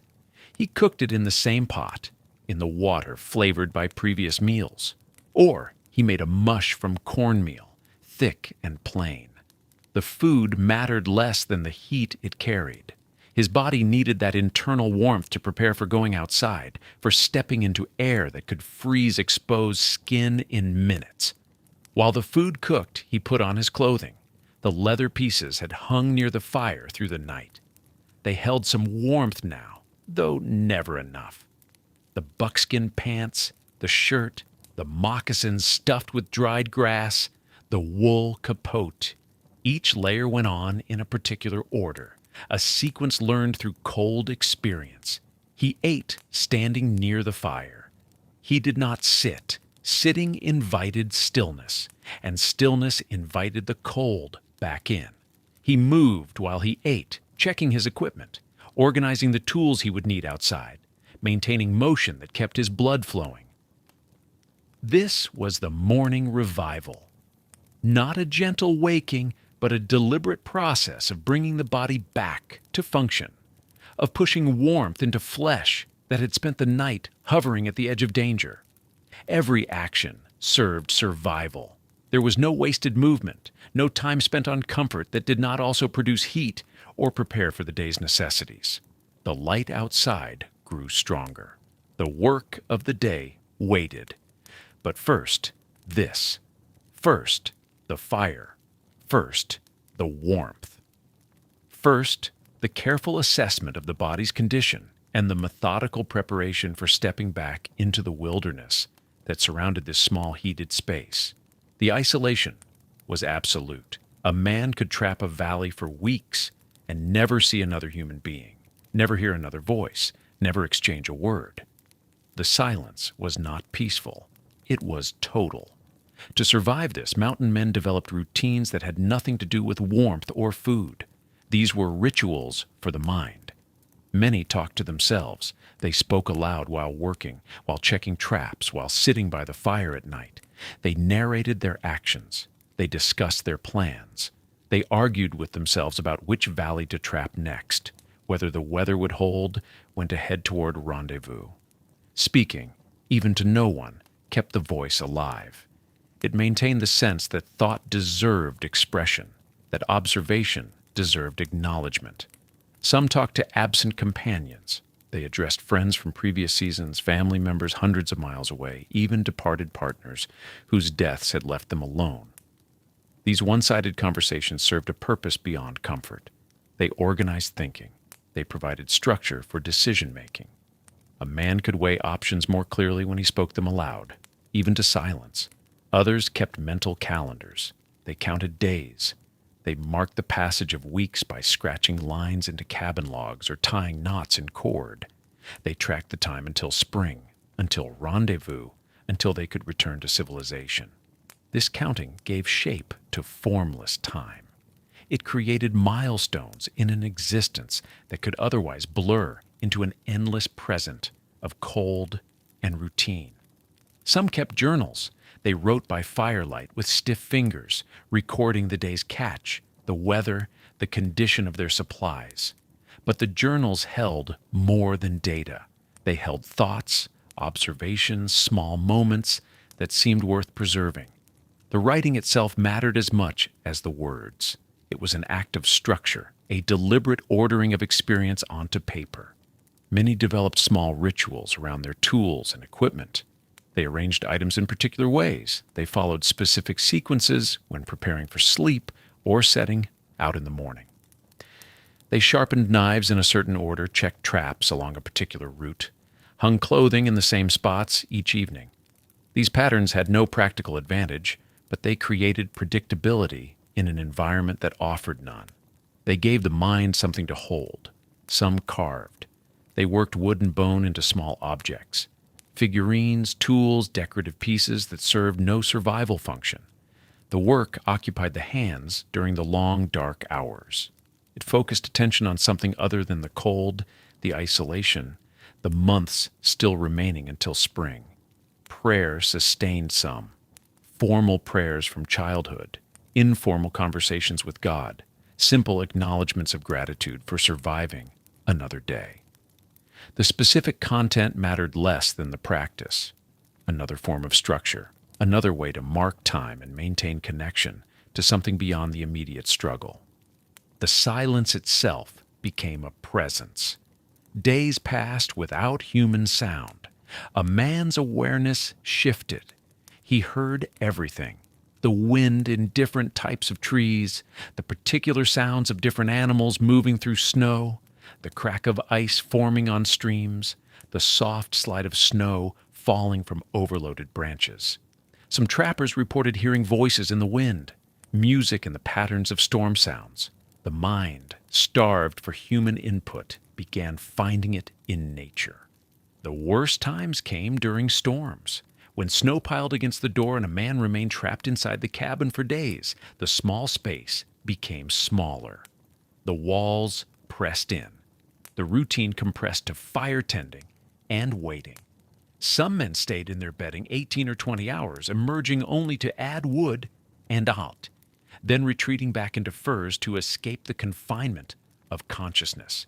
He cooked it in the same pot, in the water flavored by previous meals. Or he made a mush from cornmeal, thick and plain. The food mattered less than the heat it carried. His body needed that internal warmth to prepare for going outside, for stepping into air that could freeze exposed skin in minutes. While the food cooked, he put on his clothing. The leather pieces had hung near the fire through the night. They held some warmth now, though never enough. The buckskin pants, the shirt, the moccasins stuffed with dried grass, the wool capote. Each layer went on in a particular order, a sequence learned through cold experience. He ate standing near the fire. He did not sit. Sitting invited stillness, and stillness invited the cold back in. He moved while he ate, checking his equipment, organizing the tools he would need outside, maintaining motion that kept his blood flowing. This was the morning revival. Not a gentle waking, but a deliberate process of bringing the body back to function, of pushing warmth into flesh that had spent the night hovering at the edge of danger. Every action served survival. There was no wasted movement, no time spent on comfort that did not also produce heat or prepare for the day's necessities. The light outside grew stronger. The work of the day waited. But first, this. First, the fire. First, the warmth. First, the careful assessment of the body's condition and the methodical preparation for stepping back into the wilderness that surrounded this small heated space. The isolation was absolute. A man could trap a valley for weeks and never see another human being, never hear another voice, never exchange a word. The silence was not peaceful. It was total. To survive this, mountain men developed routines that had nothing to do with warmth or food. These were rituals for the mind. Many talked to themselves. They spoke aloud while working, while checking traps, while sitting by the fire at night. They narrated their actions. They discussed their plans. They argued with themselves about which valley to trap next, whether the weather would hold, when to head toward rendezvous. Speaking, even to no one, kept the voice alive. It maintained the sense that thought deserved expression, that observation deserved acknowledgement. Some talked to absent companions. They addressed friends from previous seasons, family members hundreds of miles away, even departed partners whose deaths had left them alone. These one-sided conversations served a purpose beyond comfort. They organized thinking. They provided structure for decision-making. A man could weigh options more clearly when he spoke them aloud, even to silence. Others kept mental calendars. They counted days. They marked the passage of weeks by scratching lines into cabin logs or tying knots in cord. They tracked the time until spring, until rendezvous, until they could return to civilization. This counting gave shape to formless time. It created milestones in an existence that could otherwise blur into an endless present of cold and routine. Some kept journals. They wrote by firelight with stiff fingers, recording the day's catch, the weather, the condition of their supplies. But the journals held more than data. They held thoughts, observations, small moments that seemed worth preserving. The writing itself mattered as much as the words. It was an act of structure, a deliberate ordering of experience onto paper. Many developed small rituals around their tools and equipment. They arranged items in particular ways. They followed specific sequences when preparing for sleep or setting out in the morning. They sharpened knives in a certain order, checked traps along a particular route, hung clothing in the same spots each evening. These patterns had no practical advantage, but they created predictability in an environment that offered none. They gave the mind something to hold. Some carved. They worked wood and bone into small objects. Figurines, tools, decorative pieces that served no survival function. The work occupied the hands during the long, dark hours. It focused attention on something other than the cold, the isolation, the months still remaining until spring. Prayer sustained some. Formal prayers from childhood, informal conversations with God, simple acknowledgments of gratitude for surviving another day. The specific content mattered less than the practice. Another form of structure, another way to mark time and maintain connection to something beyond the immediate struggle. The silence itself became a presence. Days passed without human sound. A man's awareness shifted. He heard everything. The wind in different types of trees, the particular sounds of different animals moving through snow, the crack of ice forming on streams, the soft slide of snow falling from overloaded branches. Some trappers reported hearing voices in the wind, music in the patterns of storm sounds. The mind, starved for human input, began finding it in nature. The worst times came during storms. When snow piled against the door and a man remained trapped inside the cabin for days, the small space became smaller. The walls pressed in. The routine compressed to fire tending and waiting. Some men stayed in their bedding 18 or 20 hours, emerging only to add wood and out, then retreating back into furs to escape the confinement of consciousness.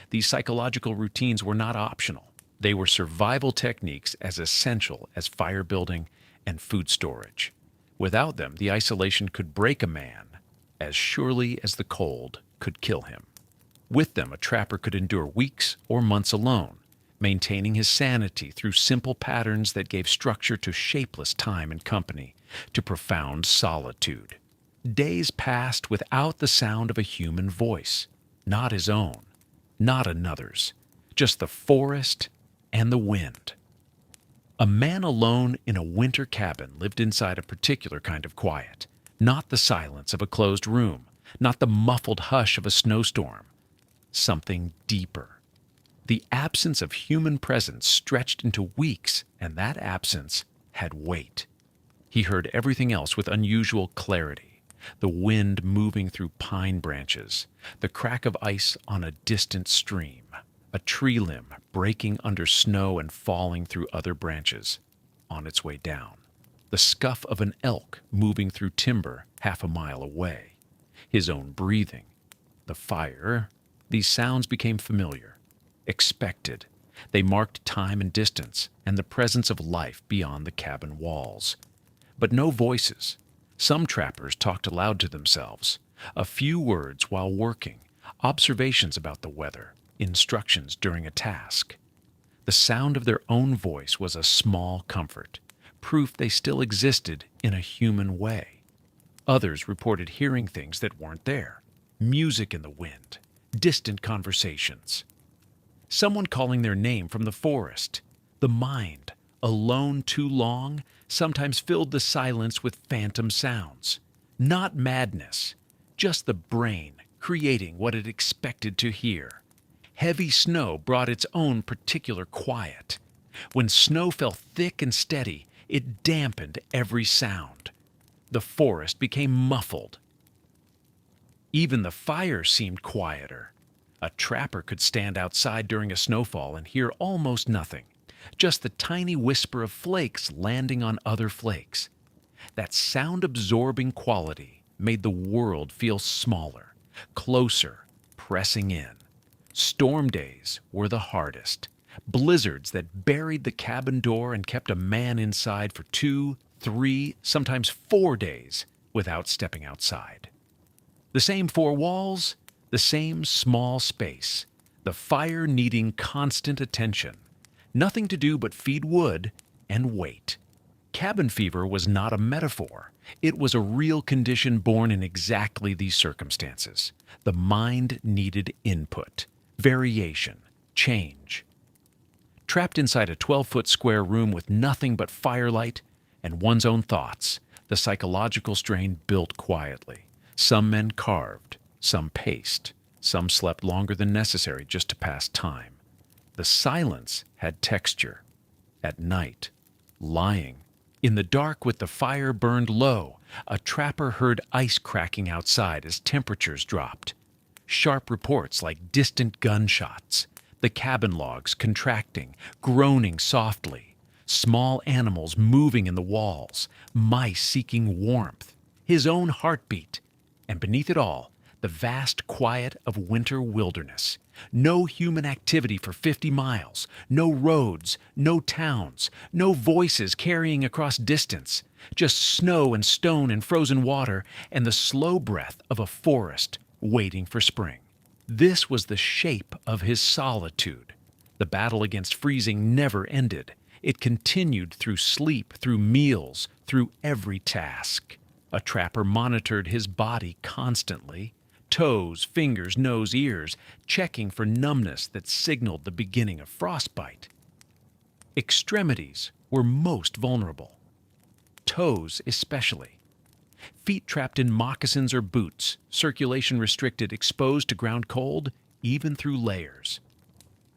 These psychological routines were not optional. They were survival techniques as essential as fire building and food storage. Without them, the isolation could break a man as surely as the cold could kill him. With them, a trapper could endure weeks or months alone, maintaining his sanity through simple patterns that gave structure to shapeless time and company, to profound solitude. Days passed without the sound of a human voice, not his own, not another's. just the forest and the wind. A man alone in a winter cabin lived inside a particular kind of quiet, not the silence of a closed room, not the muffled hush of a snowstorm. Something deeper. The absence of human presence stretched into weeks, and that absence had weight. He heard everything else with unusual clarity. The wind moving through pine branches, the crack of ice on a distant stream, a tree limb breaking under snow and falling through other branches on its way down, the scuff of an elk moving through timber half a mile away, his own breathing, the fire. These sounds became familiar, expected. They marked time and distance and the presence of life beyond the cabin walls. But no voices. Some trappers talked aloud to themselves, a few words while working, observations about the weather, instructions during a task. The sound of their own voice was a small comfort, proof they still existed in a human way. Others reported hearing things that weren't there, music in the wind, distant conversations. Someone calling their name from the forest. The mind, alone too long, sometimes filled the silence with phantom sounds. Not madness, just the brain creating what it expected to hear. Heavy snow brought its own particular quiet. When snow fell thick and steady, it dampened every sound. The forest became muffled. Even the fire seemed quieter. A trapper could stand outside during a snowfall and hear almost nothing, just the tiny whisper of flakes landing on other flakes. That sound-absorbing quality made the world feel smaller, closer, pressing in. Storm days were the hardest. Blizzards that buried the cabin door and kept a man inside for 2, 3, sometimes 4 days without stepping outside. The same 4 walls, the same small space, the fire needing constant attention. Nothing to do but feed wood and wait. Cabin fever was not a metaphor. It was a real condition born in exactly these circumstances. The mind needed input, variation, change. Trapped inside a 12-foot square room with nothing but firelight and one's own thoughts, the psychological strain built quietly. Some men carved, some paced, some slept longer than necessary just to pass time. The silence had texture. At night, lying, in the dark with the fire burned low, a trapper heard ice cracking outside as temperatures dropped. Sharp reports like distant gunshots, the cabin logs contracting, groaning softly, small animals moving in the walls, mice seeking warmth, his own heartbeat, and beneath it all, the vast quiet of winter wilderness. No human activity for 50 miles, no roads, no towns, no voices carrying across distance, just snow and stone and frozen water and the slow breath of a forest waiting for spring. This was the shape of his solitude. The battle against freezing never ended. It continued through sleep, through meals, through every task. A trapper monitored his body constantly, toes, fingers, nose, ears, checking for numbness that signaled the beginning of frostbite. Extremities were most vulnerable, toes especially. Feet trapped in moccasins or boots, circulation restricted, exposed to ground cold, even through layers.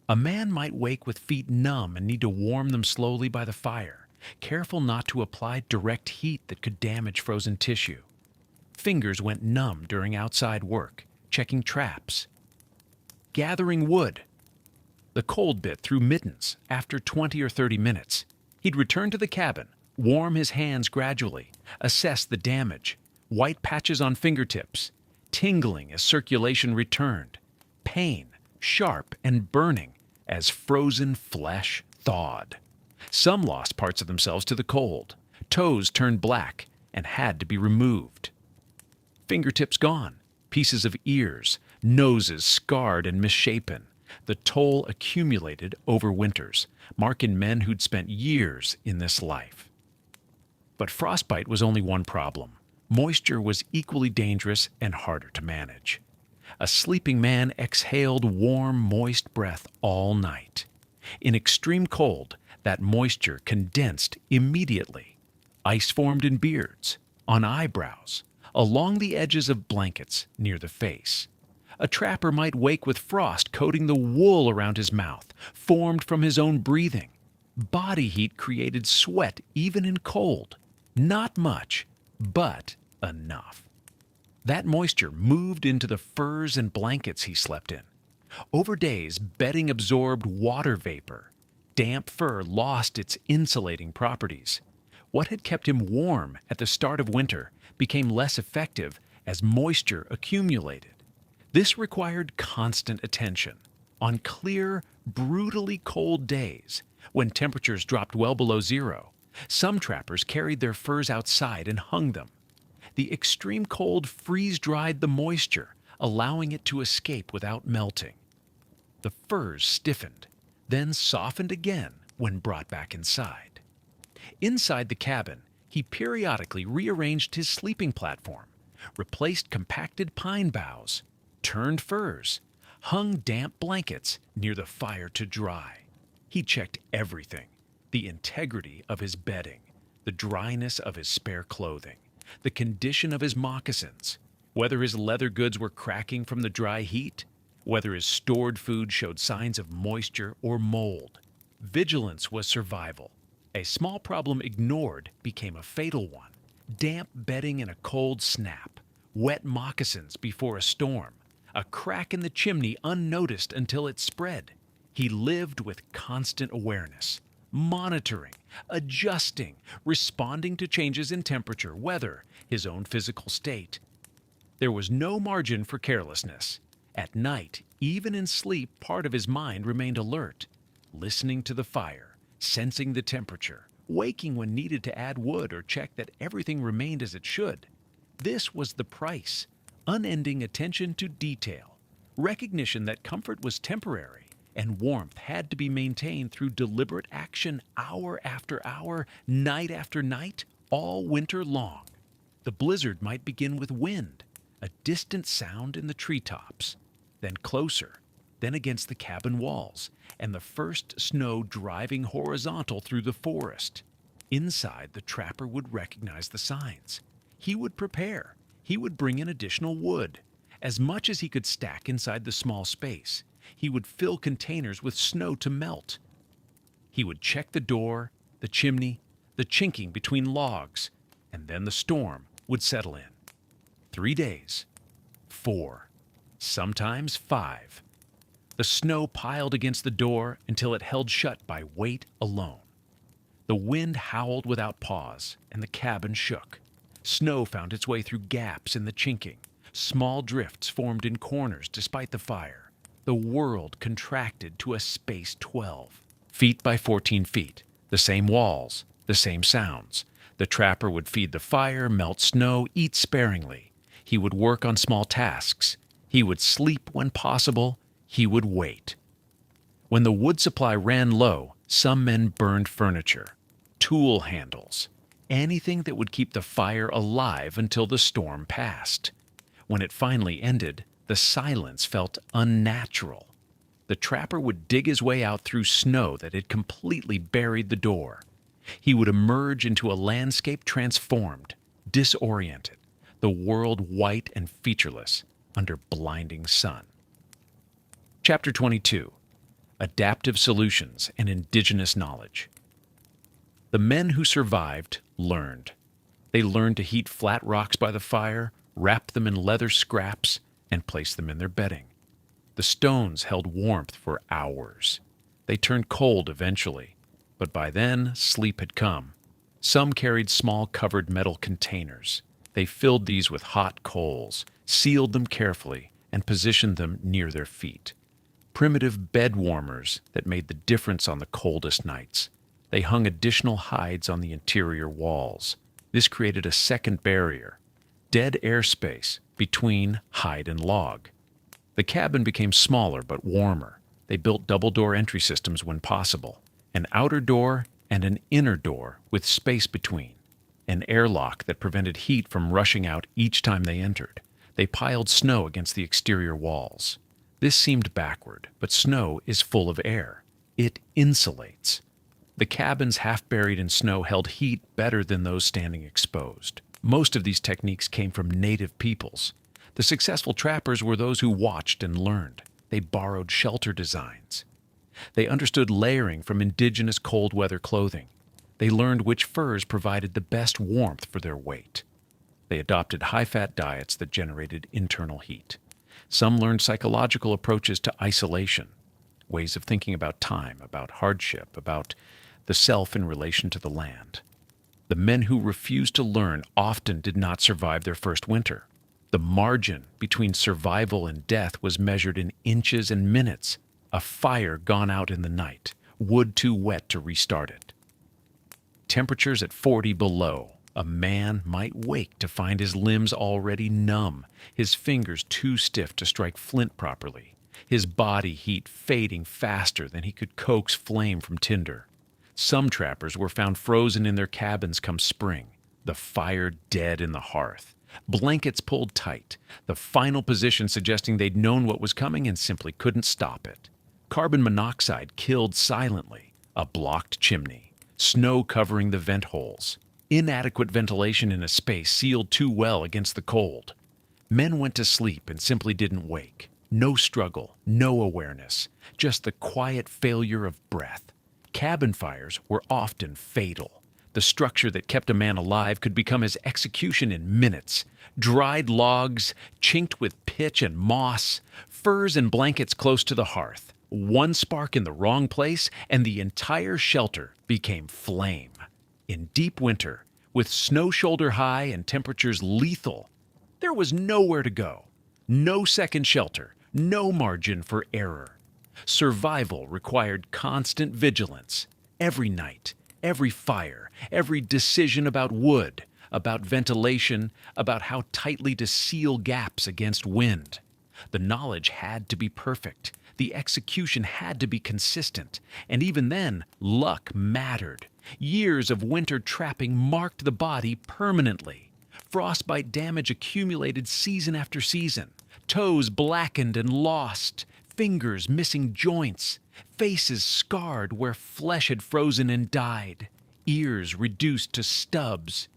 A man might wake with feet numb and need to warm them slowly by the fire, careful not to apply direct heat that could damage frozen tissue. Fingers went numb during outside work, checking traps. Gathering wood. The cold bit through mittens after 20 or 30 minutes. He'd return to the cabin, warm his hands gradually, assess the damage, white patches on fingertips, tingling as circulation returned, pain, sharp and burning as frozen flesh thawed. Some lost parts of themselves to the cold. Toes turned black and had to be removed. Fingertips gone, pieces of ears, noses scarred and misshapen. The toll accumulated over winters, marking men who'd spent years in this life. But frostbite was only one problem. Moisture was equally dangerous and harder to manage. A sleeping man exhaled warm, moist breath all night. In extreme cold, that moisture condensed immediately. Ice formed in beards, on eyebrows, along the edges of blankets near the face. A trapper might wake with frost coating the wool around his mouth, formed from his own breathing. Body heat created sweat even in cold. Not much, but enough. That moisture moved into the furs and blankets he slept in. Over days, bedding absorbed water vapor. Damp fur lost its insulating properties. What had kept him warm at the start of winter became less effective as moisture accumulated. This required constant attention. On clear, brutally cold days, when temperatures dropped well below zero, some trappers carried their furs outside and hung them. The extreme cold freeze-dried the moisture, allowing it to escape without melting. The furs stiffened, then softened again when brought back inside. Inside the cabin, he periodically rearranged his sleeping platform, replaced compacted pine boughs, turned furs, hung damp blankets near the fire to dry. He checked everything: the integrity of his bedding, the dryness of his spare clothing, the condition of his moccasins, whether his leather goods were cracking from the dry heat, whether his stored food showed signs of moisture or mold. Vigilance was survival. A small problem ignored became a fatal one. Damp bedding in a cold snap, wet moccasins before a storm, a crack in the chimney unnoticed until it spread. He lived with constant awareness, monitoring, adjusting, responding to changes in temperature, weather, his own physical state. There was no margin for carelessness. At night, even in sleep, part of his mind remained alert, listening to the fire, sensing the temperature, waking when needed to add wood or check that everything remained as it should. This was the price: unending attention to detail, recognition that comfort was temporary, and warmth had to be maintained through deliberate action hour after hour, night after night, all winter long. The blizzard might begin with wind, a distant sound in the treetops, then closer, then against the cabin walls, and the first snow driving horizontal through the forest. Inside, the trapper would recognize the signs. He would prepare. He would bring in additional wood, as much as he could stack inside the small space. He would fill containers with snow to melt. He would check the door, the chimney, the chinking between logs, and then the storm would settle in. 3 days, 4, sometimes 5. The snow piled against the door until it held shut by weight alone. The wind howled without pause, and the cabin shook. Snow found its way through gaps in the chinking. Small drifts formed in corners despite the fire. The world contracted to a space 12 feet by 14 feet. The same walls, the same sounds. The trapper would feed the fire, melt snow, eat sparingly. He would work on small tasks. He would sleep when possible. He would wait. When the wood supply ran low, some men burned furniture, tool handles, anything that would keep the fire alive until the storm passed. When it finally ended, the silence felt unnatural. The trapper would dig his way out through snow that had completely buried the door. He would emerge into a landscape transformed, disoriented, the world white and featureless under blinding sun. Chapter 22. Adaptive Solutions and Indigenous Knowledge. The men who survived learned. They learned to heat flat rocks by the fire, wrap them in leather scraps, and place them in their bedding. The stones held warmth for hours. They turned cold eventually, but by then sleep had come. Some carried small covered metal containers. They filled these with hot coals, sealed them carefully, and positioned them near their feet. Primitive bed warmers that made the difference on the coldest nights. They hung additional hides on the interior walls. This created a second barrier, dead airspace between hide and log. The cabin became smaller but warmer. They built double-door entry systems when possible, an outer door and an inner door with space between, an airlock that prevented heat from rushing out each time they entered. They piled snow against the exterior walls. This seemed backward, but snow is full of air. It insulates. The cabins half buried in snow held heat better than those standing exposed. Most of these techniques came from native peoples. The successful trappers were those who watched and learned. They borrowed shelter designs. They understood layering from indigenous cold weather clothing. They learned which furs provided the best warmth for their weight. They adopted high-fat diets that generated internal heat. Some learned psychological approaches to isolation, ways of thinking about time, about hardship, about the self in relation to the land. The men who refused to learn often did not survive their first winter. The margin between survival and death was measured in inches and minutes. A fire gone out in the night, wood too wet to restart it. Temperatures at 40 below, a man might wake to find his limbs already numb, his fingers too stiff to strike flint properly, his body heat fading faster than he could coax flame from tinder. Some trappers were found frozen in their cabins come spring, the fire dead in the hearth, blankets pulled tight, the final position suggesting they'd known what was coming and simply couldn't stop it. Carbon monoxide killed silently, a blocked chimney, snow covering the vent holes, inadequate ventilation in a space sealed too well against the cold. Men went to sleep and simply didn't wake. No struggle, no awareness, just the quiet failure of breath. Cabin fires were often fatal. The structure that kept a man alive could become his execution in minutes. Dried logs, chinked with pitch and moss, furs and blankets close to the hearth. One spark in the wrong place, and the entire shelter became flame. In deep winter, with snow shoulder high and temperatures lethal, there was nowhere to go. No second shelter, no margin for error. Survival required constant vigilance. Every night, every fire, every decision about wood, about ventilation, about how tightly to seal gaps against wind. The knowledge had to be perfect. The execution had to be consistent. And even then, luck mattered. Years of winter trapping marked the body permanently. Frostbite damage accumulated season after season. Toes blackened and lost. Fingers missing joints. Faces scarred where flesh had frozen and died. Ears reduced to stubs.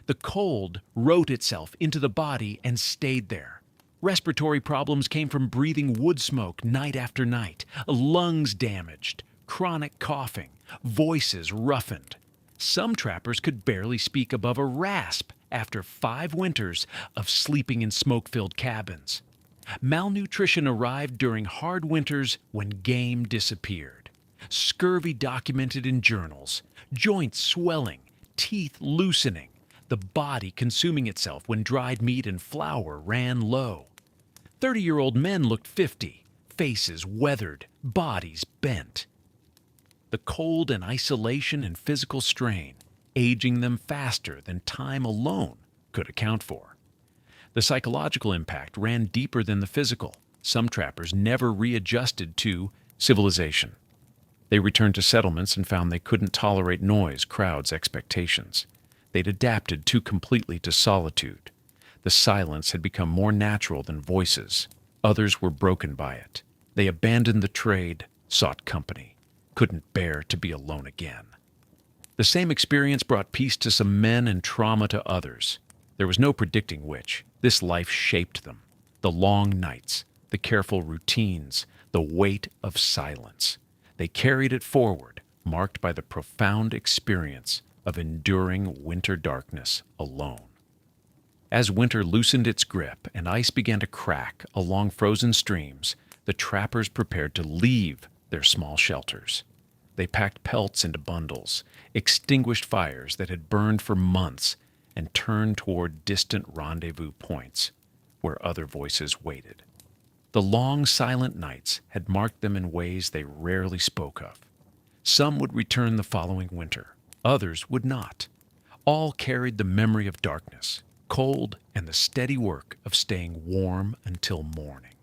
The cold wrote itself into the body and stayed there. Respiratory problems came from breathing wood smoke night after night, lungs damaged, chronic coughing, voices roughened. Some trappers could barely speak above a rasp after 5 winters of sleeping in smoke-filled cabins. Malnutrition arrived during hard winters when game disappeared. Scurvy documented in journals, joints swelling, teeth loosening, the body consuming itself when dried meat and flour ran low. 30-year-old men looked 50, faces weathered, bodies bent. The cold and isolation and physical strain, aging them faster than time alone could account for. The psychological impact ran deeper than the physical. Some trappers never readjusted to civilization. They returned to settlements and found they couldn't tolerate noise, crowds, expectations. They'd adapted too completely to solitude. The silence had become more natural than voices. Others were broken by it. They abandoned the trade, sought company, couldn't bear to be alone again. The same experience brought peace to some men and trauma to others. There was no predicting which. This life shaped them. The long nights, the careful routines, the weight of silence. They carried it forward, marked by the profound experience of enduring winter darkness alone. As winter loosened its grip and ice began to crack along frozen streams, the trappers prepared to leave their small shelters. They packed pelts into bundles, extinguished fires that had burned for months, and turned toward distant rendezvous points where other voices waited. The long, silent nights had marked them in ways they rarely spoke of. Some would return the following winter, others would not. All carried the memory of darkness, cold, and the steady work of staying warm until morning.